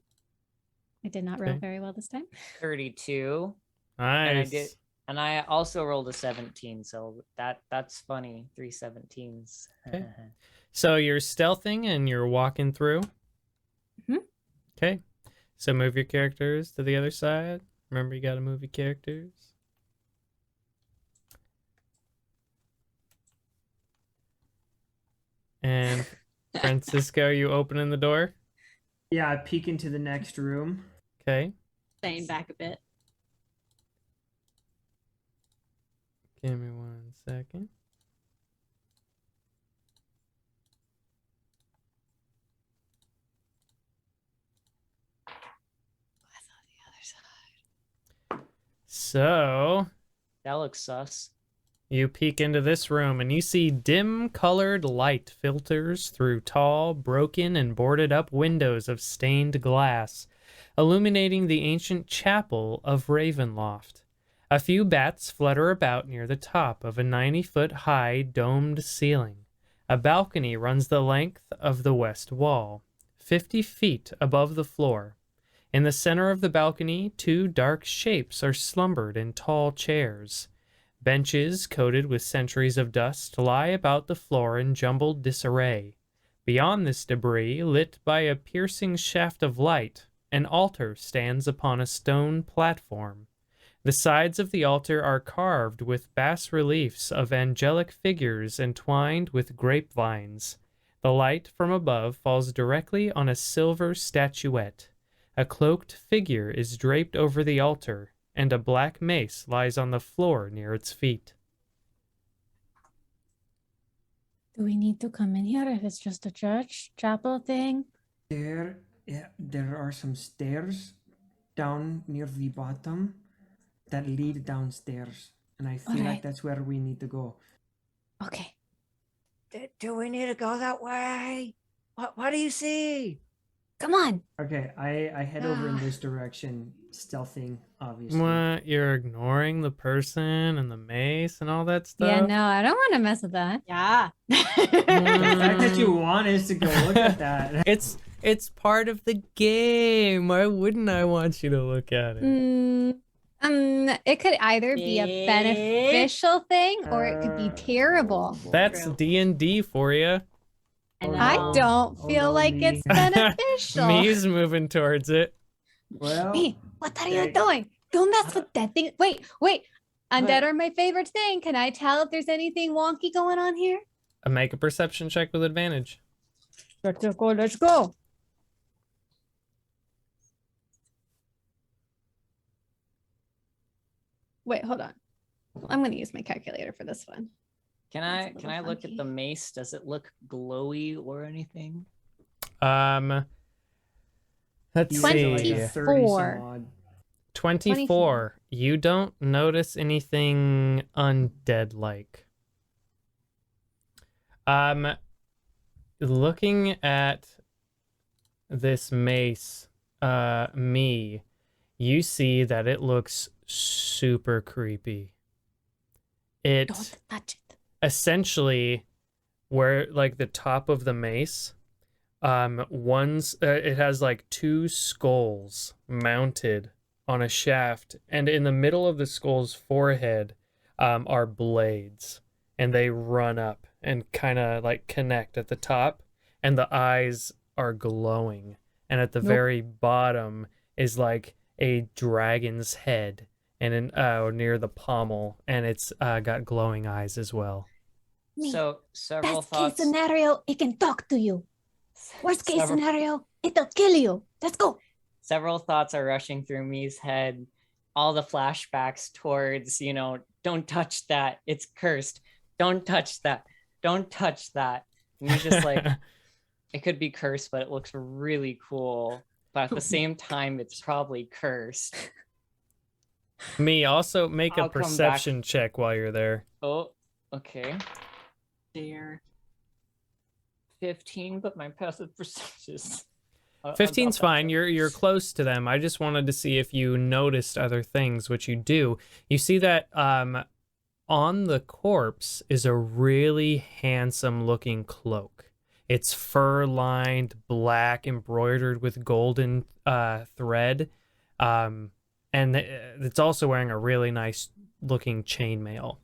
I did not roll Okay. very well this time. 32. Nice. And I also rolled a 17, so that's funny. 3 17s. Okay. So you're stealthing and you're walking through. Mhm. Okay. So move your characters to the other side. Remember, you got to move your characters. And Francisco, you opening the door? Yeah, I peek into the next room. Okay. Staying back a bit. Give me 1 second. So That looks sus. you peek into this room and you see dim-colored light filters through tall, broken, and boarded up windows of stained glass, illuminating the ancient chapel of Ravenloft. A few bats flutter about near the top of a 90-foot-high domed ceiling. A balcony runs the length of the west wall, 50 feet above the floor. In the center of the balcony, 2 dark shapes are slumbered in tall chairs. Benches coated with centuries of dust lie about the floor in jumbled disarray. Beyond this debris, lit by a piercing shaft of light, an altar stands upon a stone platform. The sides of the altar are carved with bas-reliefs of angelic figures entwined with grapevines. The light from above falls directly on a silver statuette. A cloaked figure is draped over the altar, and a black mace lies on the floor near its feet. Do we need to come in here if it's just a church chapel thing? There are some stairs down near the bottom that lead downstairs, and I feel like Alright. that's where we need to go. Okay. Do we need to go that way? What do you see? Come on. Okay, I head over in this direction, stealthing, obviously. What? You're ignoring the person and the mace and all that stuff? Yeah, no, I don't want to mess with that. Yeah. The fact that you want is to go look at that. It's part of the game. Why wouldn't I want you to look at it? It could either be a beneficial thing or it could be terrible. That's True. D&D for you. And I no. don't Oh, feel no, like me. it's beneficial. Me's moving towards it. Well, Me, what are you okay. doing? Don't mess with that thing. Wait. Undead What? are my favorite thing. Can I tell if there's anything wonky going on here? Make a perception check with advantage. Let's go. Wait, hold on. I'm going to use my calculator for this one. Can That's I a can I little look at funky. the mace? Does it look glowy or anything? Let's he's like see. a 30 some 24. odd. 24. You don't notice anything undead-like. Looking at this mace, me, you see that it looks super creepy. It Don't touch it. essentially, where like the top of the mace, it has like 2 skulls mounted on a shaft, and in the middle of the skull's forehead are blades, and they run up and kind of like connect at the top, and the eyes are glowing, and at the Nope. very bottom is like a dragon's head, and near the pommel, and it's got glowing eyes as well. Me. So several Best case thoughts. scenario, it can talk to you. Worst case Several- scenario, it'll kill you. Let's go. Several thoughts are rushing through me's head. All the flashbacks towards, don't touch that. It's cursed. Don't touch that. Don't touch that. And he's just like, it could be cursed, but it looks really cool. But at the same time, it's probably cursed. Me, also make a I'll come back. perception check while you're there. Oh, okay. There. 15, but my passive perception is 15's about fine. that. You're close to them. I just wanted to see if you noticed other things, which you do. You see that on the corpse is a really handsome looking cloak. It's fur-lined, black, embroidered with golden thread. And it's also wearing a really nice-looking chainmail.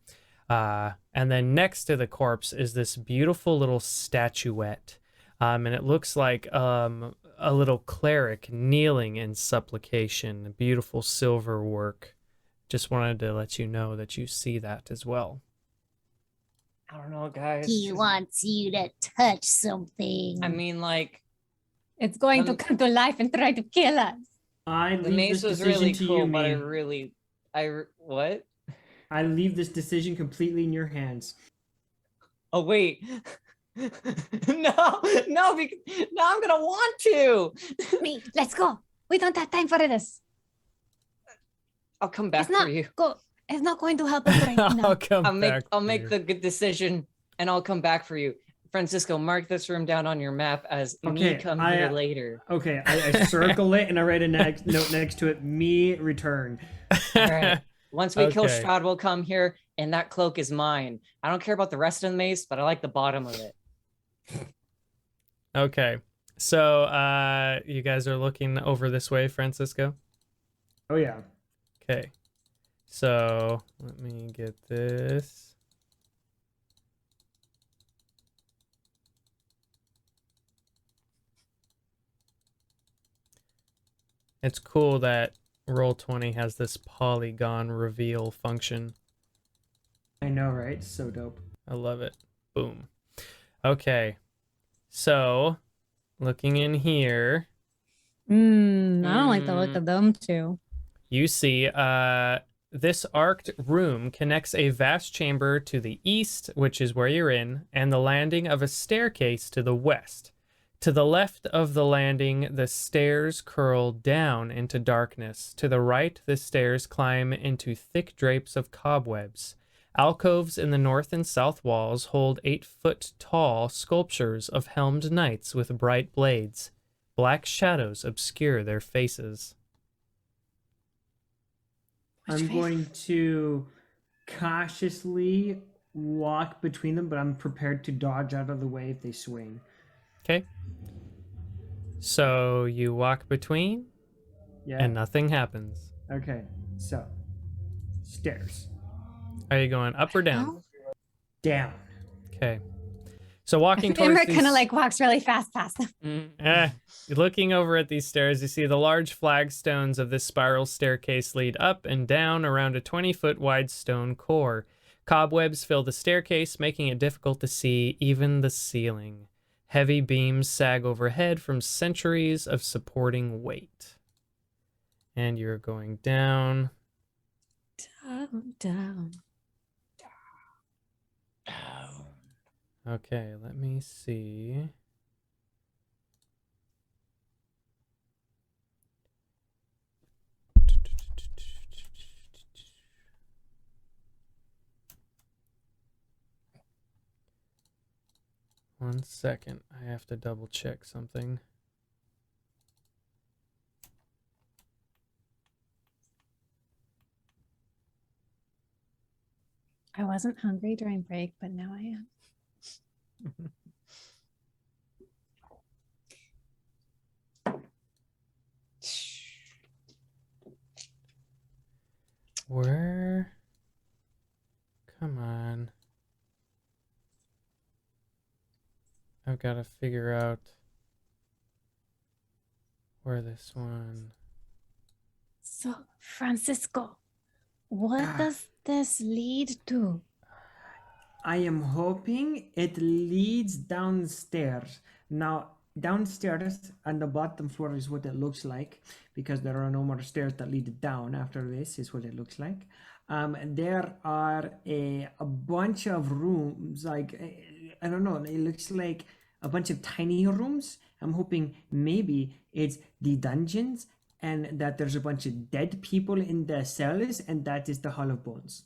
And then next to the corpse is this beautiful little statuette. And it looks like a little cleric kneeling in supplication. Beautiful silver work. Just wanted to let you know that you see that as well. I don't know, guys. He wants you to touch something. I mean, like, It's going to come to life and try to kill us. I the leave mace this was decision really to cool, you, but me. what? I leave this decision completely in your hands. Oh wait. No, no, I'm gonna want to. Me, let's go. We don't have time for this. I'll come back It's not for you. go. It's not going to help us right now. I'll make the good decision, and I'll come back for you. Francisco, mark this room down on your map as me Okay, come here later. Okay, I circle it and I write a note next to it. Me return. All right. Once we kill Okay. Strahd, we'll come here, and that cloak is mine. I don't care about the rest of the mace, but I like the bottom of it. Okay. So you guys are looking over this way, Francisco? Oh yeah. Okay. So let me get this. It's cool that Roll20 has this polygon reveal function. I know, right? So dope. I love it. Boom. Okay. So, looking in here, I don't like the look of them too. you see this arced room connects a vast chamber to the east, which is where you're in, and the landing of a staircase to the west. To the left of the landing, the stairs curl down into darkness. To the right, the stairs climb into thick drapes of cobwebs. Alcoves in the north and south walls hold 8-foot-tall sculptures of helmed knights with bright blades. Black shadows obscure their faces. I'm going to cautiously walk between them, but I'm prepared to dodge out of the way if they swing. Okay. So you walk between, Yeah. and nothing happens. Okay. So, stairs. Are you going up or down? No? Down. Okay. So walking towards Imra these... kind of like walks really fast past them. Looking over at these stairs, you see the large flagstones of this spiral staircase lead up and down around a 20-foot wide stone core. Cobwebs fill the staircase, making it difficult to see even the ceiling. Heavy beams sag overhead from centuries of supporting weight. And you're going down. Down. Okay, let me see. One second, I have to double check something. I wasn't hungry during break, but now I am. Where? Come on. I've got to figure out where this one. So, Francisco, what does this lead to? I am hoping it leads downstairs. Now, downstairs on the bottom floor is what it looks like, because there are no more stairs that lead down after this, is what it looks like. There are a bunch of rooms, like, I don't know, it looks like a bunch of tiny rooms. I'm hoping maybe it's the dungeons and that there's a bunch of dead people in the cells, and that is the Hall of Bones.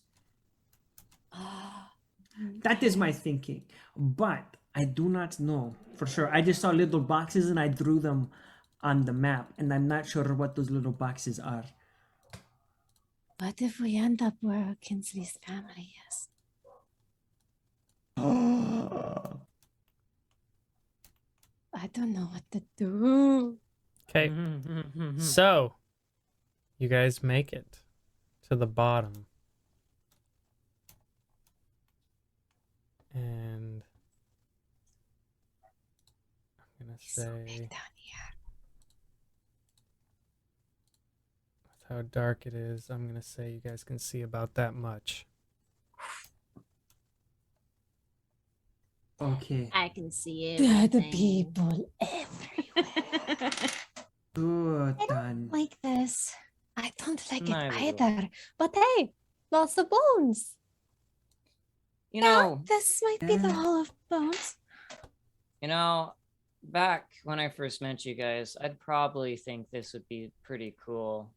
That is my thinking, but I do not know for sure. I just saw little boxes and I drew them on the map, and I'm not sure what those little boxes are. What if we end up where Kinsley's family is? I don't know what to do. Okay. So, you guys make it to the bottom. And I'm going to say, Down here. with how dark it is, I'm going to say you guys can see about that much. Okay. I can see it. Dead people everywhere. Good. I Done. don't like this. I don't like Neither it do I. either. But hey, lots of bones. You Yeah, know, this might be the Yeah. Hall of Bones. back when I first met you guys, I'd probably think this would be pretty cool.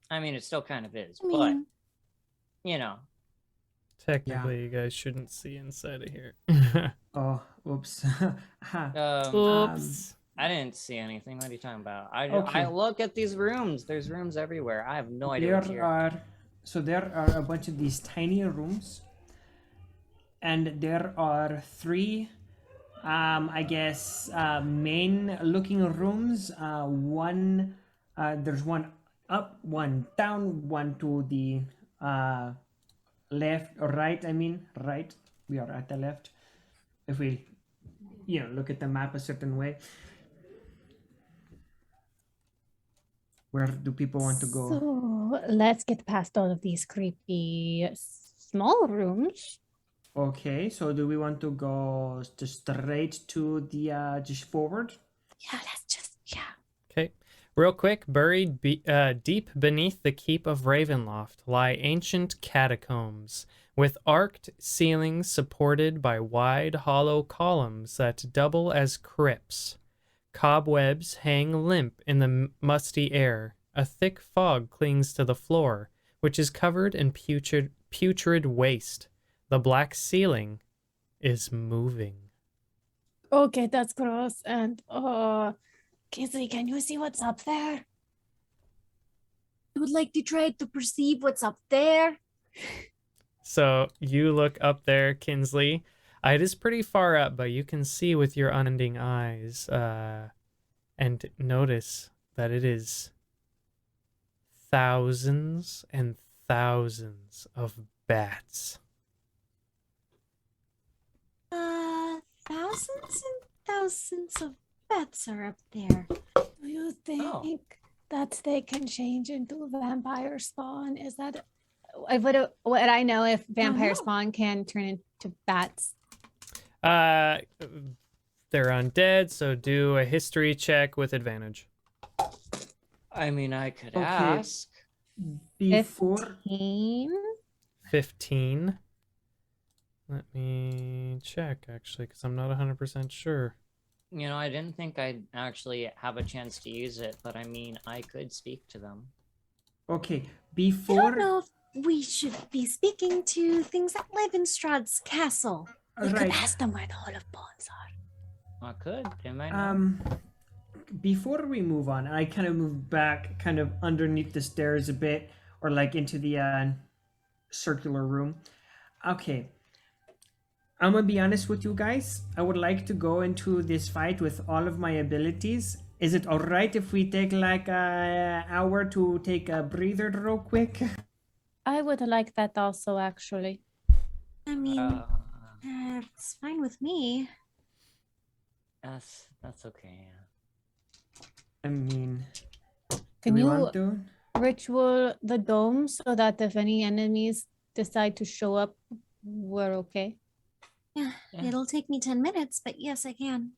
I mean, it still kind of is, I but mean, you know, Technically, you guys shouldn't see inside of here. Oh, oops. Ha. Oops. I didn't see anything. What are you talking about? I Okay. look at these rooms. There's rooms everywhere. I have no idea what's here. There are a bunch of these tiny rooms, and there are three, I guess, main-looking rooms. There's one up, one down, one to the left or right. I mean, right. We are at the left. If we, look at the map a certain way. Where do people want to go? so let's get past all of these creepy small rooms. Okay, so do we want to go just straight to the just forward? Yeah, let's just, yeah. Okay. Real quick, buried deep beneath the keep of Ravenloft lie ancient catacombs with arched ceilings supported by wide hollow columns that double as crypts. Cobwebs hang limp in the musty air. A thick fog clings to the floor, which is covered in putrid waste. The black ceiling is moving. Okay, that's gross. And, Kingsley, can you see what's up there? I would like to try to perceive what's up there. So you look up there, Kinsley. It is pretty far up, but you can see with your unending eyes and notice that it is thousands and thousands of bats. Thousands and thousands of bats are up there. Do you think that they can change into vampire spawn? Is that would I know if vampire know. spawn can turn into bats? They're undead, so do a history check with advantage. I mean, I could Okay. ask. Before 15? 15. Let me check, actually, because I'm not 100% sure. You know, I didn't think I'd actually have a chance to use it, but I mean, I could speak to them. okay, I don't before know if we should be speaking to things that live in Strahd's castle. We could right. ask them where the Hall of Bones are. I could. They might know. Before we move on, I kind of move back, kind of underneath the stairs a bit, or like into the circular room. Okay. I'm gonna be honest with you guys. I would like to go into this fight with all of my abilities. Is it alright if we take like an hour to take a breather real quick? I would like that also, actually. I mean, it's fine with me. That's okay. Yeah. I mean, Can do we you want to? ritual the dome so that if any enemies decide to show up, we're okay? Yeah, Yeah. it'll take me 10 minutes, but yes, I can.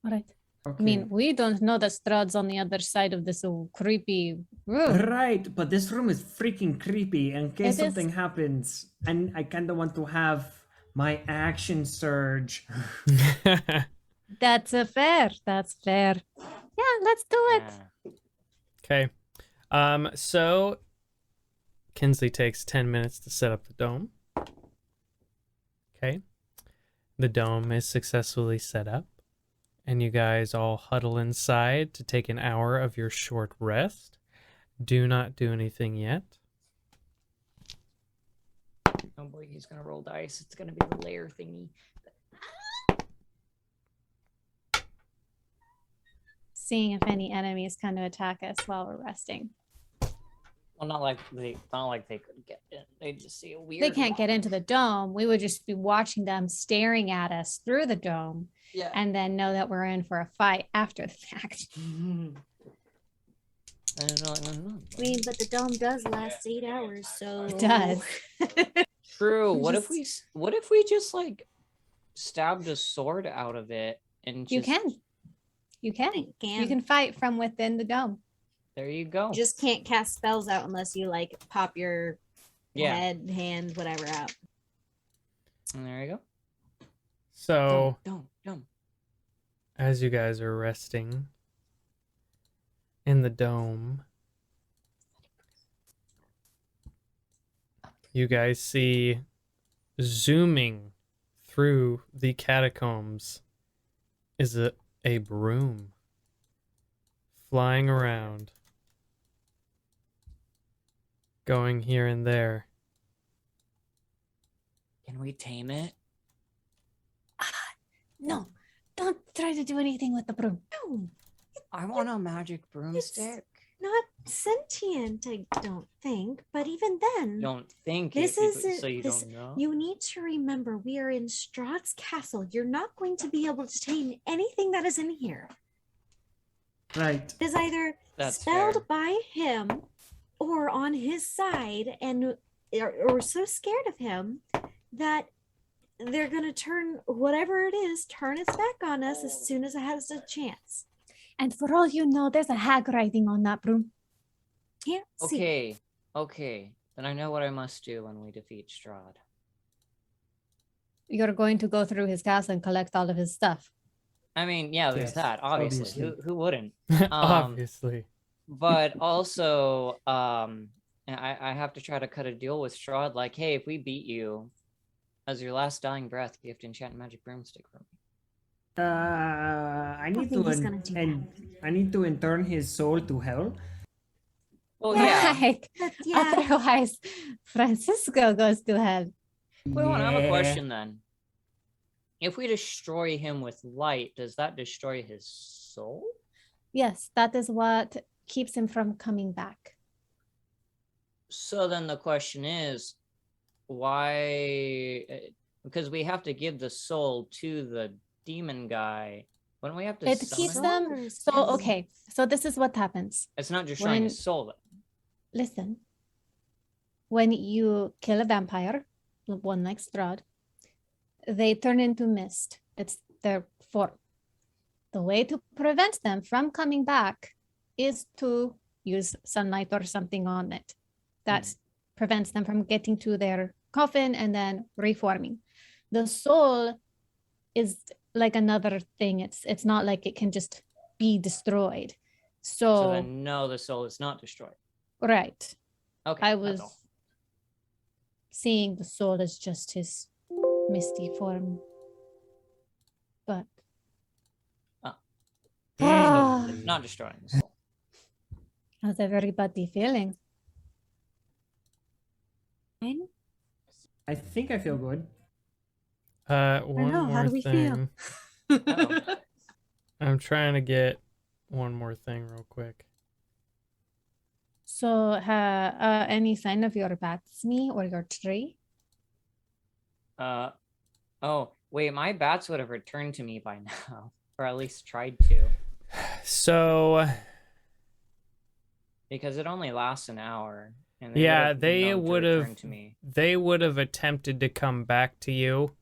All right. Okay. I mean, we don't know that Strahd's on the other side of this creepy room. Right, but this room is freaking creepy in case It is. something happens. And I kind of want to have my action surge. That's fair. That's fair. Yeah, let's do it. Yeah. Okay. So Kinsley takes 10 minutes to set up the dome. Okay. The dome is successfully set up, and you guys all huddle inside to take an hour of your short rest. Do not do anything yet. Oh boy, he's gonna roll dice. It's gonna be the layer thingy. seeing if any enemies come to attack us while we're resting. Well, not like they could get in. They just see a weird. They can't get into the dome. We would just be watching them staring at us through the dome, Yeah. and then know that we're in for a fight after the fact. I don't know. I mean, but the dome does last 8 hours, so It does. True. What if we just like stabbed a sword out of it and just, You can. You can fight from within the dome. There you go. You just can't cast spells out unless you like pop your Yeah. head, hand, whatever out. And there you go. So Don't. as you guys are resting in the dome, you guys see zooming through the catacombs is a broom flying around, going here and there. Can we tame it? No, don't try to do anything with the broom. No, I want a magic broomstick. not sentient, I don't think. But even then, Don't think this it, isn't. so you this, don't know. You need to remember we are in Strahd's castle. You're not going to be able to tame anything that is in here. Right. It is either That's spelled fair. by him or on his side, and or so scared of him that they're gonna turn whatever it is, turn its back on us as soon as it has a chance. And for all you know, there's a hag riding on that broom. Can't see. Okay. Then I know what I must do when we defeat Strahd. You're going to go through his castle and collect all of his stuff. I mean, yeah, there's Yes, that. Obviously. obviously. Who wouldn't? Obviously. But also, I have to try to cut a deal with Strahd. Like, hey, if we beat you, as your last dying breath, you have to enchant a magic broomstick for me. I need think to he's gonna do and I need to intern his soul to hell. Well, yeah. Like, But yeah, otherwise, Francisco goes to hell. Wait, hold on, I have a Yeah. question then. If we destroy him with light, does that destroy his soul? Yes, that is what keeps him from coming back. So then the question is, why? Because we have to give the soul to the demon guy. Wouldn't we have to It summon keeps him? them. Souls, So, yes. okay. So this is what happens. It's not destroying his When- soul. Though. Listen. When you kill a vampire, one like Strahd, they turn into mist. It's their form. The way to prevent them from coming back is to use sunlight or something on it. That prevents them from getting to their coffin and then reforming. The soul is like another thing. It's not like it can just be destroyed. So then, no, the soul is not destroyed. Right. Okay, I that's was all. seeing the soul as just his misty form. But So not destroying the soul. how's everybody feeling? I think I feel good. One know, more how do we thing. feel? Uh-oh. I'm trying to get one more thing real quick. So, any sign of your batsme or your tree? Oh, wait, my bats would have returned to me by now, or at least tried to, So because it only lasts an hour. And yeah, been they known to would return have to me. they would have attempted to come back to you,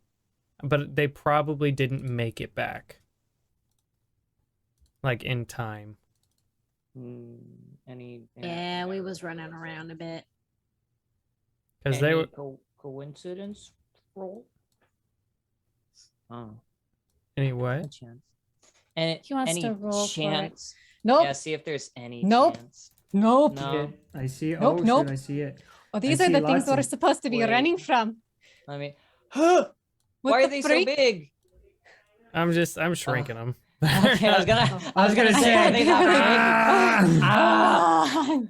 but they probably didn't make it back. Like in time. Any? Yeah, we was running around a bit. Because they were coincidence roll. Oh, anyway. a chance. And He wants any to roll for it. chance? Nope. Yeah, see if there's any Nope. chance. Nope. No. I see. Nope, Oh, nope. shit, I see it. Oh, these I are see the things lots we're of- supposed to be Wait. running from. Let me. What Why are the they freak? so big? I'm shrinking them. Okay, I was gonna say, I are they that big? Ah!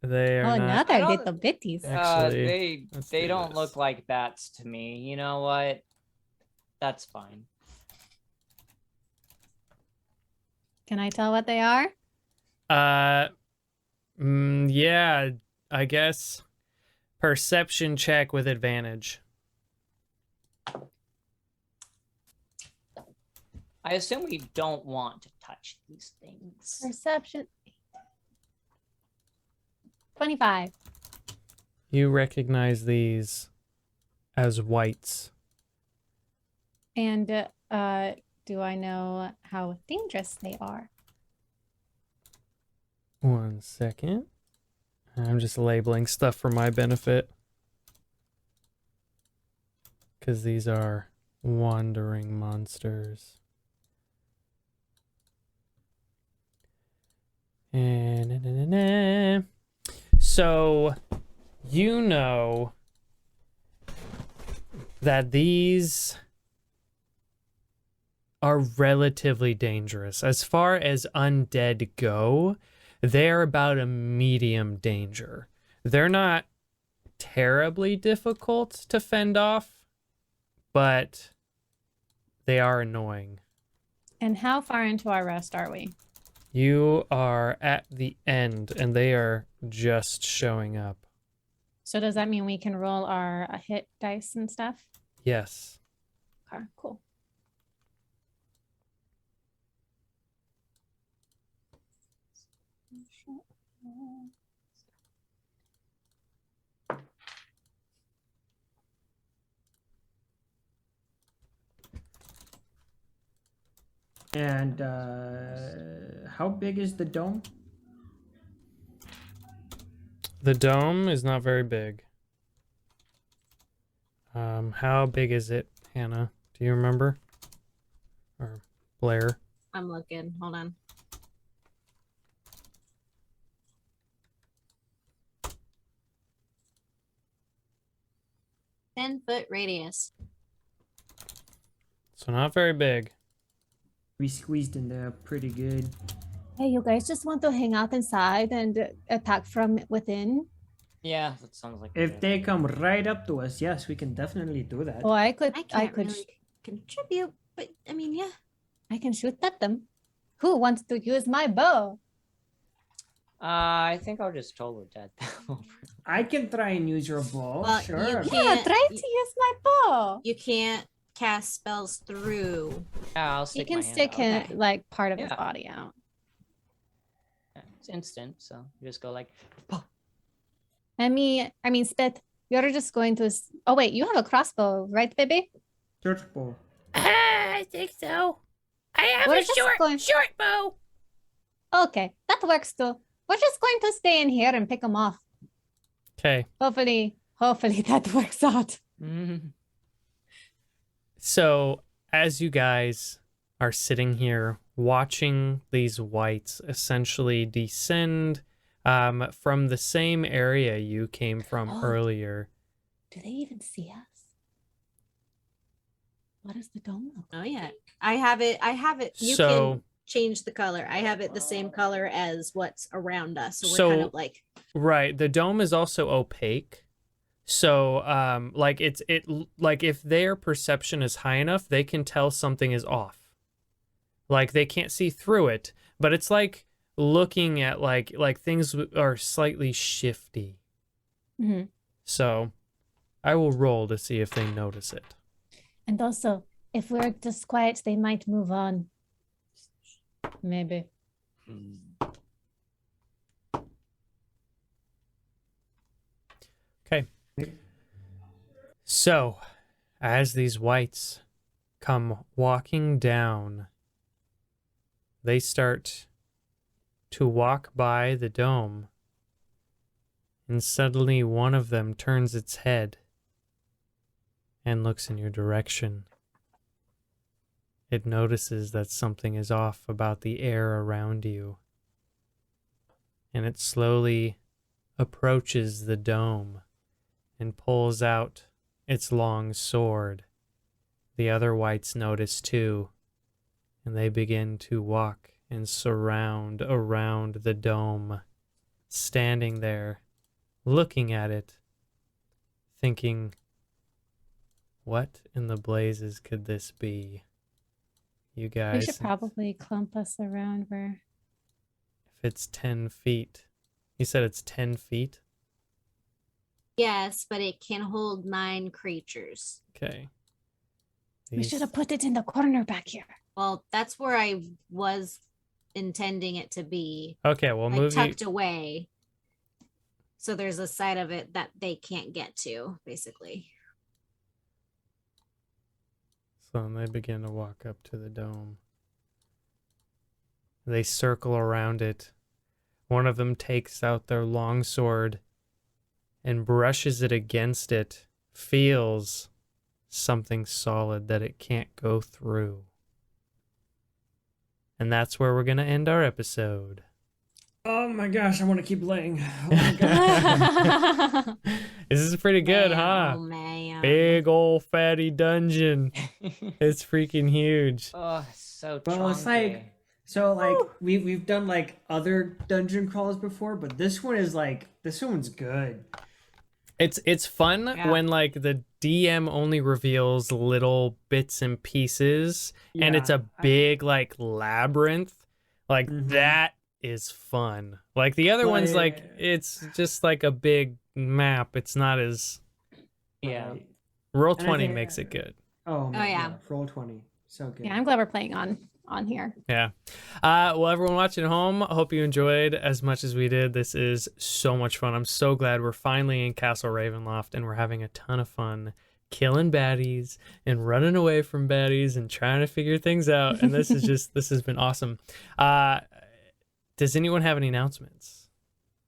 They are Oh, not. now they're I don't- little bitties. Actually, let's They do don't this. look like bats to me. You know what? That's fine. Can I tell what they are? Yeah, I guess. Perception check with advantage. I assume we don't want to touch these things. Perception. 25. You recognize these as whites. And do I know how dangerous they are? 1 second. I'm just labeling stuff for my benefit. Because these are wandering monsters. So, you know that these are relatively dangerous. As far as undead go, they're about a medium danger. They're not terribly difficult to fend off, but they are annoying. And how far into our rest are we? You are at the end, and they are just showing up. So does that mean we can roll our hit dice and stuff? Yes. Okay, cool. And how big is the dome? The dome is not very big. How big is it, Hannah? Do you remember? Or Blair? I'm looking. Hold on. Ten-foot radius. So not very big. We squeezed in there pretty good. Hey, you guys just want to hang out inside and attack from within? Yeah, that sounds like. If they come right up to us, yes, we can definitely do that. Oh, I I can't could, really contribute, but I mean, yeah. I can shoot at them. Who wants to use my bow? I think I'll just total dead. I can try and use your ball. Well, Sure. you Yeah, can't. try to use my bow. You can't cast spells through. Yeah, I'll You stick can my hand stick out. him, Okay. like part of his Yeah. body out. Yeah, it's instant, so you just go like. I mean, Spit, you're just going to. Oh wait, you have a crossbow, right, baby? Church ball. I think so. I have We're a just short going- bow. Okay, that works too. We're just going to stay in here and pick them off. Okay. Hopefully that works out. So as you guys are sitting here watching these whites essentially descend from the same area you came from Oh. earlier. Do they even see us? What does the dome look like? Oh yeah, I have it. You So- can change the color. I have it the same color as what's around us. So we're kind So- of like, Right. The dome is also opaque. So like like if their perception is high enough, they can tell something is off. Like they can't see through it, but it's like looking at like things are slightly shifty. Mhm. So I will roll to see if they notice it. And also, if we're just quiet, they might move on. Maybe. Okay. So, as these whites come walking down, they start to walk by the dome, and suddenly one of them turns its head and looks in your direction. It notices that something is off about the air around you, and it slowly approaches the dome and pulls out its long sword. The other whites notice too, and they begin to walk and surround around the dome, standing there, looking at it, thinking, what in the blazes could this be? you We guys. should probably clump us around where. If it's 10 feet. You said it's 10 feet? Yes, but it can hold 9 creatures. Okay. We should have put it in the corner back here. Well, that's where I was intending it to be. Okay, we'll Like move you. tucked away. So there's a side of it that they can't get to, basically. So then they begin to walk up to the dome. They circle around it. One of them takes out their longsword and brushes it against it, feels something solid that it can't go through. And that's where we're going to end our episode. Oh my gosh, I want to keep playing. Oh my gosh. This is pretty good, huh? Oh, man. Big old fatty dungeon. It's freaking huge. Oh, so Well, it's like, so like we've done like other dungeon crawls before, but this one's good. It's fun Yeah. when like the DM only reveals little bits and pieces and it's Yeah. a big like labyrinth. Like Mhm. that is fun. Like the other ones like Like- it's just like a big map. It's not as Yeah. Right. Roll And I 20 think- makes it good. Oh my yeah. God, roll 20. So good. Yeah, I'm glad we're playing on here. Yeah. Well, everyone watching at home, I hope you enjoyed as much as we did. This is so much fun. I'm so glad we're finally in Castle Ravenloft and we're having a ton of fun killing baddies and running away from baddies and trying to figure things out. And this is just, this has been awesome. Does anyone have any announcements?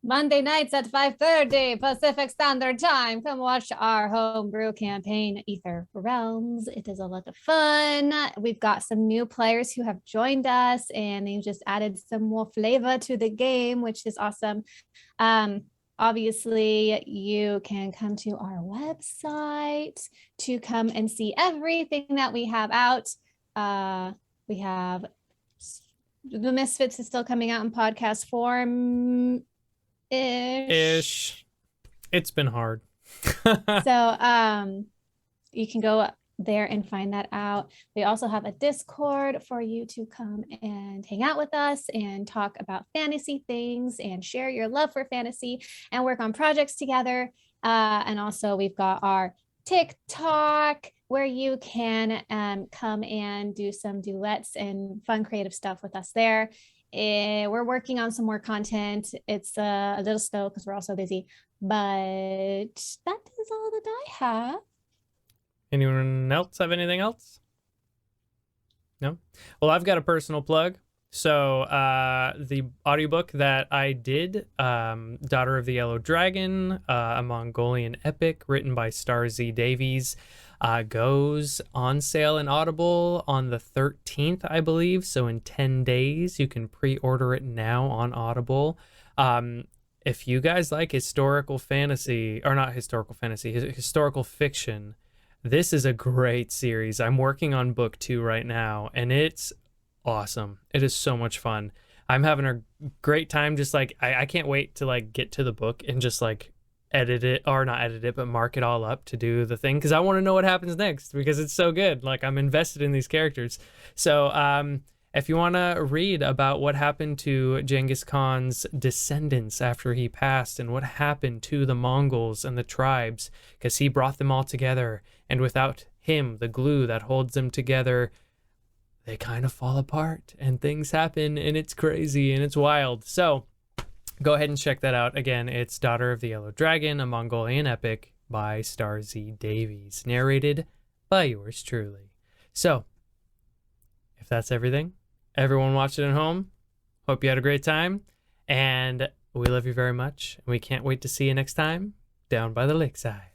Monday nights at 5:30 Pacific Standard Time. Come watch our homebrew campaign, Ether Realms. It is a lot of fun. We've got some new players who have joined us, and they've just added some more flavor to the game, which is awesome. Obviously, you can come to our website to come and see everything that we have out. We have The Misfits is still coming out in podcast form. Ish. It's been hard. So you can go there and find that out. We also have a Discord for you to come and hang out with us and talk about fantasy things and share your love for fantasy and work on projects together. And also we've got our TikTok where you can come and do some duets and fun creative stuff with us there. We're working on some more content. It's a little slow because we're all so busy, but that is all that I have. Anyone else have anything else? No? Well, I've got a personal plug. So the audiobook that I did, Daughter of the Yellow Dragon, a Mongolian epic written by Star Z Davies, goes on sale in Audible on the 13th, I believe. So in 10 days, you can pre-order it now on Audible. If you guys like historical fantasy, or not historical fantasy, historical fiction, this is a great series. I'm working on book 2 right now, and it's awesome. It is so much fun. I'm having a great time. Just like I can't wait to like get to the book and just like edit it, or not edit it, but mark it all up to do the thing, because I want to know what happens next because it's so good. Like I'm invested in these characters. So if you want to read about what happened to Genghis Khan's descendants after he passed and what happened to the Mongols and the tribes, because he brought them all together, and without him, the glue that holds them together, they kind of fall apart and things happen and it's crazy and it's wild. So go ahead and check that out. Again, it's Daughter of the Yellow Dragon, a Mongolian epic by Star Z Davies, narrated by yours truly. So if that's everything, everyone watching at home, hope you had a great time, and we love you very much. We can't wait to see you next time down by the lakeside.